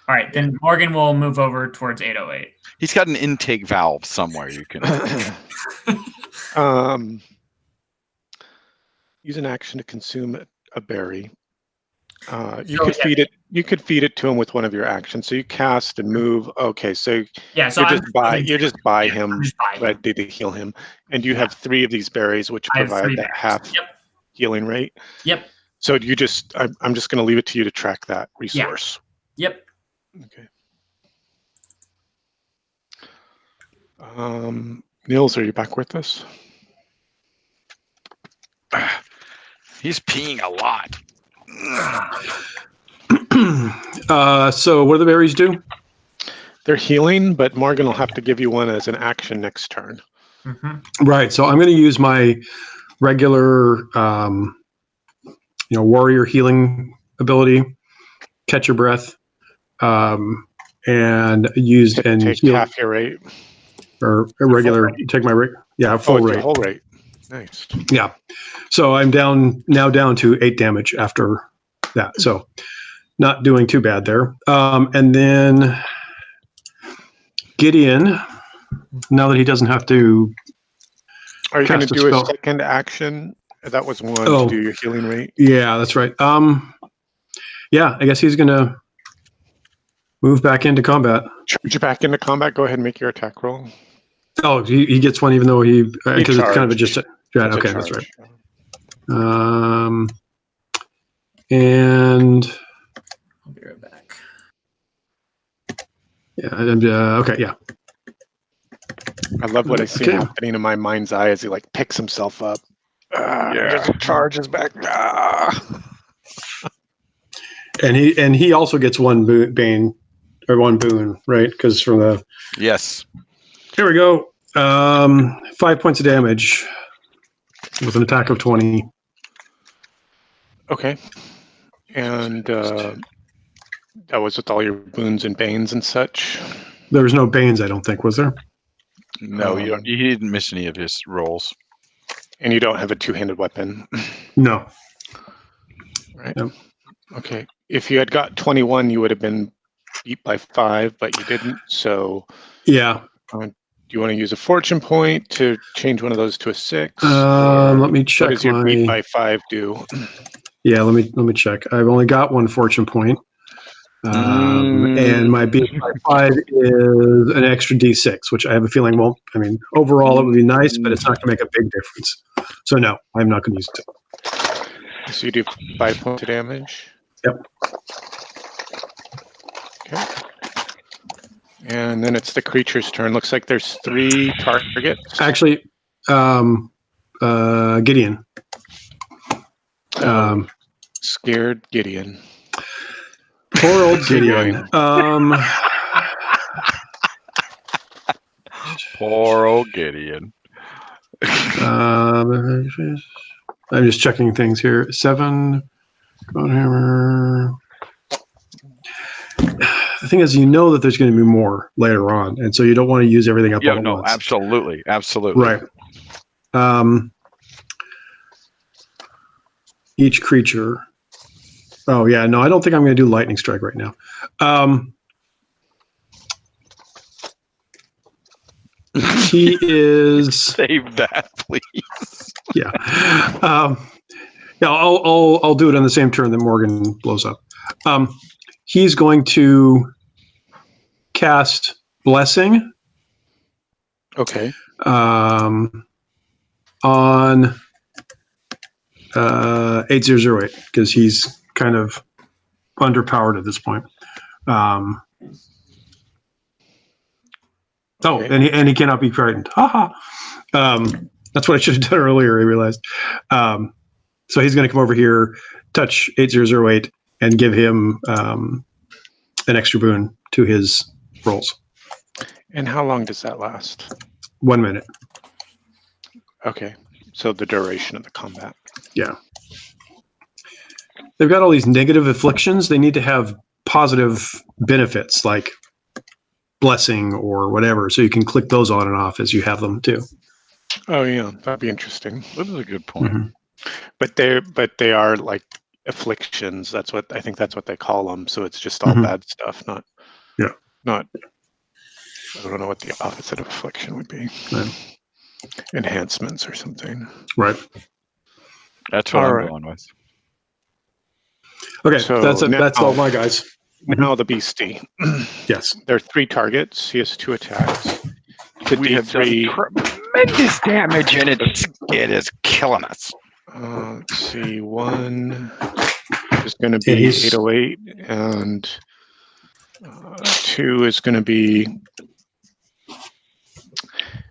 All right. Then Morgan will move over towards 808. He's got an intake valve somewhere. You can. Use an action to consume a berry. You So, could yeah. feed it. You could feed it to him with one of your actions. So you cast and move. Okay, so Yeah. So you're just by I'm him, just by him. ready to heal him, and you have 3 of these berries, which I have provide 3 that berries. half Yep. healing rate. Yep. So I'm just going to leave it to you to track that resource. Yep. Okay. Niels, are you back with us? He's peeing a lot. So what do the berries do? They're healing, but Morgan will have to give you one as an action next turn. Right. So I'm going to use my regular, warrior healing ability, catch your breath, and use and Take heal half your rate. or a regular. Take my rate. Yeah, full it's rate. your whole rate. Nice. Yeah. So I'm down to 8 damage after that. So not doing too bad there. And then Gideon, now that he doesn't have to. Are you going to cast a do a spell. second action? That was one Oh. to do your healing rate. Yeah, that's right. Yeah, I guess he's going to move back into combat. Charge you back into combat. Go ahead and make your attack roll. Oh, he gets one even though because it's kind of just yeah. Okay, that's right. And I'll be right back. yeah, okay, yeah. I love what I see happening in my mind's eye as he like picks himself up. Just charges back. And he also gets one bane or one boon, right? Because from the Yes. here we go. 5 points of damage with an attack of 20. Okay. And that was with all your boons and banes and such. There was no banes, I don't think, was there? No, you don't. He didn't miss any of his rolls. And you don't have a two-handed weapon. No. Right. Yep. Okay. If you had got 21, you would have been beat by 5, but you didn't. So Yeah. do you want to use a fortune point to change one of those to a 6? Let me check. What does your beat by 5 do? Yeah, let me check. I've only got one fortune point. And my beat by 5 is an extra D6, which I have a feeling won't. I mean, overall it would be nice, but it's not going to make a big difference. So no, I'm not going to use it. So you do 5 points of damage. Yep. Okay. And then it's the creature's turn. Looks like there's 3 targets. Actually, Gideon. Scared Gideon. Poor old Gideon. Poor old Gideon. I'm just checking things here. 7. Hammer. The thing is, you know that there's going to be more later on, and so you don't want to use everything up all at once. Absolutely. Right. Each creature. Oh yeah, no, I don't think I'm going to do lightning strike right now. He is. Save that, please. Yeah. Yeah, I'll do it on the same turn that Morgan blows up. He's going to cast Blessing. Okay. On 8008 because he's kind of underpowered at this point. Okay. And he cannot be frightened. Haha. That's what I should have done earlier. I realized. So he's going to come over here, touch 8008, and give him an extra boon to his rolls. And how long does that last? 1 minute. Okay. So the duration of the combat. Yeah. They've got all these negative afflictions. They need to have positive benefits like blessing or whatever. So you can click those on and off as you have them too. Oh yeah, that'd be interesting. That is a good point. Mm-hmm. But they are like afflictions. I think that's what they call them. So it's just all bad stuff, not. I don't know what the opposite of affliction would be. Right. Enhancements or something. Right. That's what I'm going with. Okay, So that's all my guys. Now the beastie. Yes. There are 3 targets. He has 2 attacks. We have done tremendous damage, and it is killing us. Let's see. 1 is going to be 808, and 2 is going to be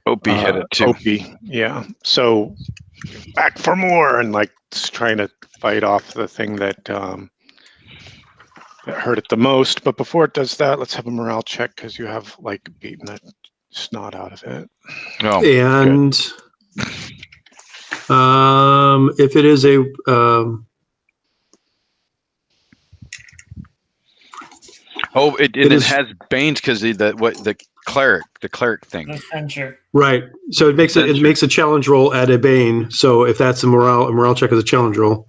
Opie hit it too. Opie, yeah. So back for more, and like trying to fight off the thing that that hurt it the most. But before it does that, let's have a morale check because you have like beaten the snot out of it. Oh, And if it is a it has Bane's because the cleric thing. The censure. right, so it makes a challenge roll at a Bane. So if that's a morale check is a challenge roll.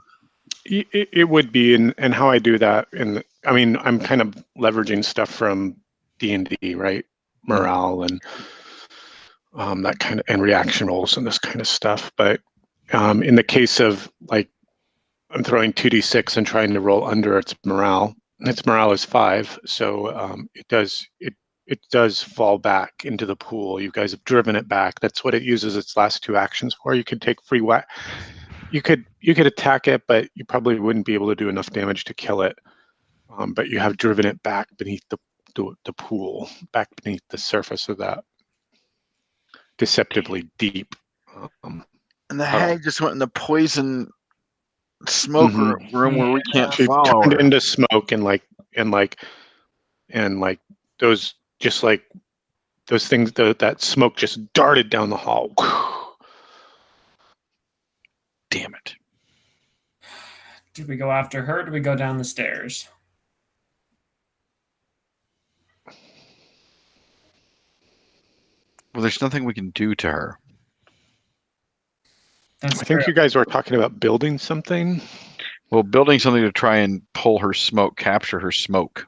It would be, and how I do that, and I mean, I'm kind of leveraging stuff from D&D, right? Morale and that kind of, and reaction rolls and this kind of stuff. But in the case of like, I'm throwing 2d6 and trying to roll under its morale is 5, so it does fall back into the pool. You guys have driven it back. That's what it uses its last 2 actions for. You could take free whack. You could attack it, but you probably wouldn't be able to do enough damage to kill it. But you have driven it back beneath the pool, back beneath the surface of that deceptively deep. And the hag just went in the poison smoke room where we can't She follow turned her. into smoke and those, just like those things, that smoke just darted down the hall. Damn it. Do we go after her? Or do we go down the stairs? Well, there's nothing we can do to her. That's I think you guys were talking about building something. Well, building something to try and pull her smoke, capture her smoke.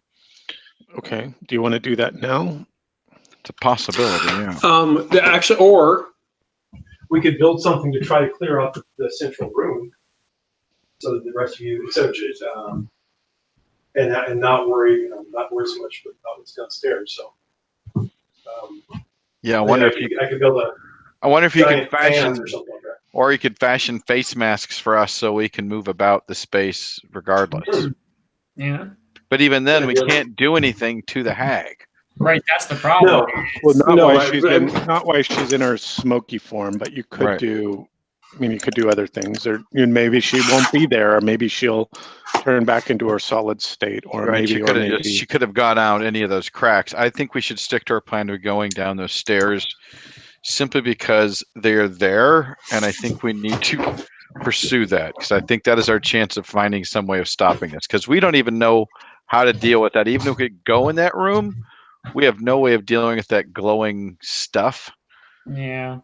Okay. Do you want to do that now? It's a possibility, yeah. Actually, or we could build something to try to clear out the central room, so that the rest of you, instead of just, and not worry so much about what's downstairs. So, Yeah, I wonder if you. I could build a. I wonder if you could giant fan fashion, or something like that. or you could fashion face masks for us so we can move about the space regardless. Yeah. But even then, we Yeah. can't do anything to the hag. Right, that's the problem. No. Well, not No, while she's in her smoky form, but you could Right. do. I mean, you could do other things, or maybe she won't be there, or maybe she'll turn back into her solid state, or Right, maybe, she could have gone out any of those cracks. I think we should stick to our plan of going down those stairs, simply because they're there, and I think we need to pursue that because I think that is our chance of finding some way of stopping this. Because we don't even know how to deal with that. Even if we could go in that room, we have no way of dealing with that glowing stuff. Yeah.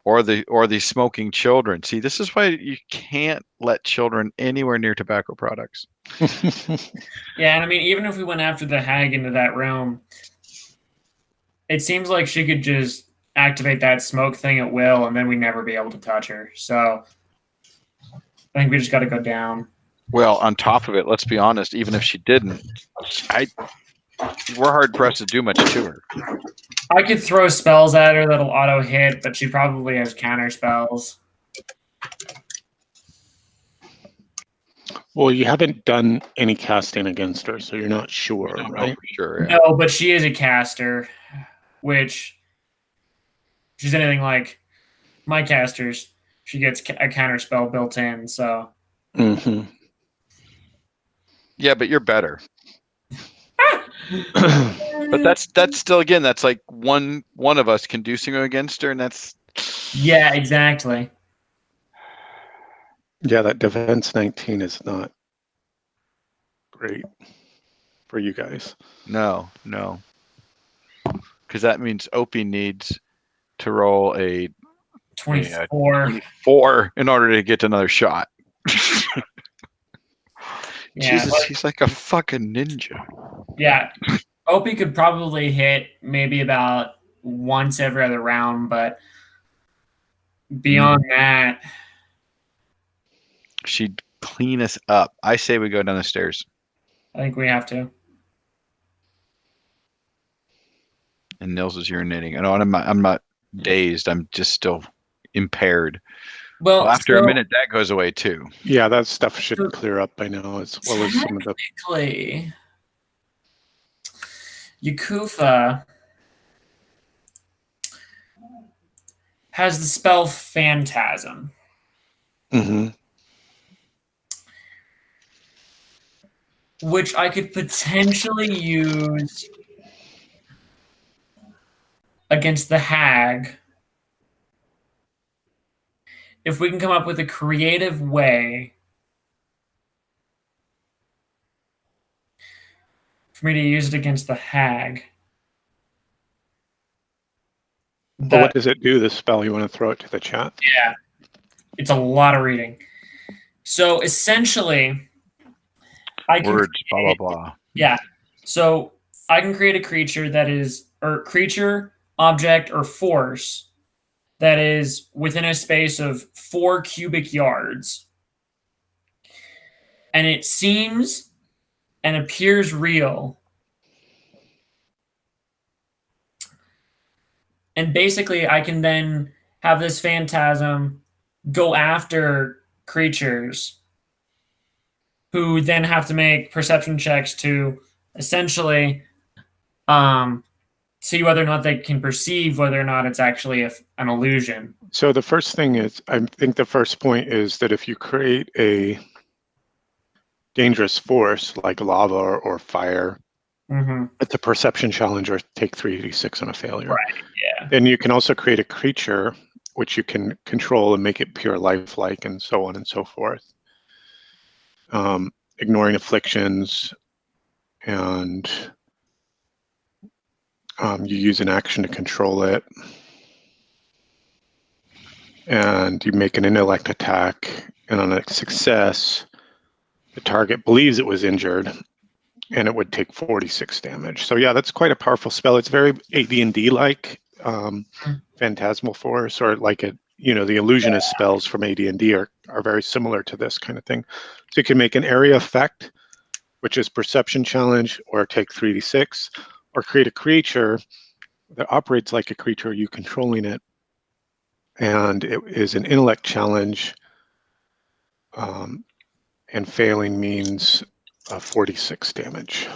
Or the smoking children. See, this is why you can't let children anywhere near tobacco products. Yeah, and I mean, even if we went after the hag into that room, it seems like she could just activate that smoke thing at will, and then we'd never be able to touch her. So I think we just got to go down. Well, on top of it, let's be honest, even if she didn't, we're hard pressed to do much to her. I could throw spells at her that'll auto hit, but she probably has counter spells. Well, you haven't done any casting against her, so you're not sure, No, right? for sure. Yeah. No, but she is a caster, which she's anything like my casters. She gets a counter spell built in, so. Mm-hmm. Yeah, but you're better. But that's still, again, that's like one of us can do something against her, and that's. Yeah, exactly. Yeah, that defense 19 is not great for you guys. No. Because that means Opie needs to roll a 24. 24 in order to get another shot. Yeah, Jesus, he's like a fucking ninja. yeah. Opie could probably hit maybe about once every other round, but beyond that, She'd clean us up. I say we go down the stairs. I think we have to. And Nils is urinating. I know I'm not dazed. I'm just still impaired. Well, after a minute, that goes away too. Yeah, that stuff should clear up by now, as well as some of the. Technically, Yakufa has the spell Phantasm. Mm-hmm. Which I could potentially use against the hag if we can come up with a creative way for me to use it against the hag. Well, what does it do, this spell? You want to throw it to the chat? Yeah. It's a lot of reading. So essentially, I can Words, blah, blah, create, blah. yeah. So I can create a creature that is, or creature, object, or force that is within a space of 4 cubic yards. And it seems and appears real. And basically, I can then have this phantasm go after creatures who then have to make perception checks to essentially see whether or not they can perceive whether or not it's actually an illusion. So the first thing is, I think the first point is that if you create a dangerous force like lava or fire, it's a perception challenge or take 3d6 on a failure. Right, yeah. Then you can also create a creature which you can control and make it pure lifelike and so on and so forth. Ignoring afflictions, and you use an action to control it. And you make an intellect attack, and on a success, the target believes it was injured, and it would take 46 damage. So yeah, that's quite a powerful spell. It's very AD&D-like, Phantasmal Force, or like the illusionist spells from AD&D are very similar to this kind of thing. So you can make an area effect, which is perception challenge, or take 3d6, or create a creature that operates like a creature, you controlling it, and it is an intellect challenge, and failing means 46 damage.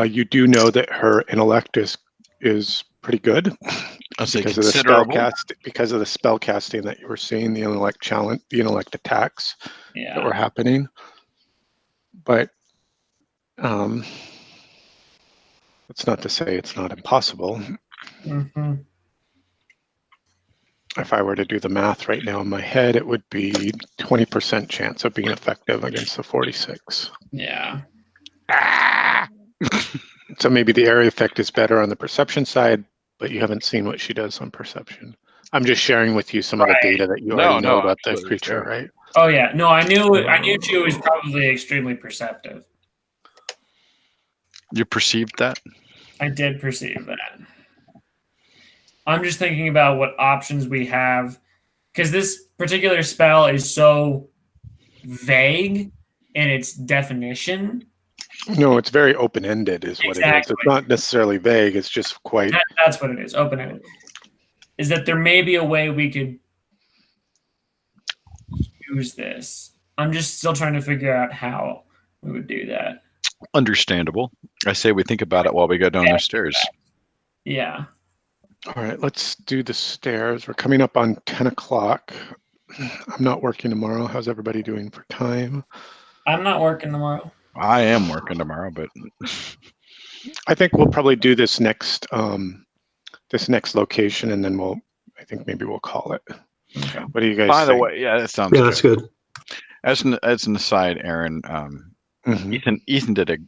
You do know that her intellect is pretty good because of the spell casting that you were seeing, the intellect challenge, the intellect attacks that were happening. But that's not to say it's not impossible. If I were to do the math right now in my head, it would be 20% chance of being effective against the 46. Yeah. So maybe the area effect is better on the perception side, but you haven't seen what she does on perception. I'm just sharing with you some of the data that you already know about the creature, right? Oh yeah, no, I knew she was probably extremely perceptive. You perceived that? I did perceive that. I'm just thinking about what options we have, because this particular spell is so vague in its definition. No, it's very open-ended is what it is. It's not necessarily vague. It's just quite... That's what it is, open-ended. Is that there may be a way we could use this. I'm just still trying to figure out how we would do that. Understandable. I say we think about it while we go down the stairs. Yeah. All right, let's do the stairs. We're coming up on 10 o'clock. I'm not working tomorrow. How's everybody doing for time? I'm not working tomorrow. I am working tomorrow, but I think we'll probably do this next location, and then I think maybe we'll call it. Okay. What do you guys by the think? way, yeah, that sounds good. That's good. As an aside, Aaron, Ethan did an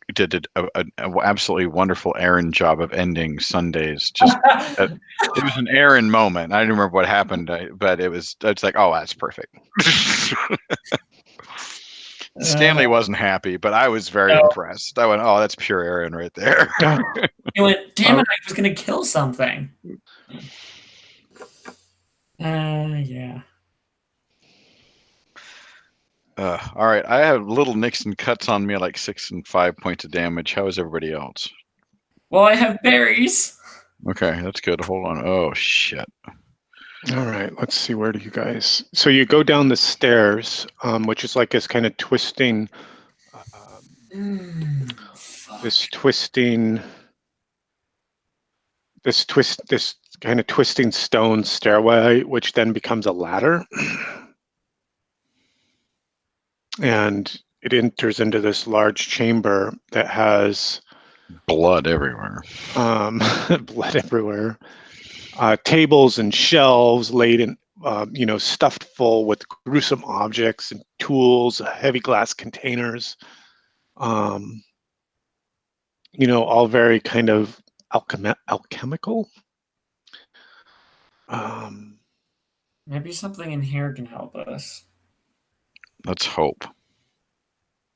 absolutely wonderful Aaron job of ending Sundays. Just it was an Aaron moment. I don't remember what happened, but it's like, oh, that's perfect. Stanley wasn't happy, but I was very impressed. I went, oh, that's pure Aaron right there. He went, damn it, I was going to kill something. Yeah. All right, I have little Nixon cuts on me like 6 and 5 points of damage. How is everybody else? Well, I have berries. Okay, that's good. Hold on. Oh, shit. All right, let's see. Where do you guys... So you go down the stairs, which is like this kind of twisting... Fuck. this kind of twisting stone stairway, which then becomes a ladder. And it enters into this large chamber that has blood everywhere. Blood everywhere. Tables and shelves laid in, stuffed full with gruesome objects and tools, heavy glass containers. All very kind of alchemical. Maybe something in here can help us. Let's hope.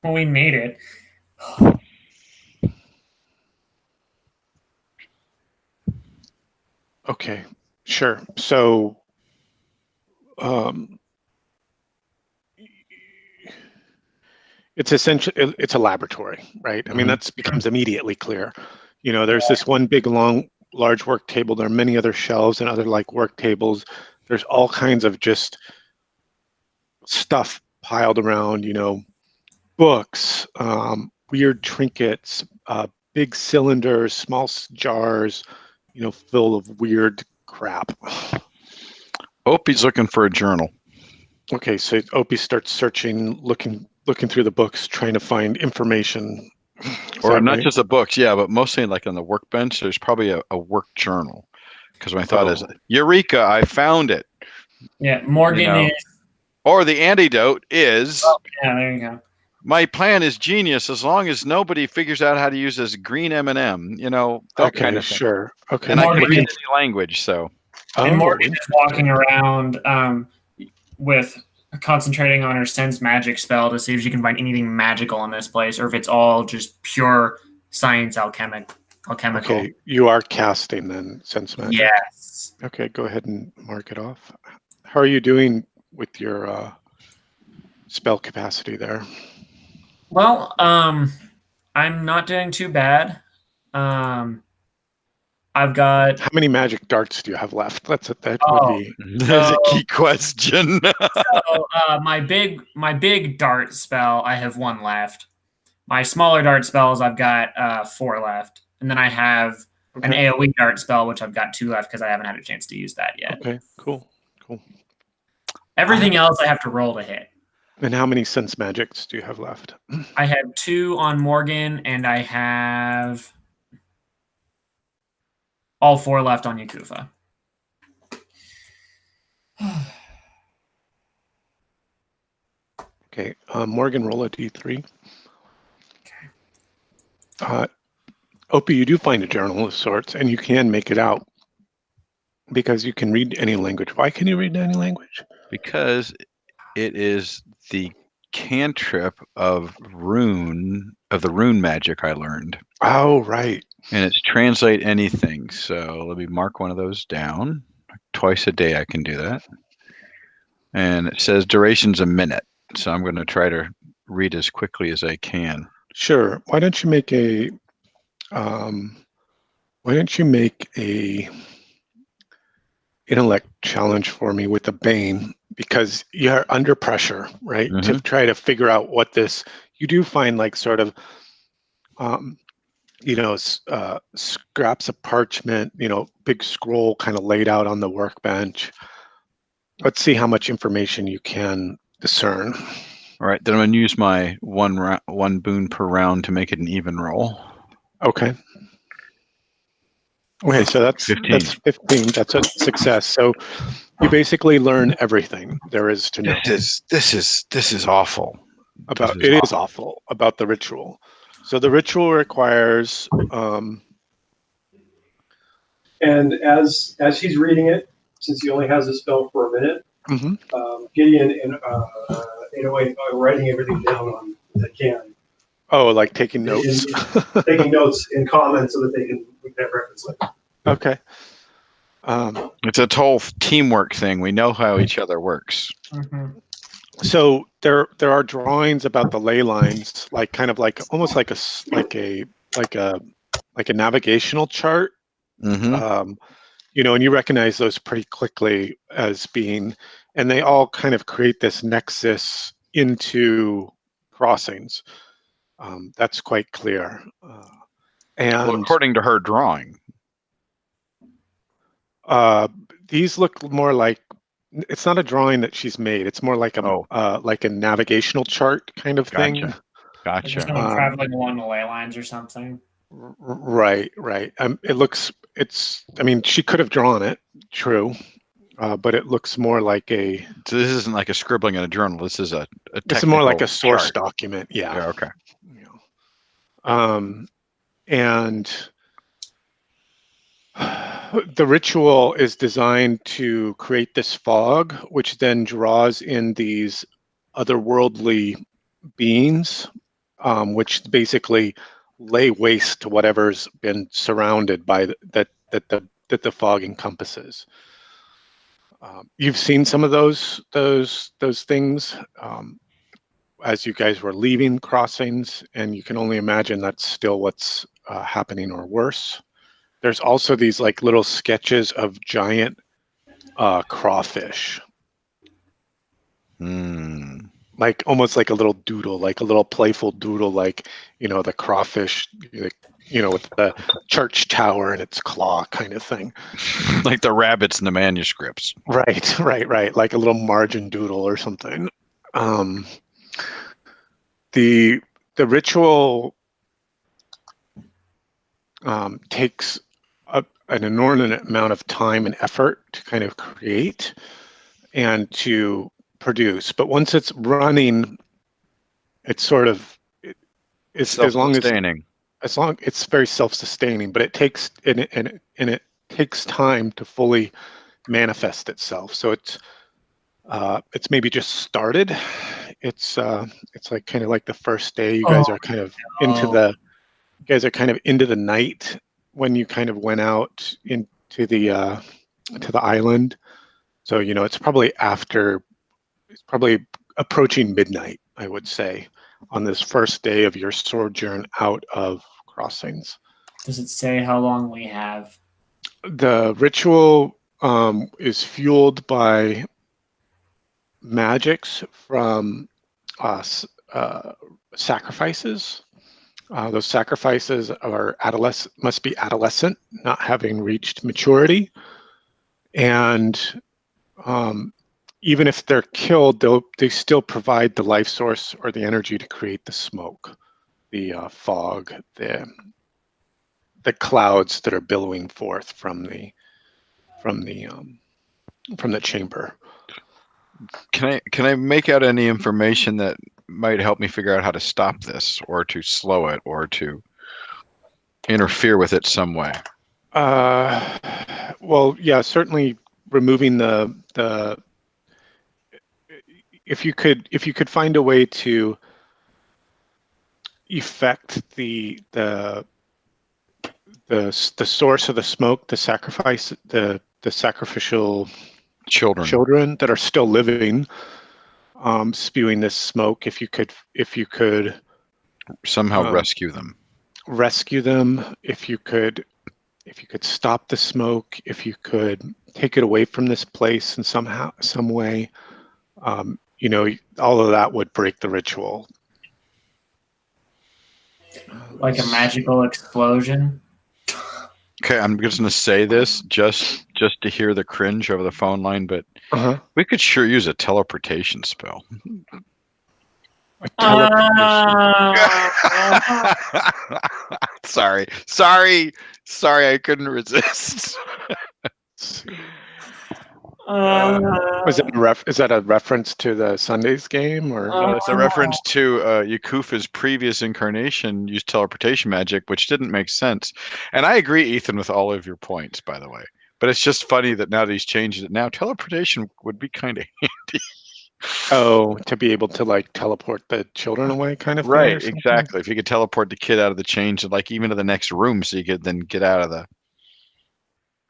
Well, we made it. Okay, sure. So, it's essentially, it's a laboratory, right? I mean, that becomes immediately clear. There's this one big, large work table. There are many other shelves and other like work tables. There's all kinds of just stuff piled around, books, weird trinkets, big cylinders, small jars, full of weird crap. Opie's looking for a journal. Okay, so Opie starts searching, looking through the books, trying to find information. Or not just the books, yeah, but mostly like on the workbench, there's probably a work journal. Because my thought is, Eureka, I found it. Yeah, Morgan is... Or the antidote is... Oh, yeah, there you go. My plan is genius as long as nobody figures out how to use this green M&M, that kind of thing. Sure. Okay. And I can read any language, so... And Morgan is walking around with concentrating on her sense magic spell to see if she can find anything magical in this place, or if it's all just pure science alchemical. Okay, you are casting then sense magic. Yes. Okay, go ahead and mark it off. How are you doing with your spell capacity there? Well, I'm not doing too bad. I've got... How many magic darts do you have left? That's would be... That's a key question. So my big dart spell, I have 1 left. My smaller dart spells, I've got 4 left. And then I have an AoE dart spell, which I've got 2 left because I haven't had a chance to use that yet. Okay, cool. Everything else I have to roll to hit. And how many sense magics do you have left? I have 2 on Morgan, and I have all 4 left on Yakufa. Okay, Morgan, roll a d3. Okay. Opie, you do find a journal of sorts, and you can make it out because you can read any language. Why can you read any language? Because it is the cantrip of the rune magic I learned. Oh, right. And it's translate anything. So let me mark one of those down. Twice a day I can do that. And it says duration's a minute. So I'm going to try to read as quickly as I can. Sure. Why don't you make a intellect challenge for me with the Bane, because you're under pressure, right? To try to figure out what this, you do find like sort of, scraps of parchment, big scroll kind of laid out on the workbench. Let's see how much information you can discern. All right, then I'm going to use my one boon per round to make it an even roll. Okay. Okay, so that's 15. That's 15. That's a success. So you basically learn everything there is to know. This is awful. It is awful about the ritual. So the ritual requires. And as he's reading it, since he only has the spell for a minute, Gideon in a way writing everything down on that can. Oh, like taking notes. Taking notes in common so that they can reference it. Okay. It's a whole teamwork thing. We know how each other works. So there are drawings about the ley lines, like kind of like almost like a navigational chart. And you recognize those pretty quickly as being, and they all kind of create this nexus into crossings. That's quite clear. Well, And according to her drawing. these look more like, it's not a drawing that she's made. It's more like a navigational chart kind of thing. Gotcha. Like there's Gotcha. someone traveling along the ley lines or something. Right. I mean, she could have drawn it, true, but it looks more like So this isn't like a scribbling in a journal. This is a it's more like a technical source chart. document. Yeah. Yeah, okay. And the ritual is designed to create this fog, which then draws in these otherworldly beings, which basically lay waste to whatever's been surrounded by that the fog encompasses. You've seen some of those things as you guys were leaving crossings, and you can only imagine that's still what's happening or worse. There's also these like little sketches of giant crawfish. Like almost like a little doodle, like a little playful doodle, like, the crawfish, with the church tower and its claw kind of thing. Like the rabbits in the manuscripts. Right. Like a little margin doodle or something. The ritual takes an inordinate amount of time and effort to kind of create and to produce, but once it's running, it's sort of it's as long it's very self-sustaining, but it takes and it takes time to fully manifest itself. So it's maybe just started. It's like kind of like the first day you guys are kind of into the night when you kind of went out into the island. So it's probably approaching midnight, I would say, on this first day of your sojourn out of crossings. Does it say how long we have? The ritual is fueled by magics from sacrifices. Those sacrifices must be adolescent, not having reached maturity, and even if they're killed, they still provide the life source or the energy to create the smoke, the fog, the clouds that are billowing forth from the chamber. Can I make out any information that might help me figure out how to stop this, or to slow it, or to interfere with it some way? Well, yeah, certainly removing the if you could find a way to affect the source of the smoke, the sacrificial children that are still living, spewing this smoke. If you could somehow rescue them, if you could stop the smoke, if you could take it away from this place in some way, all of that would break the ritual. Like a magical explosion. Okay, I'm just going to say this just to hear the cringe over the phone line, but we could sure use a teleportation spell. Sorry, I couldn't resist. Is that a reference to the Sundays game, or it's a reference to Yakufa's previous incarnation used teleportation magic, which didn't make sense. And I agree, Ethan, with all of your points, by the way. But it's just funny that now that he's changed it, now teleportation would be kind of handy. Oh, to be able to like teleport the children away, kind of thing. Right, exactly. If you could teleport the kid out of the change, and like even to the next room, so you could then get out of the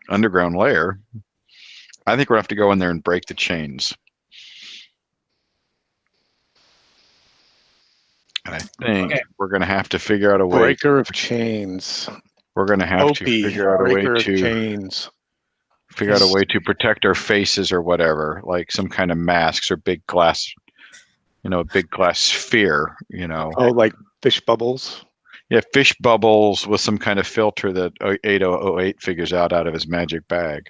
underground layer. I think we're gonna have to go in there and break the chains. And I think we're gonna have to figure out a way. Breaker of chains. We're gonna have to figure out a way to chains. Figure out a way to protect our faces or whatever, like some kind of masks or big glass, a big glass sphere, Oh, like fish bubbles. Yeah, fish bubbles with some kind of filter that 8008 figures out of his magic bag.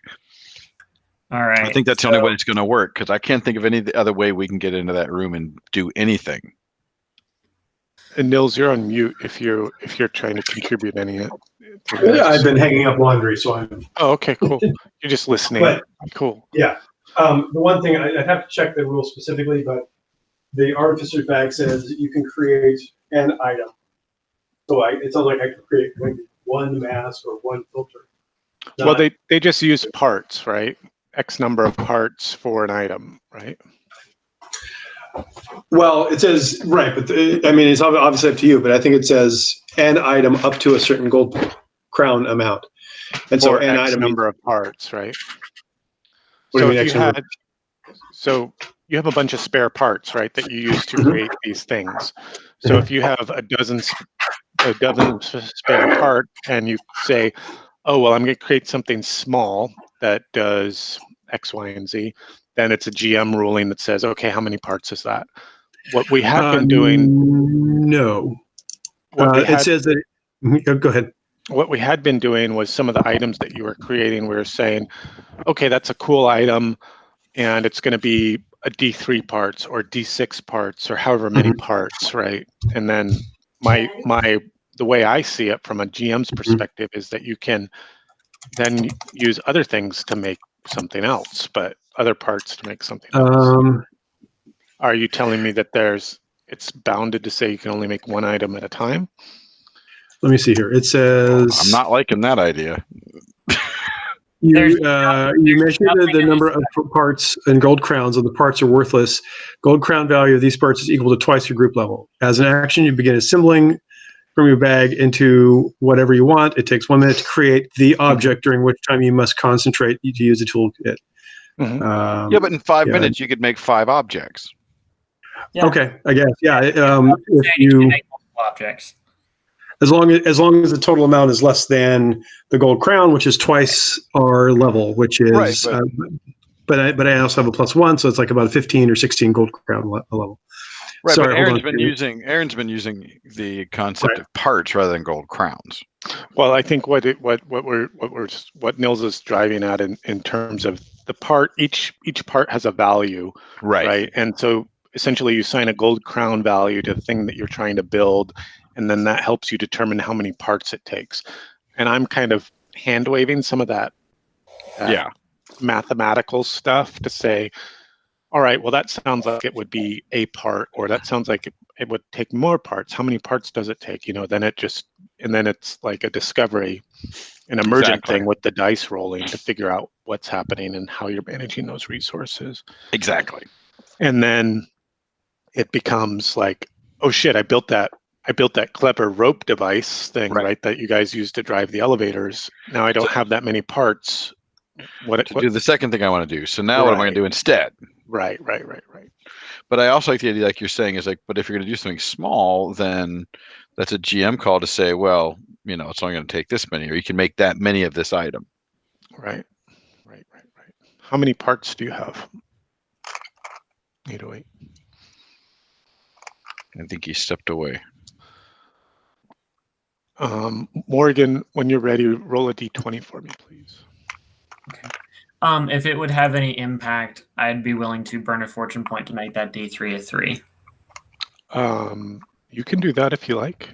All right. I think that's the only way it's going to work, because I can't think of any other way we can get into that room and do anything. And Nils, you're on mute if you're trying to contribute any. I've been hanging up laundry, so I'm. Oh, okay, cool. You're just listening. But- Cool. Yeah. The one thing I'd have to check the rule specifically, but the artificer's bag says you can create an item. So it sounds like I can create maybe one mask or one filter. Well, they just use parts, right? X number of parts for an item, right? Well, it says right, but I mean, it's obviously up to you. But I think it says an item up to a certain gold crown amount, and so Or an X item number of parts, right? What do you So mean, if X you number? had, so you have a bunch of spare parts, right, that you use to create these things. So if you have a dozen spare parts, and you say, oh, well, I'm going to create something small that does X, Y, and Z, then it's a GM ruling that says, okay, how many parts is that? What we had been doing. No. It says that. Go ahead. What we had been doing was some of the items that you were creating, we were saying, okay, that's a cool item, and it's going to be a D3 parts or D6 parts or however many parts, right? And then the way I see it from a GM's perspective is that you can then use other things to make something else, but other parts to make something else. Are you telling me that it's bounded to say you can only make one item at a time? Let me see here. It says I'm not liking that idea. you There's measure the number of parts and gold crowns, and the parts are worthless. Gold crown value of these parts is equal to twice your group level. As an action, you begin assembling from your bag into whatever you want. It takes 1 minute to create the object, during which time you must concentrate to use the toolkit. Yeah, but in 5 minutes you could make 5 objects. Yeah. Okay, I guess. Yeah. If You can you, make multiple objects. as long as the total amount is less than the gold crown, which is twice our level, which is. Right, but I also have a +1, so it's like about a 15 or 16 gold crown level. Right, Sorry, but hold Aaron's been using the concept of parts rather than gold crowns. Well, I think what Nils is driving at in terms of the part, each part has a value, right? And so essentially you assign a gold crown value to the thing that you're trying to build, and then that helps you determine how many parts it takes. And I'm kind of hand waving some of that mathematical stuff to say, all right, well, that sounds like it would be a part, or that sounds like it would take more parts. How many parts does it take? Then it's like a discovery, an emergent thing with the dice rolling to figure out what's happening and how you're managing those resources. Exactly. And then it becomes like, oh shit, I built that clever rope device thing, right? That you guys use to drive the elevators. Now I don't have that many parts. Do the second thing I want to do. So now what am I going to do instead? Right. But I also like the idea, like you're saying, is like, but if you're going to do something small, then that's a GM call to say, well, it's only going to take this many, or you can make that many of this item. Right. How many parts do you have? 808. I think he stepped away. Morgan, when you're ready, roll a d20 for me, please. Okay. If it would have any impact, I'd be willing to burn a fortune point to make that D3 a 3. You can do that if you like.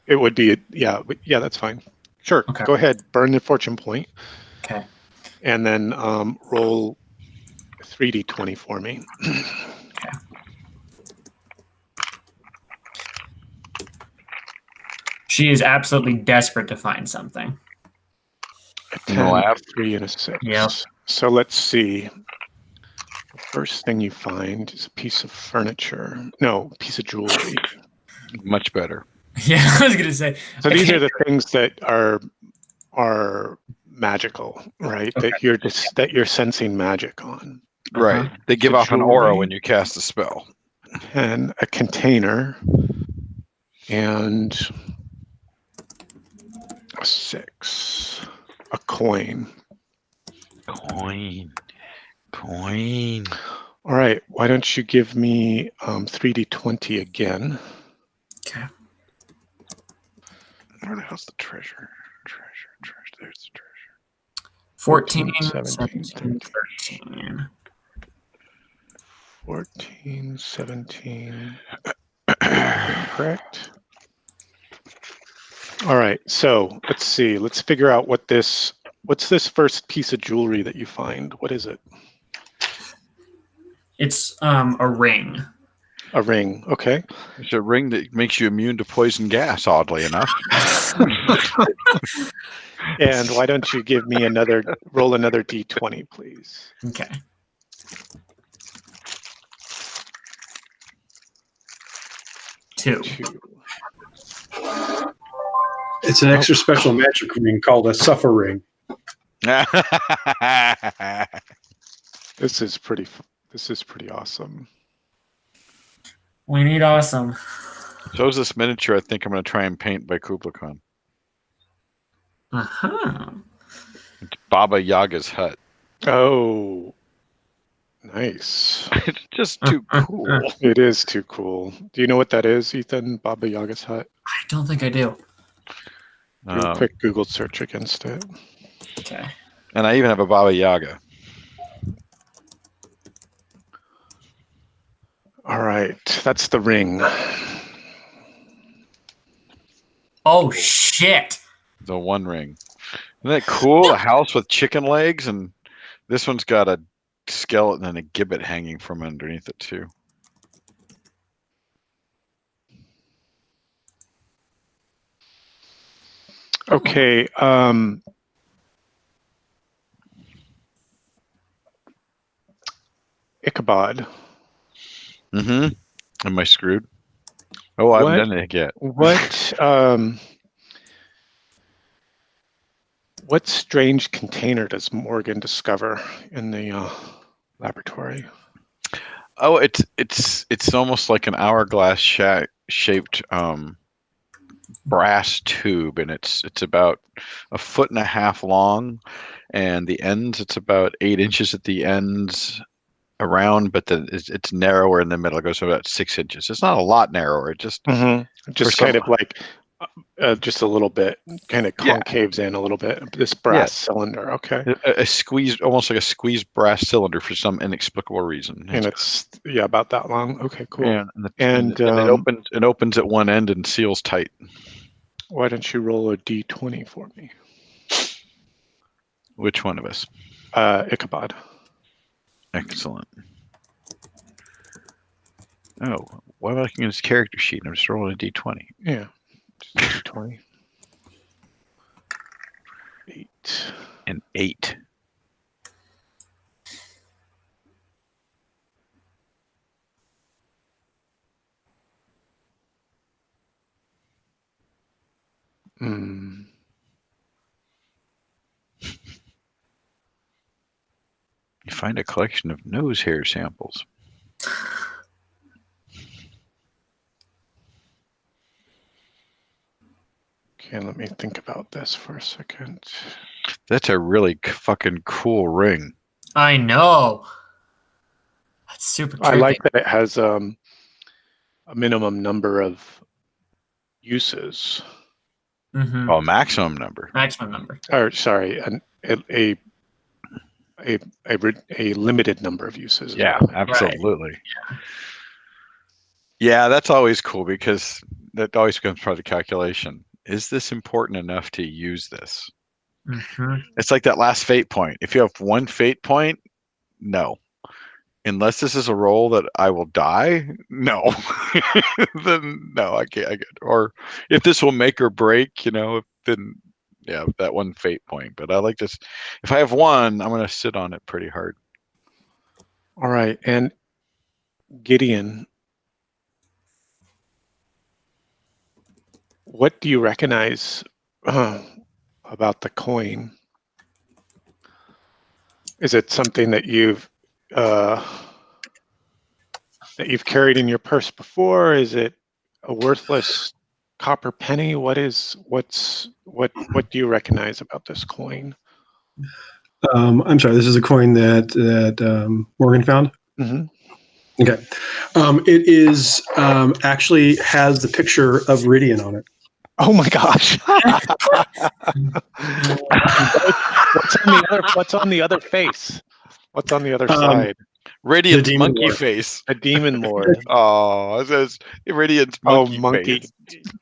It would be, yeah, that's fine. Sure, Go ahead, burn the fortune point. Okay. And then roll 3d20 for me. Okay. She is absolutely desperate to find something. A 10, a 3, and a 6. Yep. So let's see. The first thing you find is a piece of furniture. No, a piece of jewelry. Much better. Yeah, I was gonna say. So these are the things that are magical, right? Okay. That you're sensing magic on. Right. They give off an aura when you cast a spell. And a container and a 6. A coin. Coin. All right. Why don't you give me 3d20 again? Where the hell's the treasure? Treasure. There's the treasure. 14, 17, 17, 13. 14, 17. Correct. All right, so let's see. Let's figure out what's this first piece of jewelry that you find? What is it? It's a ring. A ring. Okay. It's a ring that makes you immune to poison gas, oddly enough. And why don't you give me roll another d20, please? Okay. Two. It's an extra special magic ring called a suffer ring. This is pretty awesome. We need awesome. So is this miniature I think I'm going to try and paint by Kubla Khan. Uh-huh. It's Baba Yaga's hut. Oh, nice. It's just too cool. It is too cool. Do you know what that is, Ethan? Baba Yaga's hut? I don't think I do. Do a quick Google search against it. Okay. And I even have a Baba Yaga. All right, that's the ring. Oh, shit. The One Ring. Isn't that cool? A house with chicken legs, and this one's got a skeleton and a gibbet hanging from underneath it too. Okay. Ichabod. Mm-hmm. Am I screwed? Oh, I haven't done it yet. What strange container does Morgan discover in the laboratory? Oh, it's almost like an hourglass shaped brass tube, and it's about 1.5 feet long, and the ends it's about 8 inches at the ends around, but it's narrower in the middle. It goes to about 6 inches. It's not a lot narrower. It just kind of like just a little bit, kind of concaves in a little bit. This brass cylinder, okay. A squeezed, almost like a squeezed brass cylinder for some inexplicable reason. And it's about that long. Okay, cool. Yeah, and it opens at one end and seals tight. Why don't you roll a d20 for me? Which one of us? Ichabod. Excellent. Oh, why am I looking at his character sheet? I'm just rolling a d20. Yeah. Just d20. 8. An 8. Hmm. You find a collection of nose hair samples. Okay, let me think about this for a second. That's a really fucking cool ring. I know. That's super trippy. I like that it has a minimum number of uses. Mm-hmm. Oh, maximum number. Maximum number. Or sorry, a limited number of uses. Yeah, absolutely. Right. Yeah, that's always cool because that always becomes part of the calculation. Is this important enough to use this? Mm-hmm. It's like that last fate point. If you have one fate point, no. Unless this is a roll that I will die, no. Then no, I can't. Or if this will make or break, then yeah, that one fate point. But I like this. If I have one, I'm going to sit on it pretty hard. All right, and Gideon, what do you recognize about the coin? Is it something that you've carried in your purse before? Is it a worthless copper penny? What do you recognize about this coin? I'm sorry, this is a coin that Morgan found? Mm-hmm. Okay. It is actually has the picture of Ridian on it. Oh my gosh! What's on the other face? What's on the other side? Radiant demon monkey lord. face. A demon lord. Oh, it says Radiant Oh, monkey monkey. face.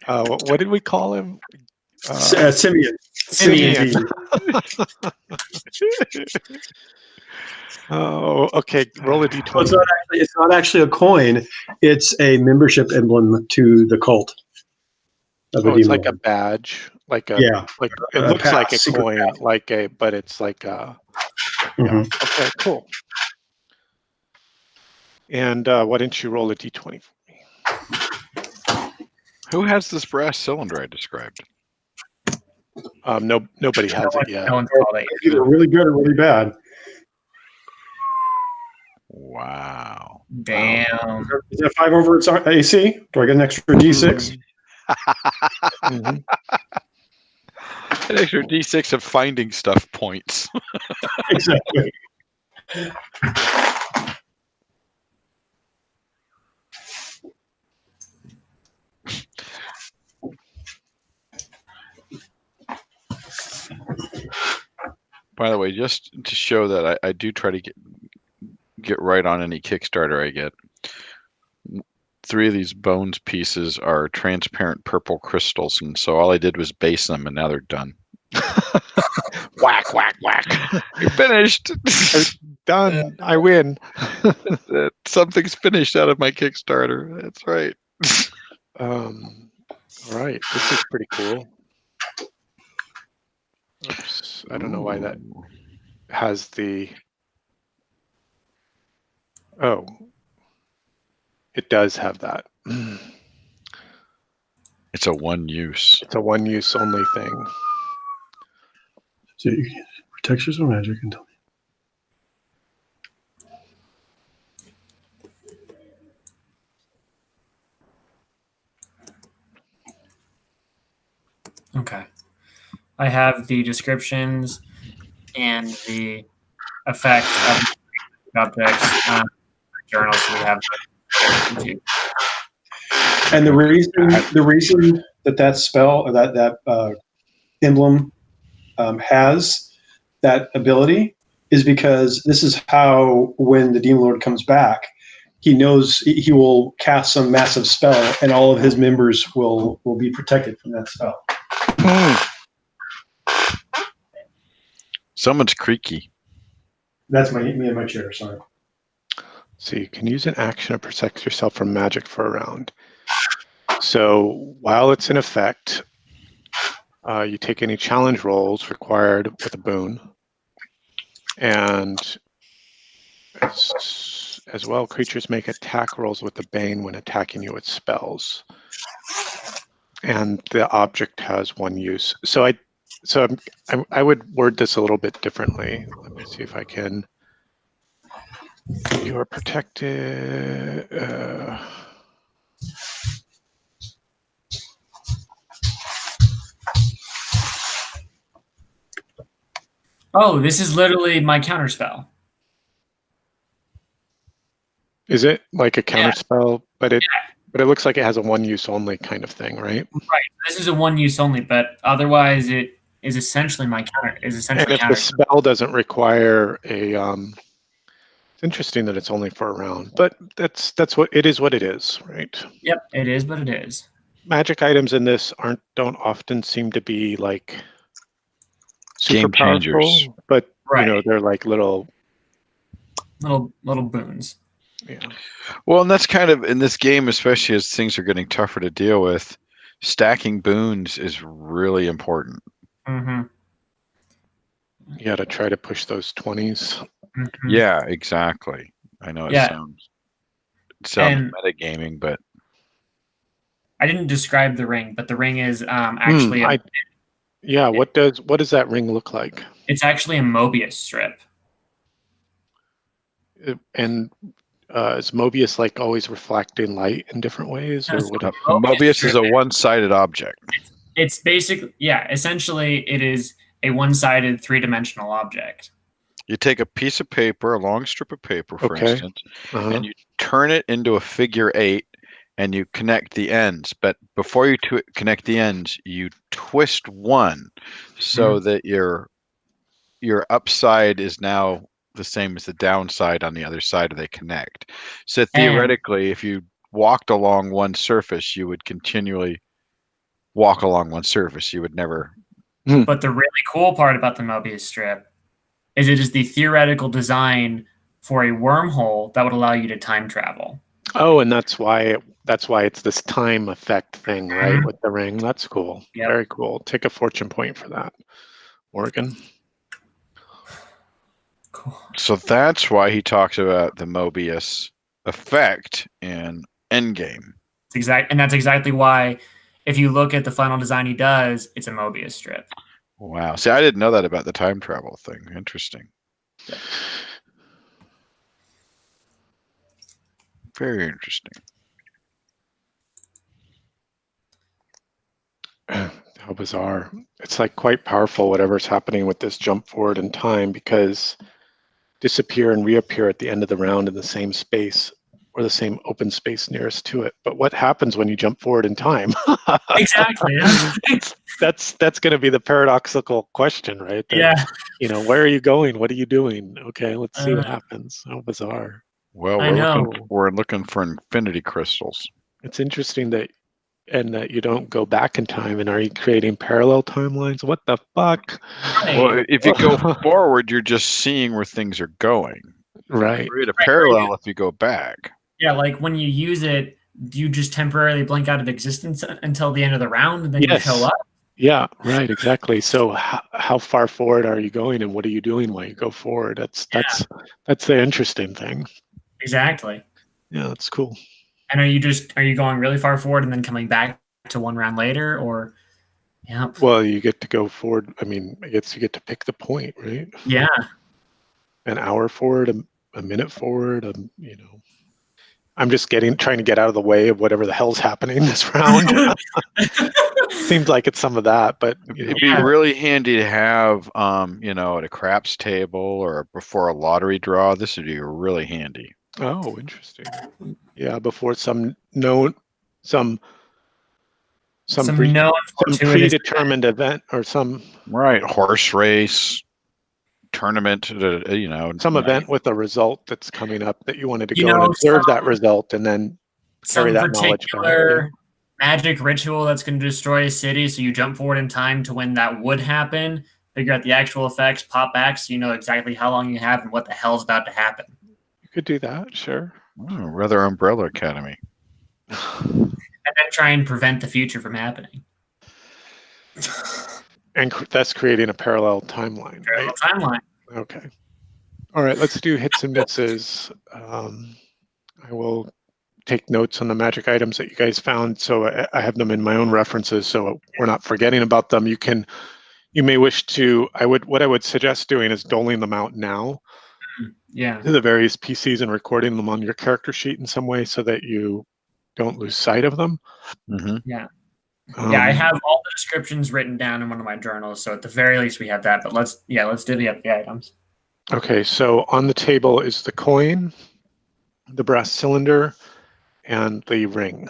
What did we call him? Simeon. Simeon. Oh, okay. Roll a Well, d20. it's not actually a coin. It's a membership emblem to the cult. Of the Oh, it's demon like a lord. badge, like a Yeah. like it A looks like a pass, secret coin, but it's like a yeah. Mhm. Okay, cool. And why didn't you roll a d20 for me? Who has this brass cylinder I described? Nobody has it yet. No one's called it. Either really good or really bad. Wow. Damn. Is that 5 over its AC? Do I get an extra D6? Mhm. An extra D6 of finding stuff points. Exactly. By the way, just to show that I do try to get right on any Kickstarter I get. 3 of these bones pieces are transparent purple crystals, and so all I did was base them, and now they're done. Whack, whack, whack. You're finished. Done. I win. Something's finished out of my Kickstarter. That's right. All right. This is pretty cool. Oops. I don't know why that has the. Oh. It does have that. It's a one use. It's a one use only thing. So you can textures or magic and tell me. Okay. I have the descriptions and the effects of objects journals. So we have the And the reason that spell or that emblem has that ability is because this is how, when the Demon Lord comes back, he knows he will cast some massive spell, and all of his members will be protected from that spell. Someone's creaky. That's me and my chair. Sorry. So you can use an action to protect yourself from magic for a round. So while it's in effect, you take any challenge rolls required with a boon, and as well, creatures make attack rolls with the bane when attacking you with spells, and the object has one use. So I would word this a little bit differently. Let me see if I can. You are protected. Oh, this is literally my counterspell. Is it like a counterspell? But it looks like it has a one use only kind of thing, right? Right. This is a one use only, but otherwise it is essentially my counter. And if the spell doesn't require a, it's interesting that it's only for a round, but that's what it is. What it is, right? Yep, it is, but it is. Magic items in this don't often seem to be like super Game changers. powerful, but Right. you know, they're like little boons. Yeah. Well, and that's kind of in this game, especially as things are getting tougher to deal with. Stacking boons is really important. Mm-hmm. You got to try to push those 20s. Mm-hmm. Yeah, exactly. I know it sounds metagaming, but I didn't describe the ring, but the ring is actually what does that ring look like? It's actually a Mobius strip. And is Mobius like always reflecting light in different ways, or what? Mobius is a one-sided object. It's basically, essentially it is a one-sided three-dimensional object. You take a piece of paper, a long strip of paper, for instance, Uh-huh. and you turn it into a figure 8, and you connect the ends. But before you connect the ends, you twist one so that your upside is now the same as the downside on the other side, or they connect. So theoretically, if you walked along one surface, you would continually walk along one surface. You would never. But the really cool part about the Mobius strip is it is the theoretical design for a wormhole that would allow you to time travel. Oh, and that's why it's this time effect thing, right? With the ring. That's cool. Yep. Very cool. Take a fortune point for that, Morgan. Cool. So that's why he talks about the Mobius effect in Endgame. And that's exactly why, if you look at the final design he does, it's a Mobius strip. Wow. See, I didn't know that about the time travel thing. Interesting. Yep. Very interesting. How bizarre. It's like quite powerful, whatever's happening with this jump forward in time, because disappear and reappear at the end of the round in the same space or the same open space nearest to it. But what happens when you jump forward in time? Exactly. That's going to be the paradoxical question, right? Yeah. Where are you going? What are you doing? Okay, let's see what happens. How bizarre. Well, we're looking for infinity crystals. It's interesting that you don't go back in time. And are you creating parallel timelines? What the fuck? Right. Well, if you go forward, you're just seeing where things are going. Right. You create a parallel if you go back. Yeah, like when you use it, you just temporarily blink out of existence until the end of the round, and then you show up. Yeah, right, exactly. So how far forward are you going, and what are you doing while you go forward? That's the interesting thing. Exactly. Yeah, that's cool. And are you going really far forward and then coming back to one round later, or? Yeah. Well, you get to go forward. I mean, I guess you get to pick the point, right? Yeah. An hour forward, a minute forward. I'm just trying to get out of the way of whatever the hell's happening this round. Seems like it's some of that, but it'd be really handy to have, at a craps table or before a lottery draw. This would be really handy. Oh, interesting. Yeah, before some predetermined event or some horse race tournament, some event with a result that's coming up that you wanted to go and observe that result and then carry that knowledge back. Yeah. Magic ritual that's going to destroy a city, so you jump forward in time to when that would happen, figure out the actual effects, pop back, so you know exactly how long you have and what the hell's about to happen. You could do that, sure. Oh, rather Umbrella Academy. And then try and prevent the future from happening. And that's creating a parallel timeline. Parallel timeline. Okay. All right, let's do hits and misses. I will take notes on the magic items that you guys found, so I have them in my own references, so we're not forgetting about them. You may wish to. What I would suggest doing is doling them out now. Yeah. To the various PCs and recording them on your character sheet in some way, so that you don't lose sight of them. Mm-hmm. Yeah. I have all the descriptions written down in one of my journals, so at the very least we have that. But let's divvy up the items. Okay, so on the table is the coin, the brass cylinder, and the ring.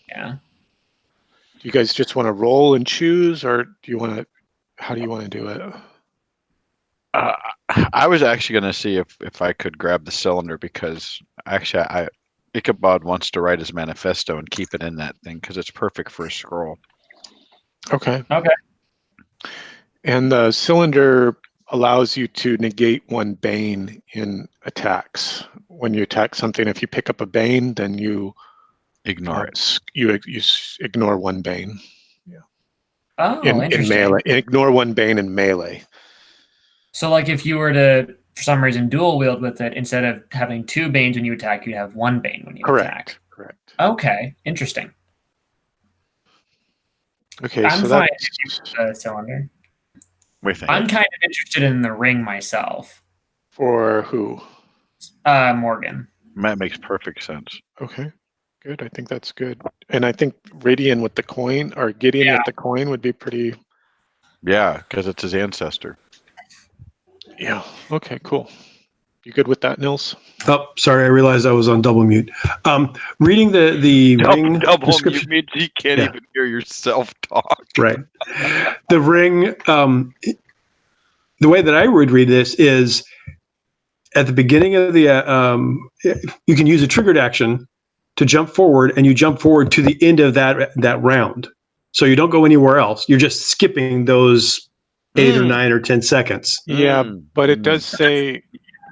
Yeah. Do you guys just want to roll and choose, or how do you want to do it? I was actually going to see if I could grab the cylinder, because actually Ichabod wants to write his manifesto and keep it in that thing because it's perfect for a scroll. Okay. And the cylinder allows you to negate one bane in attacks. When you attack something, if you pick up a bane, then you ignore it. You ignore one bane. Yeah. Oh, in melee. Ignore one bane in melee. So, like, if you were to, for some reason, dual wield with it, instead of having two banes when you attack, you'd have one bane when you attack. Correct. Okay, interesting. Okay, I'm so fine that's with the cylinder. With I'm kind of interested in the ring myself. For who? Morgan. That makes perfect sense. Okay, good. I think that's good. And I think Gideon with the coin would be pretty. Yeah, because it's his ancestor. Yeah. Okay, cool. You good with that, Nils? Oh, sorry, I realized I was on double mute. Reading the ring Double mute description. means you can't Yeah. even hear yourself talk. Right. The ring, the way that I would read this is at the beginning of the, you can use a triggered action to jump forward, and you jump forward to the end of that round. So you don't go anywhere else. You're just skipping those 8 or 9 or 10 seconds. Yeah, but it does Mm. say,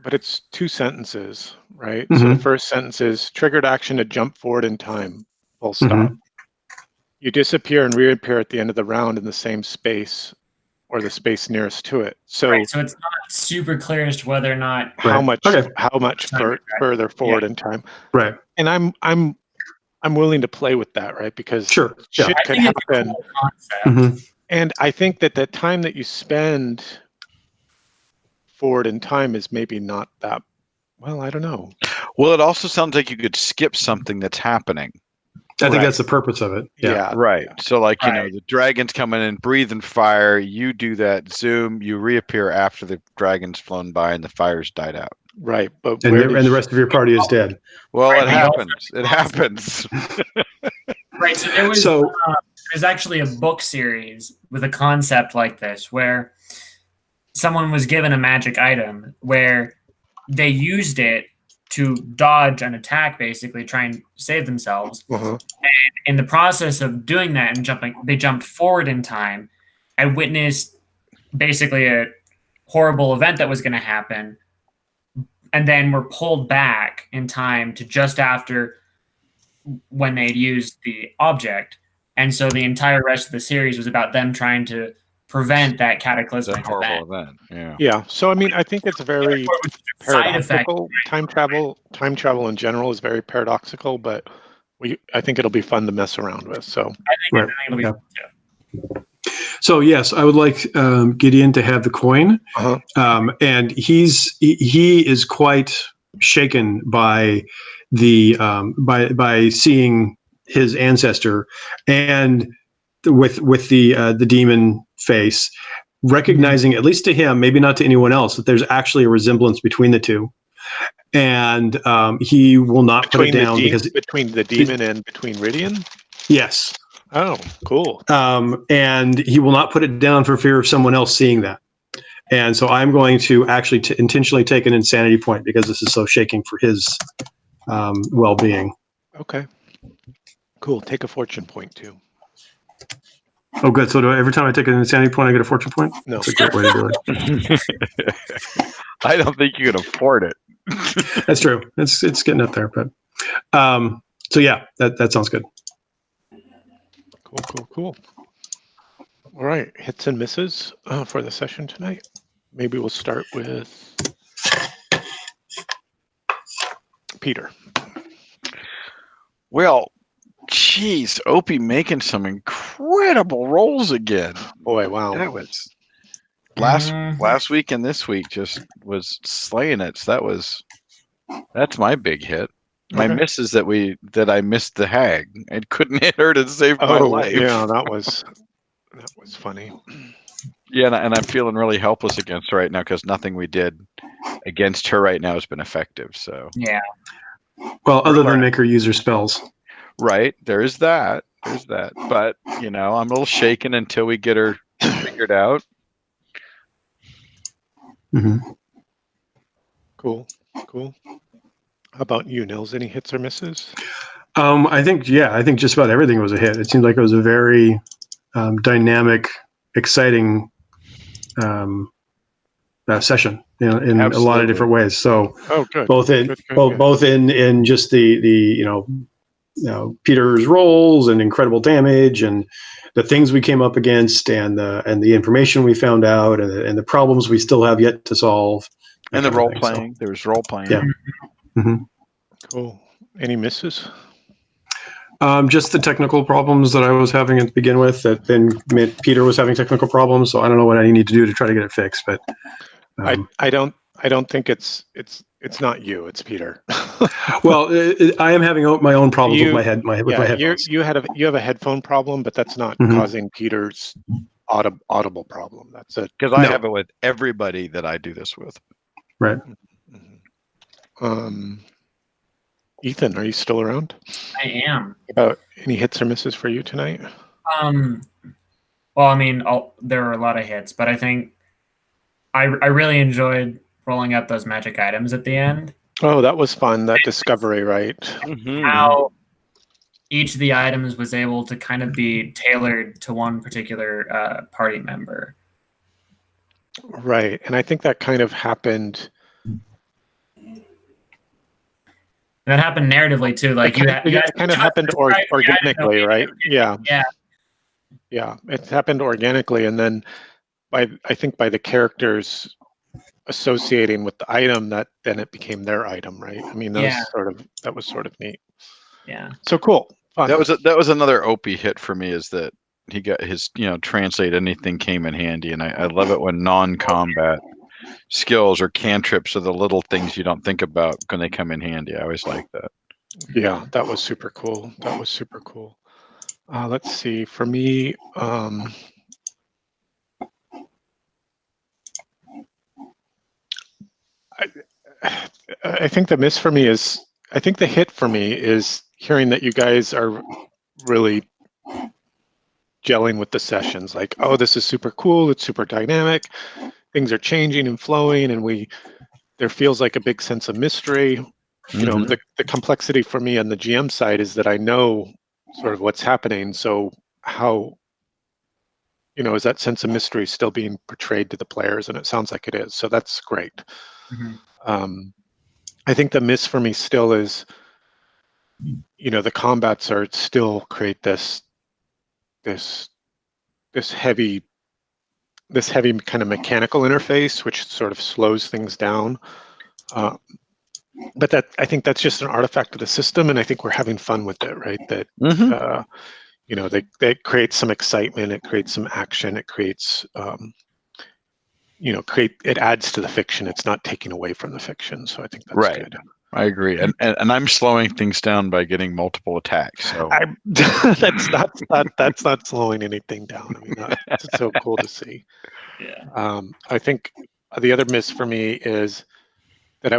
but it's 2 sentences, right? So Mhm. the first sentence is triggered action to jump forward in time, full stop. You disappear and reappear at the end of the round in the same space or the space nearest to it. So Right, so it's not super clear as to whether or not. how Right. much Okay. how much further forward in time? Right. And I'm willing to play with that, right? Because Sure. Yeah. shit I could think it's a happen. cool concept. Mhm. And I think that the time that you spend forward in time is maybe not that well, I don't know. Well, it also sounds like you could skip something that's happening. I think Right. that's the purpose of it. Yeah. Right. So, like, you know, Right. the dragon's coming in, breathing fire. You do that, zoom, you reappear after the dragon's flown by and the fire's died out. Right. But And, where the rest of your party is dead. Well, Right, it but you also- happens. It happens. Right, so there was So- there's actually a book series with a concept like this where someone was given a magic item where they used it to dodge an attack, basically try and save themselves. In the process of doing that and jumping, they jumped forward in time. I witnessed basically a horrible event that was going to happen, and then were pulled back in time to just after when they'd used the object. And so the entire rest of the series was about them trying to prevent that It's a cataclysmic horrible event. event. Yeah. Yeah. So I mean, I think it's very Therefore, it was a side effect. paradoxical. Time travel in general is very paradoxical, but I think it'll be fun to mess around with. So I Right. think it'll be Yeah. fun too. So yes, I would like Gideon to have the coin, Uh-huh. and he is quite shaken by the by seeing his ancestor, and with the demon face, recognizing at least to him, maybe not to anyone else, that there's actually a resemblance between the two, and he will not put it down because between the demon and between Ridian. yes. Oh, cool. And he will not put it down for fear of someone else seeing that. And so I'm going to actually intentionally take an insanity point because this is so shaking for his well-being. Okay. Cool. Take a fortune point too. Oh, good. So every time I take an insanity point, I get a fortune point? No. That's a great way to do it. I don't think you can afford it. That's true. It's getting up there. But so yeah, that sounds good. Cool. All right. Hits and misses for the session tonight. Maybe we'll start with Peter. Well, geez, Opie making some incredible rolls again. Boy, wow. That was last week and this week just was slaying it. So that's my big hit. My Okay. miss is that I missed the hag and couldn't hit her to save my life. Yeah, that was funny. Yeah, and I'm feeling really helpless against her right now because nothing we did against her right now has been effective. So Yeah. Well, other than make her use her spells. right, there's that. But I'm a little shaken until we get her figured out. Mm-hmm. Cool. How about you, Nils? Any hits or misses? I think just about everything was a hit. It seemed like it was a very dynamic, exciting session, in a lot of Absolutely. different ways. So Oh, good. both in Good. both in just the Peter's rolls and incredible damage and the things we came up against and the information we found out and the problems we still have yet to solve. And the that kind role of thing. So, playing. There was role playing. Yeah. Mm-hmm. Cool. Any misses? Just the technical problems that I was having to begin with that then meant Peter was having technical problems. So I don't know what I need to do to try to get it fixed, but I don't think it's not you. It's Peter. well, I am having my own problems with my headphones. You have a headphone problem, but that's not Mhm. causing Peter's audible problem. That's it. Because I No. have it with everybody that I do this with. Right. Mhm. Ethan, are you still around? I am. About any hits or misses for you tonight? Well, I mean, there were a lot of hits, but I think I really enjoyed rolling out those magic items at the end. Oh, that was fun. That discovery, right? How each of the items was able to kind of be tailored to one particular party member. Right. And I think that kind of happened. And that happened narratively too. Like you guys kind of happened organically, right? Yeah. Yeah. Yeah. It happened organically. And then I think by the characters associating with the item, that then it became their item, right? I mean, that was sort of neat. Yeah. So cool. Fun. That was another Opie hit for me, is that he got his, translate anything came in handy. And I love it when non-combat skills or cantrips are the little things you don't think about when they come in handy. I always like that. Yeah, that was super cool. That was super cool. Let's see. For me, I think the miss for me is, I think the hit for me is hearing that you guys are really gelling with the sessions. Like, oh, this is super cool. It's super dynamic. Things are changing and flowing, and there feels like a big sense of mystery. You know, the complexity for me on the GM side is that I know sort of what's happening. So how, is that sense of mystery still being portrayed to the players? And it sounds like it is. So that's great. I think the miss for me still is, the combats are still create this heavy kind of mechanical interface, which sort of slows things down. But I think that's just an artifact of the system, and I think we're having fun with it, right? That they create some excitement, it creates some action, it creates it adds to the fiction. It's not taking away from the fiction. So I think that's good. I agree, and I'm slowing things down by getting multiple attacks. So that's not slowing anything down. I mean, that's so cool to see. Yeah. I think the other miss for me is that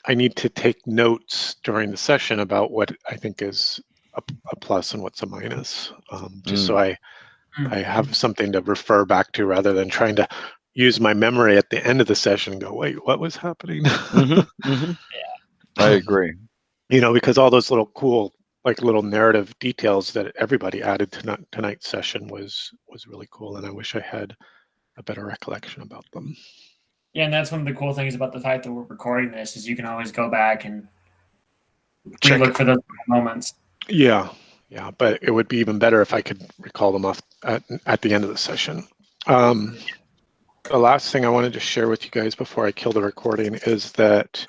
I need to take notes during the session about what I think is a plus and what's a minus, just so I have something to refer back to rather than trying to use my memory at the end of the session and go, wait, what was happening? I agree. Because all those little cool, like little narrative details that everybody added to tonight's session was really cool, and I wish I had a better recollection about them. Yeah, and that's one of the cool things about the fact that we're recording this is you can always go back and look for those moments. Yeah, but it would be even better if I could recall them off at the end of the session. The last thing I wanted to share with you guys before I kill the recording is that,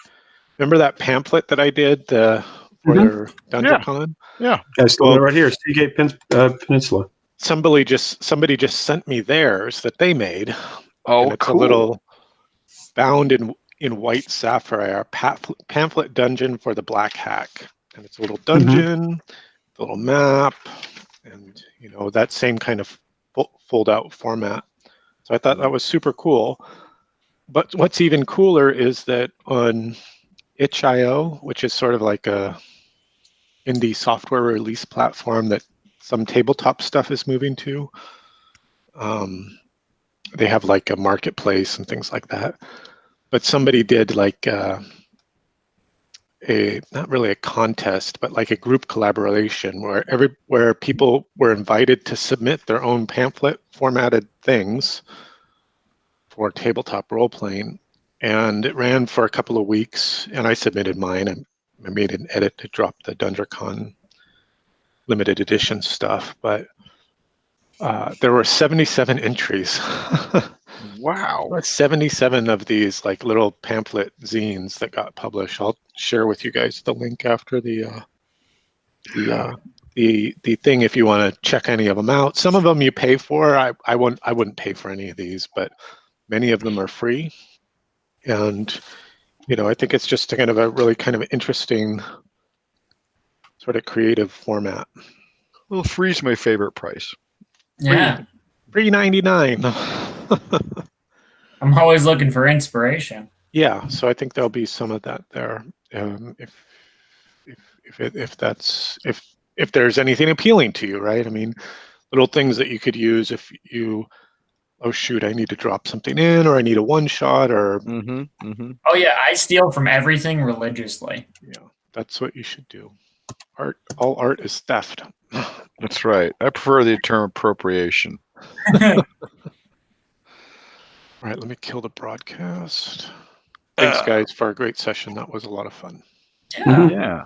remember that pamphlet that I did for your DungeonCon? Yeah, I still have it right here, Seagate Peninsula. Somebody just sent me theirs that they made. Oh, and it's cool. a little bound in white sapphire pamphlet dungeon for the Black Hack, and it's a little dungeon, a little map, and that same kind of fold out format. So I thought that was super cool. But what's even cooler is that on itch.io, which is sort of like a indie software release platform that some tabletop stuff is moving to, they have like a marketplace and things like that. But somebody did like not really a contest, but like a group collaboration where people were invited to submit their own pamphlet formatted things for tabletop role playing, and it ran for a couple of weeks. And I submitted mine, and I made an edit to drop the DungeonCon limited edition stuff. But there were 77 entries. Wow. 77 of these like little pamphlet zines that got published. I'll share with you guys the link after the thing if you want to check any of them out. Some of them you pay for. I wouldn't pay for any of these, but many of them are free. And I think it's just kind of a really kind of interesting sort of creative format. Well, free's my favorite price. Yeah. $3.99. I'm always looking for inspiration. Yeah, so I think there'll be some of that there. if there's anything appealing to you, right? I mean, little things that you could use if you, oh shoot, I need to drop something in, or I need a one shot, or Oh yeah, I steal from everything religiously. yeah, that's what you should do. All art is theft. That's right. I prefer the term appropriation. All right, let me kill the broadcast. Thanks, guys, for a great session. That was a lot of fun. Yeah. Yeah.